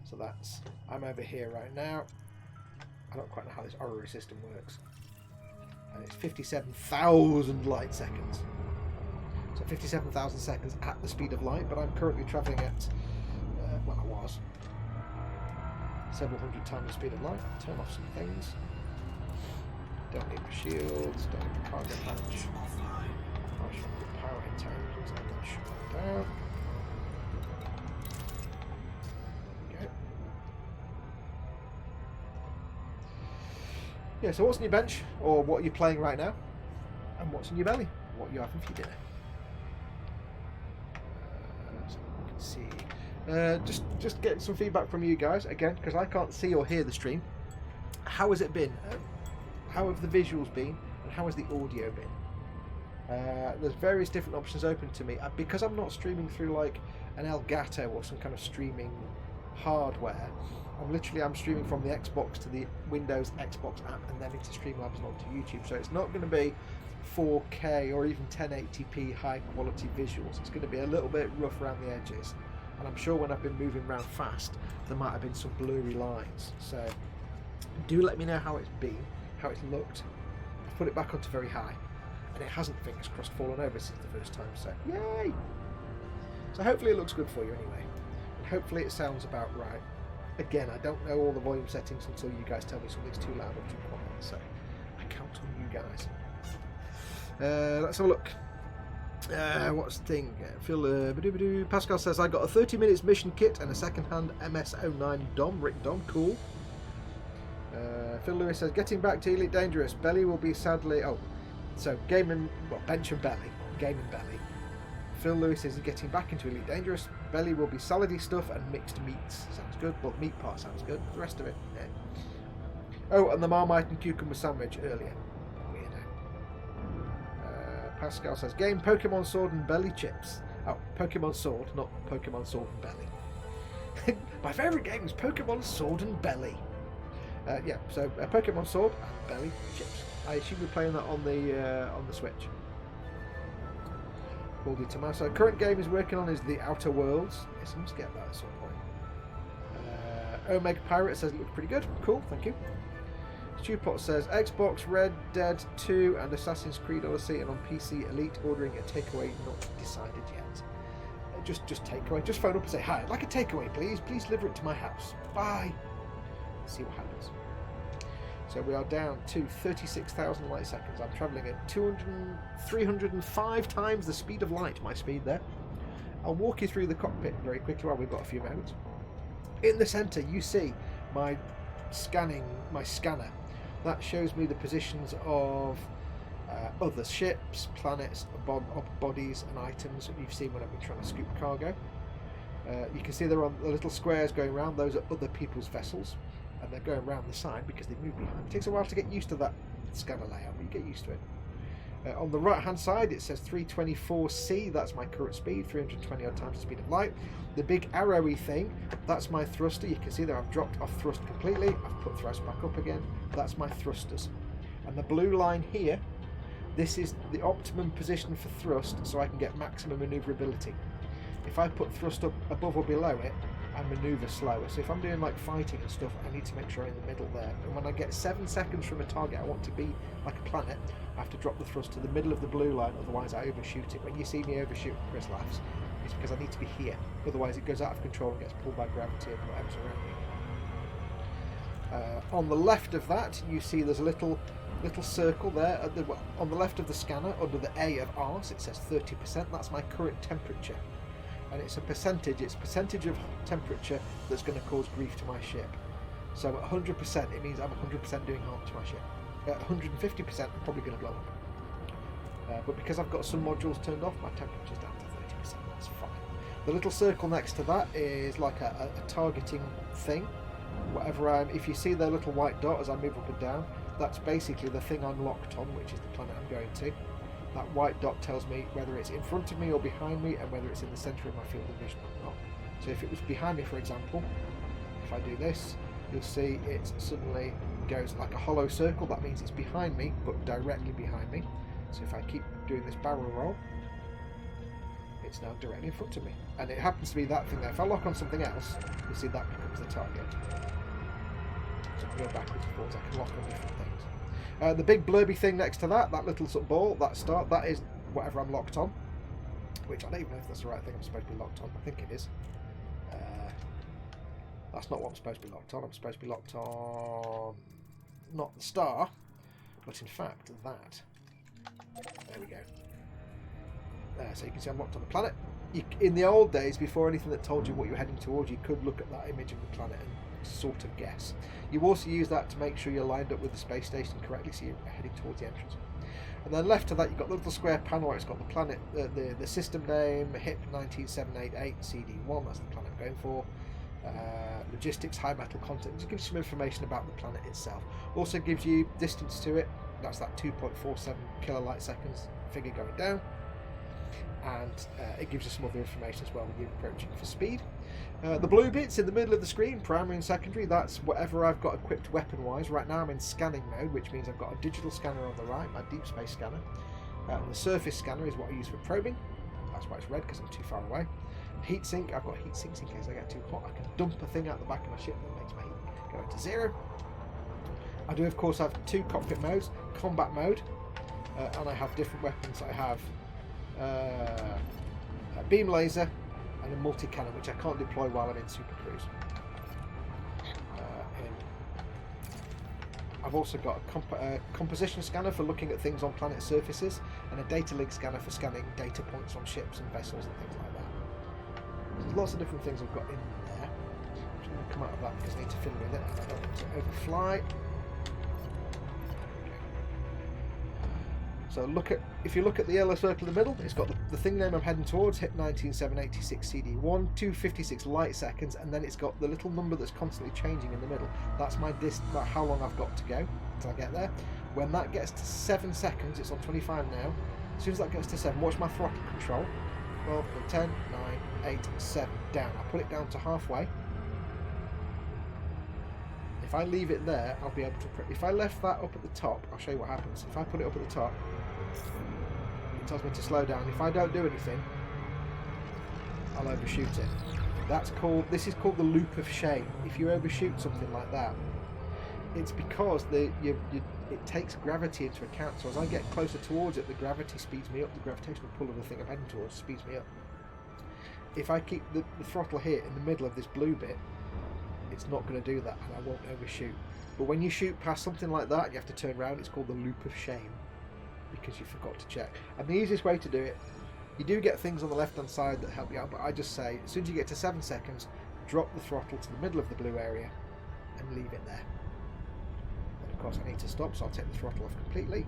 [SPEAKER 1] So that's, I'm over here right now. I don't quite know how this orrery system works. And it's 57,000 light seconds. So 57,000 seconds at the speed of light, but I'm currently travelling at, well, I was, several hundred times the speed of light. I'll turn off some things. Don't need the shields, don't need the cargo patch. I'll show the power intelligence and then shut that down. Okay. Yeah, so what's in your bench, or what are you playing right now, and what's in your belly? What are you having for your dinner? So you can see. Just getting some feedback from you guys again, because I can't see or hear the stream. How has it been? How have the visuals been, and how has the audio been? There's various different options open to me because I'm not streaming through like an Elgato or some kind of streaming hardware. I'm streaming from the Xbox to the Windows Xbox app and then into Streamlabs and onto YouTube. So it's not going to be 4K or even 1080p high quality visuals. It's going to be a little bit rough around the edges, and I'm sure when I've been moving around fast there might have been some blurry lines. So do let me know how it's been, how it's looked. I've put it back onto very high and it hasn't, fingers crossed, fallen over since the first time, so yay! So hopefully it looks good for you anyway, and hopefully it sounds about right. Again, I don't know all the volume settings until you guys tell me something's too loud or too quiet, so I count on you guys. Let's have a look. What's the thing? Pascal says, I got a 30 minutes mission kit and a second-hand MS-09 DOM, Rick DOM, cool. Phil Lewis says, getting back to Elite Dangerous, belly will be sadly... Oh, so bench and belly, game and belly. Phil Lewis is getting back into Elite Dangerous. Belly will be salady stuff and mixed meats. Sounds good. Well, the meat part sounds good. The rest of it, yeah. Oh, and the Marmite and cucumber sandwich earlier. Weirdo. Pascal says, game Pokemon Sword and Belly chips. Oh, Pokemon Sword, not Pokemon Sword and Belly. My favourite game is Pokemon Sword and Belly. Yeah, so Pokemon Sword and Belly chips. I assume we're playing that on the Switch. Baldy Tommaso. Current game is working on is The Outer Worlds. Yes, I must get that at some point. Omega Pirate says it looks pretty good. Cool, thank you. Stewpot says Xbox, Red Dead 2 and Assassin's Creed Odyssey, and on PC Elite, ordering a takeaway not decided yet. Just takeaway. Just phone up and say, hi, I'd like a takeaway, please. Please deliver it to my house. Bye. See what happens. So we are down to 36,000 light seconds. I'm travelling at 305 times the speed of light, my speed there. I'll walk you through the cockpit very quickly while we've got a few moments. In the centre you see my scanner. That shows me the positions of other ships, planets, bodies and items that you've seen when I've been trying to scoop cargo. You can see there are the little squares going around. Those are other people's vessels. And they're going around the side because they move behind. It takes a while to get used to that scanner layout, but you get used to it. On the right hand side it says 324C, that's my current speed, 320 odd times the speed of light. The big arrowy thing, that's my thruster. You can see there I've dropped off thrust completely. I've put thrust back up again. That's my thrusters. And the blue line here, this is the optimum position for thrust so I can get maximum manoeuvrability. If I put thrust up above or below it, I manoeuvre slower. So if I'm doing like fighting and stuff, I need to make sure I'm in the middle there. And when I get 7 seconds from a target I want to be like a planet, I have to drop the thrust to the middle of the blue line, otherwise I overshoot it. When you see me overshoot, Chris laughs, it's because I need to be here. Otherwise it goes out of control and gets pulled by gravity and whatever's around me. On the left of that, you see there's a little circle there. On the left of the scanner, under the A of Ars, it says 30%. That's my current temperature. And it's a percentage of temperature that's going to cause grief to my ship. So at 100% it means I'm 100% doing harm to my ship. At 150% I'm probably going to blow up. But because I've got some modules turned off, my temperature's down to 30%, that's fine. The little circle next to that is like a targeting thing. If you see the little white dot as I move up and down, that's basically the thing I'm locked on, which is the planet I'm going to. That white dot tells me whether it's in front of me or behind me and whether it's in the centre of my field of vision or not. So if it was behind me, for example, if I do this, you'll see it's suddenly goes like a hollow circle. That means it's behind me, but directly behind me. So if I keep doing this barrel roll, it's now directly in front of me. And it happens to be that thing there. If I lock on something else, you'll see that becomes the target. So I can go backwards and forwards, I can lock on different things. The big blurby thing next to that little sort of ball, that start, that is whatever I'm locked on. Which I don't even know if that's the right thing I'm supposed to be locked on. I think it is. That's not what I'm supposed to be locked on. I'm supposed to be locked on not the star, but in fact that. There we go. So you can see I'm locked on the planet. In the old days, before anything that told you what you're heading towards, you could look at that image of the planet and sort of guess. You also use that to make sure you're lined up with the space station correctly, so you're heading towards the entrance. And then left to that, you've got the little square panel where it's got the planet, the system name, HIP 19788 CD1, that's the planet I'm going for. Logistics, high metal content, just gives you some information about the planet itself. Also gives you distance to it, that's that 2.47 kilolight seconds figure going down. And it gives you some other information as well when you're approaching for speed. The blue bits in the middle of the screen, primary and secondary, that's whatever I've got equipped weapon-wise. Right now I'm in scanning mode, which means I've got a digital scanner on the right, my deep space scanner. And the surface scanner is what I use for probing. That's why it's red, because I'm too far away. Heatsink, I've got heat sinks in case I get too hot. I can dump a thing out the back of my ship that makes my heat go to 0. I do, of course, have 2 cockpit modes, combat mode, and I have different weapons. I have a beam laser and a multi-cannon, which I can't deploy while I'm in Super Cruise. I've also got a composition scanner for looking at things on planet surfaces, and a data link scanner for scanning data points on ships and vessels and things like that. There's lots of different things I've got in there. I'm just going to come out of that because I need to fiddle with it and I don't want to overfly. So if you look at the yellow circle in the middle, it's got the thing name I'm heading towards, HIP 19786 CD1, 256 light seconds, and then it's got the little number that's constantly changing in the middle. That's my about how long I've got to go until I get there. When that gets to 7 seconds, it's on 25 now. As soon as that gets to 7, watch my throttle control. 12, 10, 9, 8, 7, down. I'll put it down to halfway. If I leave it there, I'll be able to... If I left that up at the top, I'll show you what happens. If I put it up at the top, it tells me to slow down. If I don't do anything, I'll overshoot it. This is called the loop of shame. If you overshoot something like that, it's because it takes gravity into account. So as I get closer towards it, the gravity speeds me up. The gravitational pull of the thing I'm heading towards speeds me up. If I keep the throttle here in the middle of this blue bit, it's not going to do that, and I won't overshoot. But when you shoot past something like that, you have to turn around. It's called the loop of shame, because you forgot to check. And the easiest way to do it, you do get things on the left hand side that help you out, but I just say, as soon as you get to 7 seconds, drop the throttle to the middle of the blue area and leave it there. And of course I need to stop, so I'll take the throttle off completely.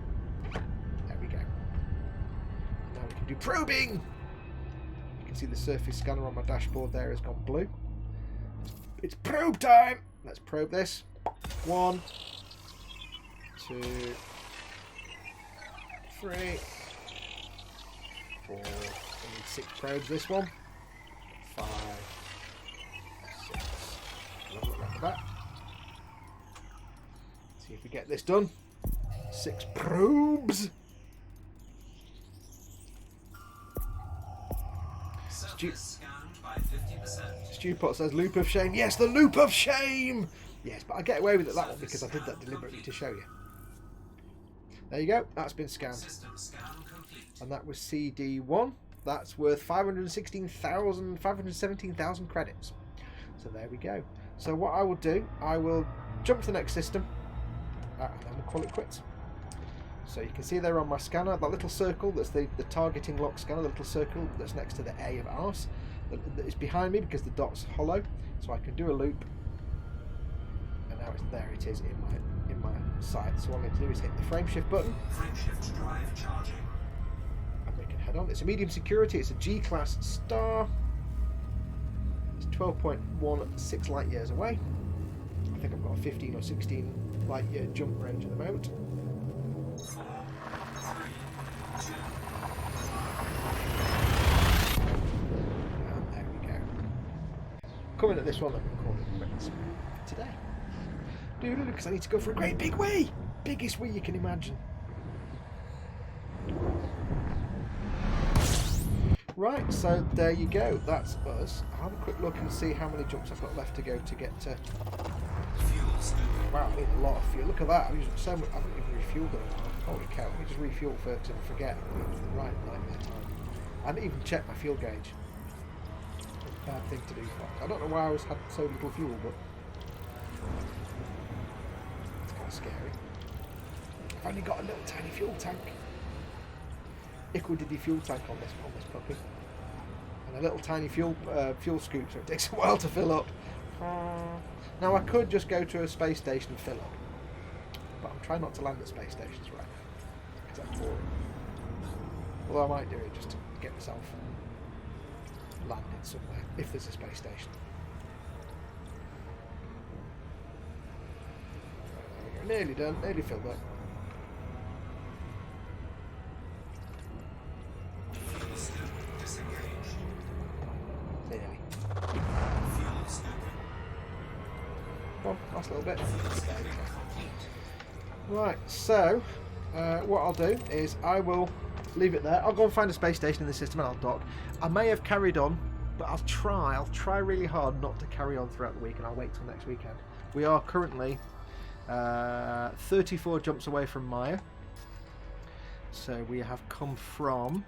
[SPEAKER 1] There we go. Now we can do probing! You can see the surface scanner on my dashboard there has gone blue. It's probe time! Let's probe this. 1, 2, 3, 4. I need 6 probes this one. 5, 6. Have a look at that. See if we get this done. 6 probes.
[SPEAKER 3] Scanned by 50%.
[SPEAKER 1] Stewpot says loop of shame. Yes, the loop of shame! Yes, but I get away with it that one because I did that deliberately to show you. There you go, that's been scanned.
[SPEAKER 3] System scan complete.
[SPEAKER 1] And that was CD1. That's worth 517,000 credits. So there we go. So what I will do, I will jump to the next system and then we'll call it quits. So you can see there on my scanner, that little circle, that's the targeting lock scanner, the little circle that's next to the A of ours. That is behind me because the dot's hollow, so I can do a loop, and now there it is in my sight. So what I'm going to do is hit the frame shift button.
[SPEAKER 3] Frame shift drive charging.
[SPEAKER 1] And we can head on. It's a medium security. It's a G-class star. It's 12.16 light years away. I think I've got a 15 or 16 light year jump range at the moment.
[SPEAKER 3] 4, 3, 2.
[SPEAKER 1] Coming at this one, I'm going to call it quits today. Because I need to go for a great big wee. Biggest wee you can imagine. Right, so there you go. That's us. I'll have a quick look and see how many jumps I've got left to go to get to...
[SPEAKER 3] Fuel scooping.
[SPEAKER 1] Wow, I need a lot of fuel. Look at that. I'm using so much. I haven't even refueled it. Holy cow. Let me just refuel first and forget. Right, nightmare time. I didn't even check my fuel gauge. Bad thing to do. I don't know why I had so little fuel, but... it's kind of scary. I've only got a little tiny fuel tank. Equal-diddy fuel tank on this puppy. And a little tiny fuel scoop, so it takes a while to fill up. Now I could just go to a space station and fill up, but I'm trying not to land at space stations right now because that's boring. Although I might do it just to get myself landed somewhere if there's a space station. There we go. Nearly done. Nearly filled up.
[SPEAKER 3] Fuel scoop disengaged.
[SPEAKER 1] Nearly.
[SPEAKER 3] Fuel scooping.
[SPEAKER 1] Come on, last little bit.
[SPEAKER 3] Fuel scooping complete.
[SPEAKER 1] Right, so what I'll do is I will leave it there. I'll go and find a space station in the system and I'll dock. I may have carried on, but I'll try really hard not to carry on throughout the week, and I'll wait till next weekend. We are currently 34 jumps away from Maya. So we have come from...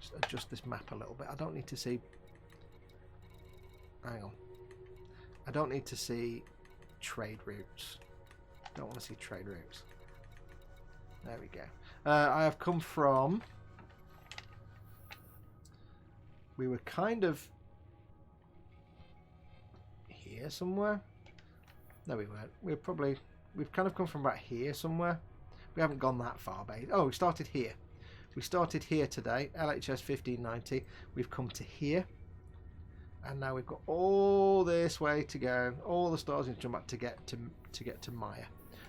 [SPEAKER 1] just adjust this map a little bit. I don't need to see... hang on. I don't need to see trade routes. Don't want to see trade routes. There we go. I have come from... we were kind of here somewhere. No, we weren't. We've kind of come from about here somewhere. We haven't gone that far, babe. Oh, we started here. We started here today, LHS 1590. We've come to here. And now we've got all this way to go, all the stars in jump back to get to Maya.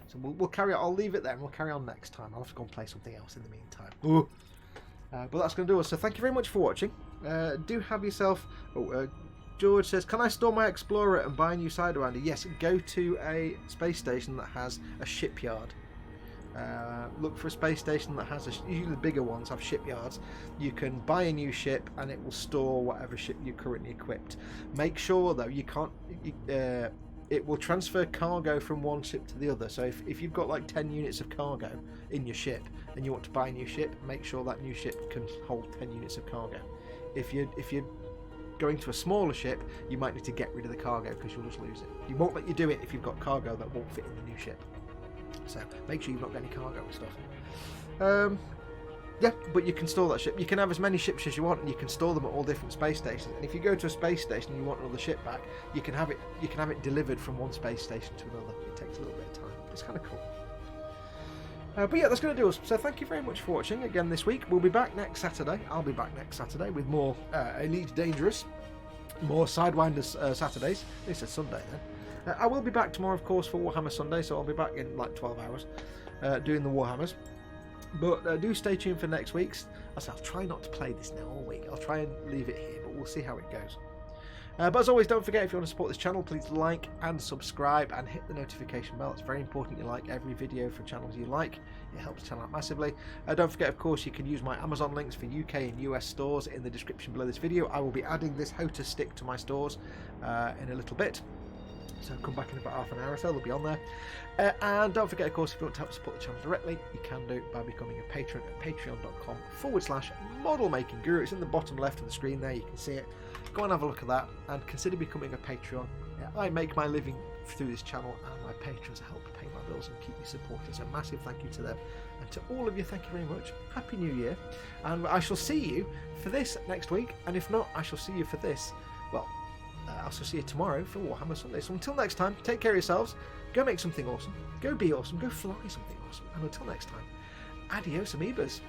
[SPEAKER 1] So we'll carry on. I'll leave it there and we'll carry on next time. I'll have to go and play something else in the meantime. But that's going to do us. So thank you very much for watching. Do have yourself... George says, can I store my Explorer and buy a new Sidewinder? Yes, go to a space station that has a shipyard. Look for a space station that has usually the bigger ones have shipyards. You can buy a new ship and it will store whatever ship you're currently equipped. Make sure though you can't it will transfer cargo from one ship to the other. So if you've got like 10 units of cargo in your ship and you want to buy a new ship, make sure that new ship can hold 10 units of cargo. If you're going to a smaller ship, you might need to get rid of the cargo because you'll just lose it. You won't let you do it if you've got cargo that won't fit in the new ship. So make sure you've not got any cargo and stuff. Yeah, but you can store that ship. You can have as many ships as you want, and you can store them at all different space stations. And if you go to a space station and you want another ship back, you can have it delivered from one space station to another. It takes a little bit of time. It's kind of cool. But yeah, that's going to do us. So thank you very much for watching again this week. We'll be back next Saturday. I'll be back next Saturday with more Elite Dangerous, more Sidewinder Saturdays. At least it's Sunday then. I will be back tomorrow, of course, for Warhammer Sunday, so I'll be back in like 12 hours doing the Warhammers. But do stay tuned for next week's. I'll try not to play this now all week. I'll try and leave it here, but we'll see how it goes. But as always, don't forget, if you want to support this channel, please like and subscribe and hit the notification bell. It's very important you like every video for channels you like. It helps the channel out massively. Don't forget, of course, you can use my Amazon links for UK and US stores in the description below this video. I will be adding this how to stick to my stores in a little bit. So come back in about half an hour or so, they'll be on there. And don't forget, of course, if you want to help support the channel directly, you can do it by becoming a patron at patreon.com/modelmakingGuru. It's in the bottom left of the screen there, you can see it. Go and have a look at that and consider becoming a Patreon. I make my living through this channel and my patrons help pay my bills and keep me supported. So massive thank you to them. And to all of you, thank you very much. Happy New Year. And I shall see you for this next week. And if not, I shall see you for this. Well, I'll see you tomorrow for Warhammer Sunday. So until next time, take care of yourselves. Go make something awesome. Go be awesome. Go fly something awesome. And until next time, adios amoebas.